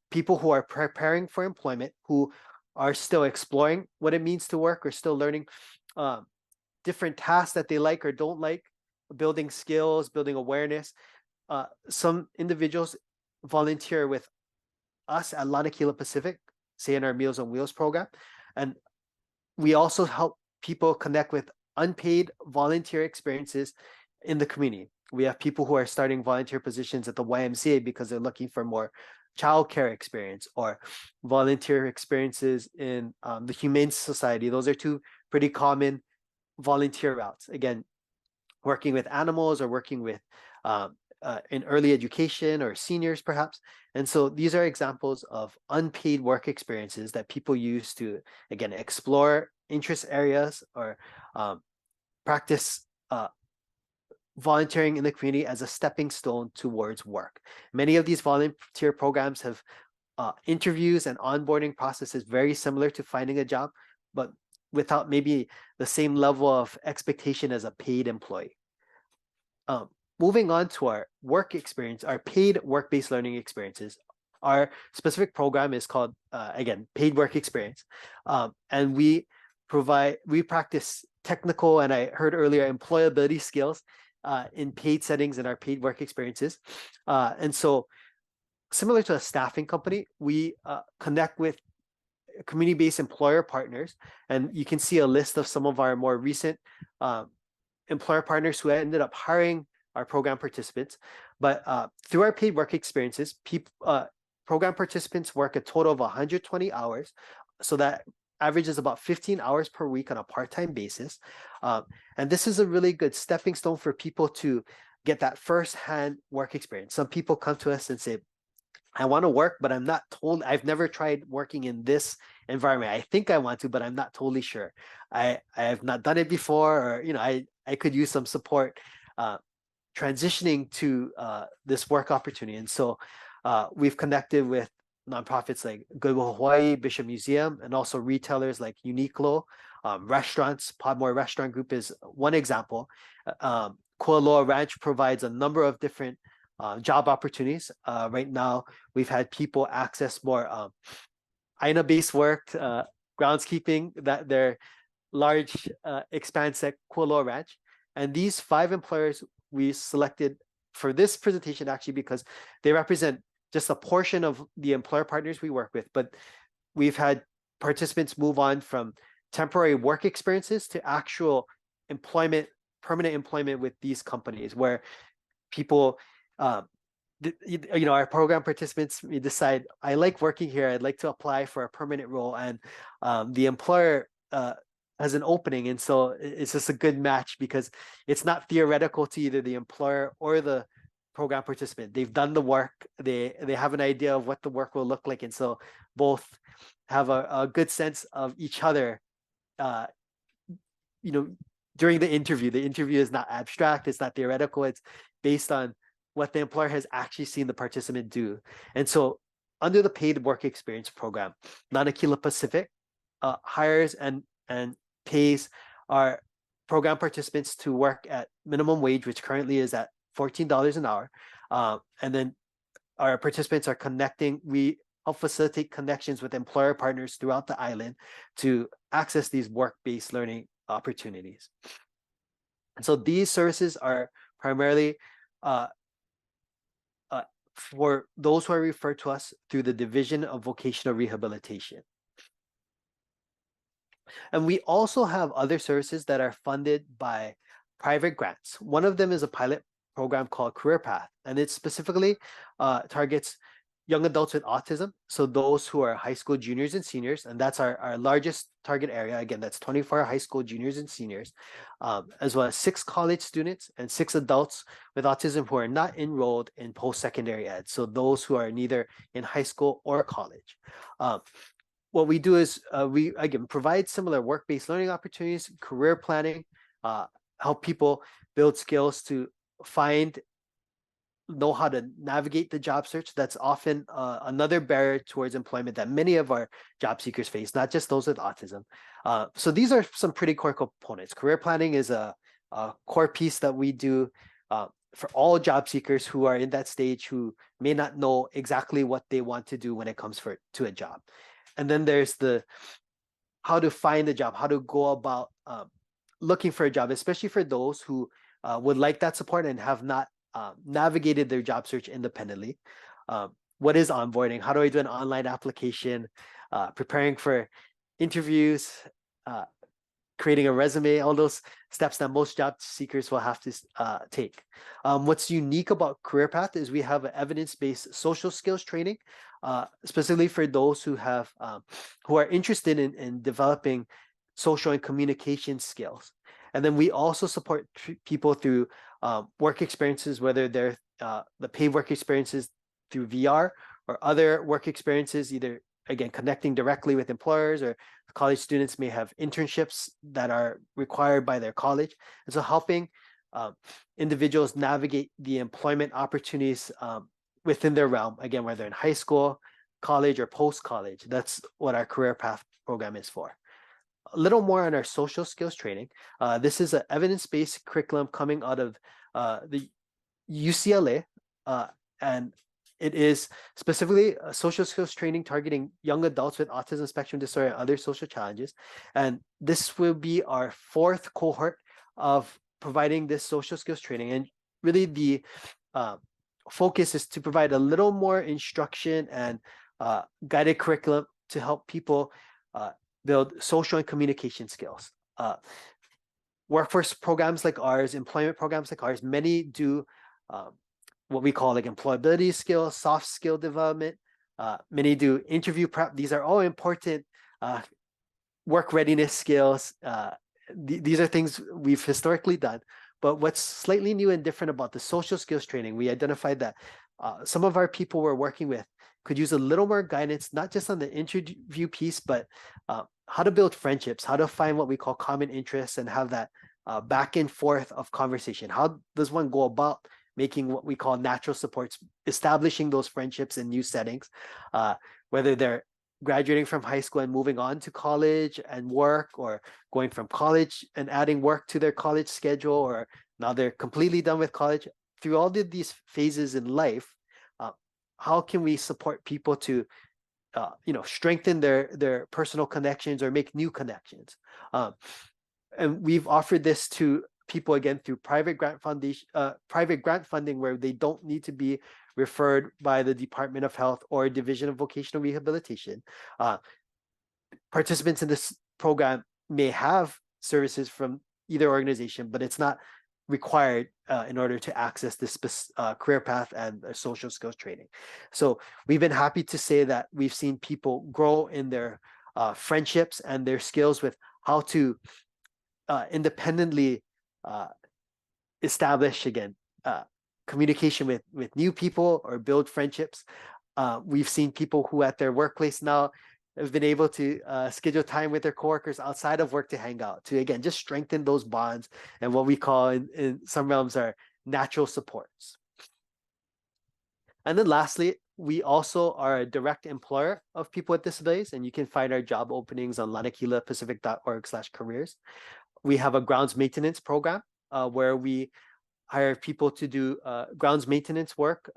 S13: people who are preparing for employment, who are still exploring what it means to work or still learning different tasks that they like or don't like, building skills, building awareness. Some individuals volunteer with us at Lanakila Pacific, say in our Meals on Wheels program. And we also help people connect with unpaid volunteer experiences in the community. We have people who are starting volunteer positions at the YMCA because they're looking for more childcare experience, or volunteer experiences in the Humane Society. Those are two pretty common volunteer routes. Again, working with animals or working with in early education or seniors perhaps. And so these are examples of unpaid work experiences that people use to, again, explore interest areas or practice volunteering in the community as a stepping stone towards work. Many of these volunteer programs have interviews and onboarding processes very similar to finding a job, but without maybe the same level of expectation as a paid employee. Moving on to our work experience, our paid work-based learning experiences. Our specific program is called, again, Paid Work Experience. And we practice technical, and I heard earlier, employability skills in paid settings in our paid work experiences. And so similar to a staffing company, we connect with community-based employer partners, and you can see a list of some of our more recent employer partners who ended up hiring our program participants. But through our paid work experiences, program participants work a total of 120 hours, so that averages about 15 hours per week on a part-time basis. And this is a really good stepping stone for people to get that first-hand work experience. Some people come to us and say, I want to work, but I'm not told. I've never tried working in this environment. I think I want to, but I'm not totally sure. I have not done it before, or I could use some support transitioning to this work opportunity. And so we've connected with nonprofits like Goodwill Hawaii, Bishop Museum, and also retailers like Uniqlo, restaurants. Podmore Restaurant Group is one example. Kualoa Ranch provides a number of different job opportunities. Right now, we've had people access more AINA-based work, groundskeeping, that their large expanse at Kualoa Ranch. And these 5 employers we selected for this presentation actually because they represent just a portion of the employer partners we work with, but we've had participants move on from temporary work experiences to actual employment, permanent employment with these companies, where people, our program participants, we decide, I like working here, I'd like to apply for a permanent role, and the employer has an opening, and so it's just a good match because it's not theoretical to either the employer or the program participant. They've done the work, they have an idea of what the work will look like, and so both have a good sense of each other. During the interview is not abstract, it's not theoretical, it's based on what the employer has actually seen the participant do. And so under the paid work experience program, Lanakila Pacific hires and pays our program participants to work at minimum wage, which currently is at $14 an hour. And then our participants are connecting. We help facilitate connections with employer partners throughout the island to access these work-based learning opportunities. And so these services are primarily for those who are referred to us through the Division of Vocational Rehabilitation. And we also have other services that are funded by private grants. One of them is a pilot program called Career Path, and it specifically targets young adults with autism, so those who are high school juniors and seniors, and that's our largest target area. Again, that's 24 high school juniors and seniors, as well as 6 college students and 6 adults with autism who are not enrolled in post-secondary ed, so those who are neither in high school or college. What we do is we, again, provide similar work-based learning opportunities, career planning, help people build skills to know how to navigate the job search. That's often another barrier towards employment that many of our job seekers face, not just those with autism. So these are some pretty core components. Career planning is a core piece that we do for all job seekers who are in that stage, who may not know exactly what they want to do when it comes to a job. And then there's the how to find a job, how to go about looking for a job, especially for those who would like that support and have not navigated their job search independently. What is onboarding? How do I do an online application? Preparing for interviews, creating a resume, all those steps that most job seekers will have to take. What's unique about Career Path is we have an evidence-based social skills training, specifically for those who are interested in developing social and communication skills. And then we also support people through work experiences, whether they're the paid work experiences through VR or other work experiences, either, again, connecting directly with employers, or college students may have internships that are required by their college. And so helping individuals navigate the employment opportunities within their realm, again, whether in high school, college, or post-college. That's what our career path program is for. A little more on our social skills training. This is an evidence-based curriculum coming out of the UCLA, and it is specifically a social skills training targeting young adults with autism spectrum disorder and other social challenges. And this will be our 4th cohort of providing this social skills training. And really the focus is to provide a little more instruction and guided curriculum to help people build social and communication skills. Workforce programs like ours, employment programs like ours, many do what we call like employability skills, soft skill development. Many do interview prep. These are all important work readiness skills. These are things we've historically done. But what's slightly new and different about the social skills training, we identified that some of our people we're working with could use a little more guidance, not just on the interview piece, but how to build friendships, how to find what we call common interests and have that back and forth of conversation. How does one go about making what we call natural supports, establishing those friendships in new settings, whether they're graduating from high school and moving on to college and work, or going from college and adding work to their college schedule, or now they're completely done with college. Through all of these phases in life, how can we support people to strengthen their personal connections or make new connections? And we've offered this to people, again, through private grant funding, where they don't need to be referred by the Department of Health or Division of Vocational Rehabilitation. Participants in this program may have services from either organization, but it's not required in order to access this career path and social skills training. So we've been happy to say that we've seen people grow in their friendships and their skills with how to independently establish, again, communication with new people or build friendships. We've seen people who at their workplace now have been able to schedule time with their coworkers outside of work to hang out, to, again, just strengthen those bonds and what we call in some realms are natural supports. And then lastly, we also are a direct employer of people with disabilities, and you can find our job openings on lanakilapacific.org/careers. We have a grounds maintenance program where we hire people to do grounds maintenance work,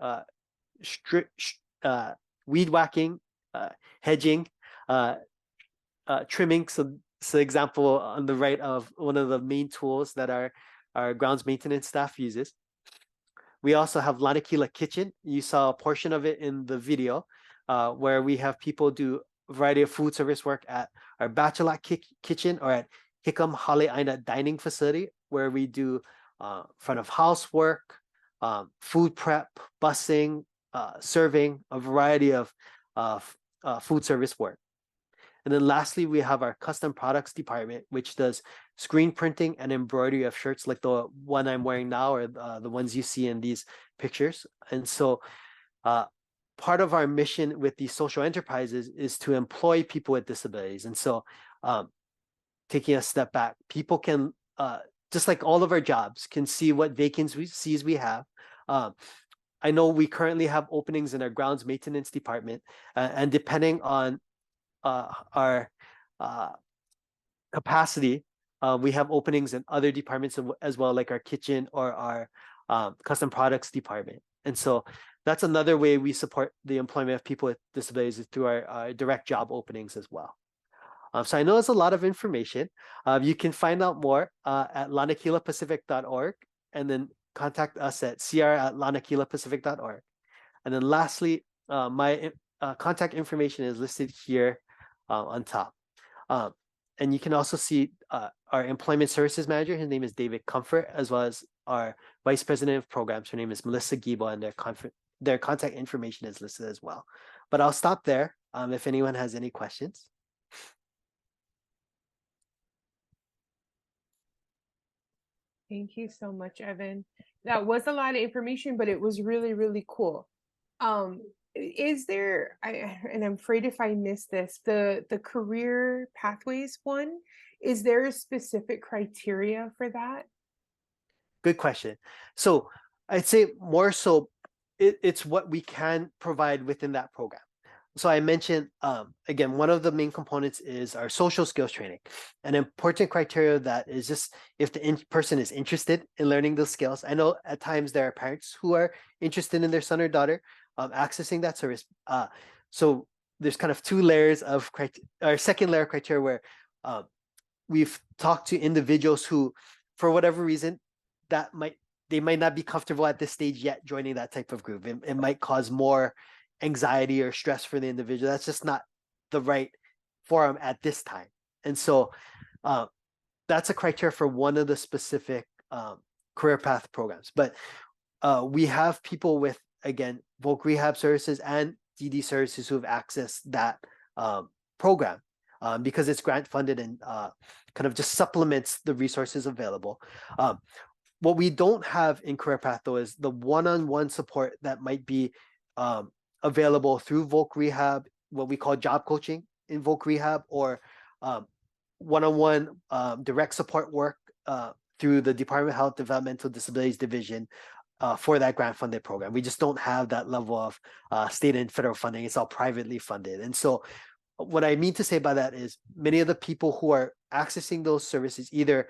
S13: weed whacking, hedging, trimming. So example on the right of one of the main tools that our grounds maintenance staff uses. We also have Lanakila Kitchen. You saw a portion of it in the video, where we have people do a variety of food service work at our Bachelor Kitchen or at Hickam Hale Aina dining facility, where we do front of house work, food prep, busing, serving, a variety of food service work. And then lastly, we have our custom products department, which does screen printing and embroidery of shirts like the one I'm wearing now, or the ones you see in these pictures. And so part of our mission with these social enterprises is to employ people with disabilities. And so taking a step back, people can, just like all of our jobs, can see what vacancies we have. I know we currently have openings in our grounds maintenance department, and depending on our capacity, we have openings in other departments as well, like our kitchen or our custom products department. And so that's another way we support the employment of people with disabilities, is through our direct job openings as well. So I know it's a lot of information. You can find out more at lanakilapacific.org, and then contact us at cr@lanakilapacific.org. And then lastly, my contact information is listed here on top. And you can also see our employment services manager. His name is David Comfort, as well as our vice president of programs. Her name is Melissa Giebel, and their contact information is listed as well. But I'll stop there if anyone has any questions.
S1: Thank you so much, Evan. That was a lot of information, but it was really, really cool. Is there, and I'm afraid if I missed this, the career pathways one, is there a specific criteria for that?
S13: Good question. So I'd say more so it's what we can provide within that program. So I mentioned, again, one of the main components is our social skills training. An important criteria that is just if the person is interested in learning those skills. I know at times there are parents who are interested in their son or daughter accessing that service. So there's kind of two layers of or second layer criteria where we've talked to individuals who, for whatever reason, they might not be comfortable at this stage yet joining that type of group. It might cause more anxiety or stress for the individual. That's just not the right forum at this time. And so that's a criteria for one of the specific career path programs. But we have people with, again, voc rehab services and DD services who have accessed that program because it's grant funded and kind of just supplements the resources available. What we don't have in career path though is the one-on-one support that might be available through voc rehab, what we call job coaching in voc rehab, or one-on-one direct support work through the Department of Health Developmental Disabilities Division for that grant funded program. We just don't have that level of state and federal funding. It's all privately funded. And so what I mean to say by that is many of the people who are accessing those services either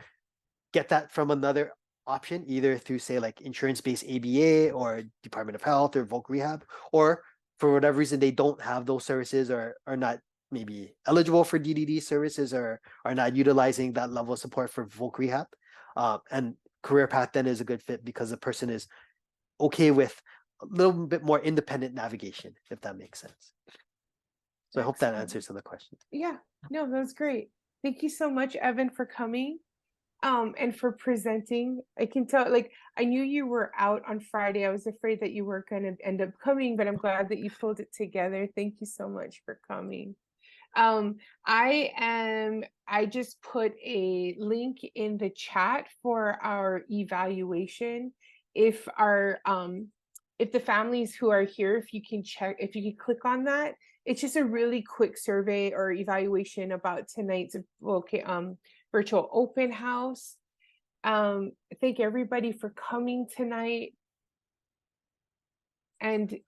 S13: get that from another option, either through say like insurance-based ABA or Department of Health or voc rehab, or for whatever reason they don't have those services or are not maybe eligible for DDD services or are not utilizing that level of support for voc rehab. And career path then is a good fit because the person is okay with a little bit more independent navigation, if that makes sense. So I hope that answers some of the questions.
S1: Yeah, no, that was great. Thank you so much, Evan, for coming and for presenting. I can tell, like, I knew you were out on Friday. I was afraid that you weren't going to end up coming, but I'm glad that you pulled it together. Thank you so much for coming. I just put a link in the chat for our evaluation. If the families who are here, if you can click on that, it's just a really quick survey or evaluation about tonight's virtual open house. Thank everybody for coming tonight. And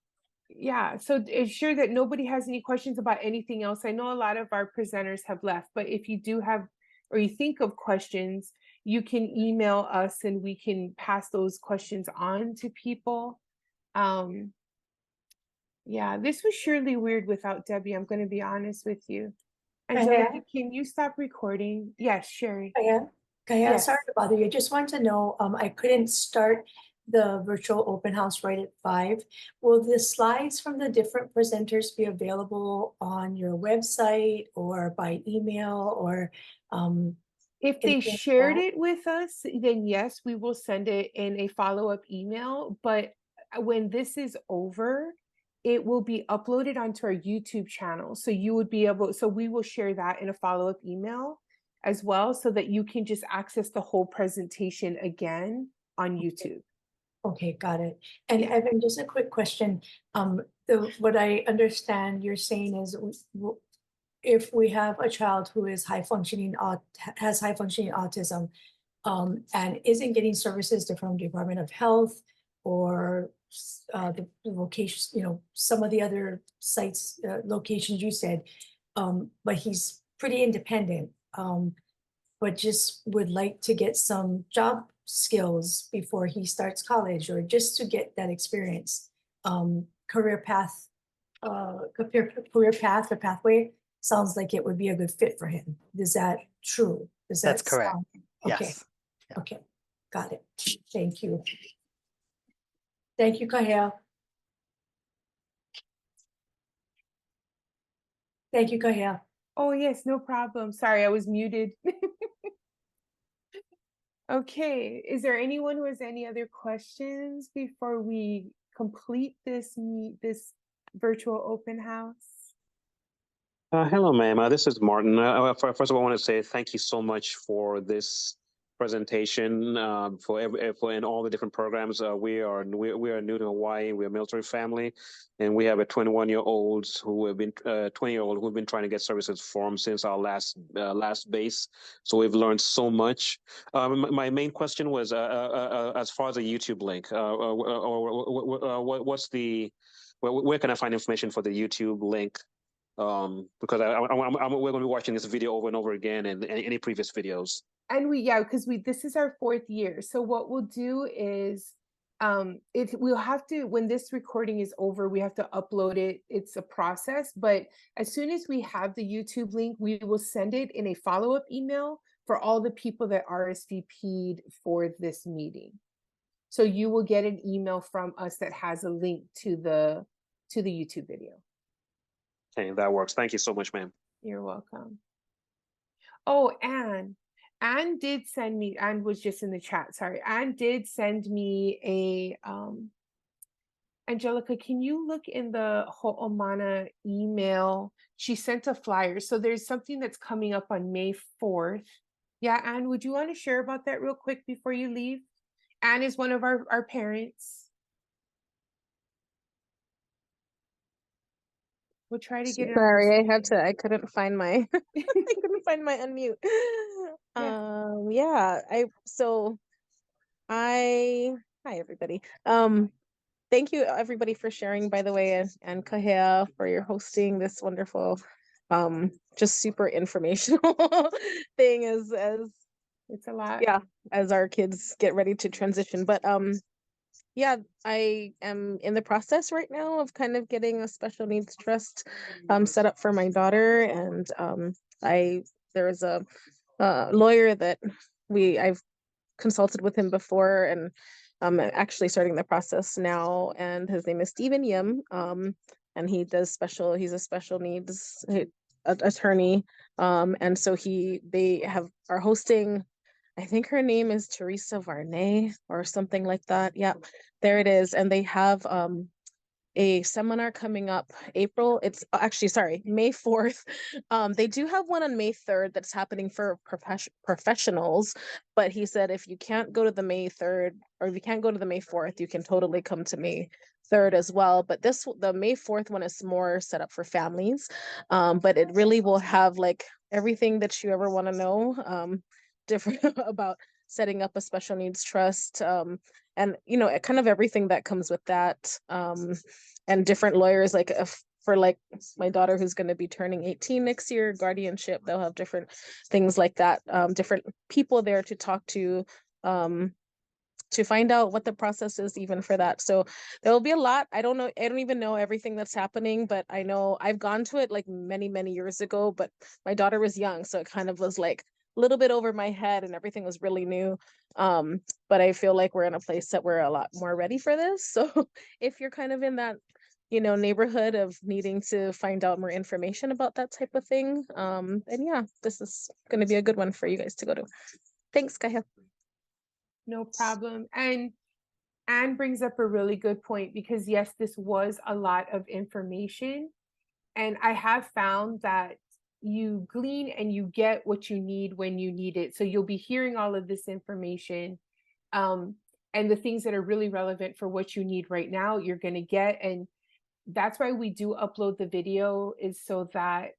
S1: yeah, so ensure that nobody has any questions about anything else. I know a lot of our presenters have left, but if you do have, or you think of questions, you can email us and we can pass those questions on to people. Yeah, this was surely weird without Debbie. I'm going to be honest with you. Angelica, can you stop recording? Yes, Sherry.
S11: Yes. Sorry to bother you. I just wanted to know, I couldn't start the virtual open house right at 5. Will the slides from the different presenters be available on your website or by email or
S1: if they shared it with us, then yes, we will send it in a follow-up email. But when this is over, it will be uploaded onto our YouTube channel. So you would be able, so we will share that in a follow-up email as well, so that you can just access the whole presentation again on YouTube.
S11: Okay, got it. And Evan, just a quick question. What I understand you're saying is if we have a child who is has high functioning autism and isn't getting services from Department of Health or the vocation, some of the other sites, locations you said, but he's pretty independent, but just would like to get some job skills before he starts college or just to get that experience. Career path or pathway sounds like it would be a good fit for him. Is that true?
S13: That's correct.
S11: Okay.
S13: Yes.
S11: Yeah. Okay. Got it. Thank you. Thank you, Kahea. Thank you, Kahea.
S1: Oh, yes, no problem. Sorry, I was muted. Okay, is there anyone who has any other questions before we complete this virtual open house?
S17: Hello, ma'am. This is Martin. First of all, I want to say thank you so much for this presentation for in all the different programs. We are new to Hawaii. We're a military family, and we have a 21-year-old who have been 20-year-old who've been trying to get services from since our last base. So we've learned so much. My main question was as far as a YouTube link. What's the where can I find information for the YouTube link? Because we're going to be watching this video over and over again, and any previous videos.
S1: And because this is our 4th year. So what we'll do is, we'll have to, when this recording is over, we have to upload it. It's a process, but as soon as we have the YouTube link, we will send it in a follow-up email for all the people that RSVP'd for this meeting. So you will get an email from us that has a link to the YouTube video.
S17: Okay, that works. Thank you so much, ma'am.
S1: You're welcome. Oh, Anne did send me, Anne was just in the chat, sorry. Anne did send me a, Angelica, can you look in the Hoomana email? She sent a flyer. So there's something that's coming up on May 4th. Yeah, Anne, would you want to share about that real quick before you leave? Anne is one of our parents. We'll try to get it.
S18: Sorry, I couldn't find my, I couldn't find my unmute. Hi everybody. Thank you everybody for sharing, by the way, and Kahea for your hosting this wonderful, just super informational thing as
S1: it's a lot.
S18: Yeah, as our kids get ready to transition. But yeah, I am in the process right now of kind of getting a special needs trust set up for my daughter, and there's a lawyer that I've consulted with him before, and I'm actually starting the process now, and his name is Stephen Yim, and he's a special needs attorney, and so they are hosting, I think her name is Teresa Varney or something like that. Yeah, there it is. And they have a seminar coming up May 4th. They do have one on May 3rd that's happening for professionals, but he said if you can't go to the May 3rd or if you can't go to the May 4th, you can totally come to May 3rd as well. But the May 4th one is more set up for families, but it really will have like everything that you ever want to know. Different about setting up a special needs trust, and kind of everything that comes with that, and different lawyers, like for like my daughter who's going to be turning 18 next year, guardianship, they'll have different things like that, different people there to talk to find out what the process is even for that. So there will be a lot. I don't even know everything that's happening, but I know I've gone to it like many years ago, but my daughter was young, so it kind of was like little bit over my head and everything was really new. But I feel like we're in a place that we're a lot more ready for this. So if you're kind of in that, neighborhood of needing to find out more information about that type of thing, then yeah, this is going to be a good one for you guys to go to. Thanks, Kahea.
S1: No problem. And Anne brings up a really good point, because yes, this was a lot of information. And I have found that you glean and you get what you need when you need it. So you'll be hearing all of this information, and the things that are really relevant for what you need right now, you're going to get. And that's why we do upload the video, is so that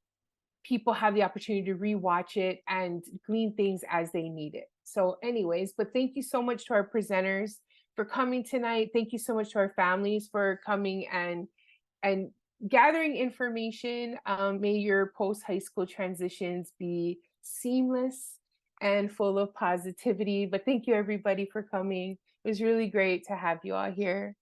S1: people have the opportunity to rewatch it and glean things as they need it. So anyways, but thank you so much to our presenters for coming tonight. Thank you so much to our families for coming and gathering information. May your post-high school transitions be seamless and full of positivity. But thank you everybody for coming. It was really great to have you all here.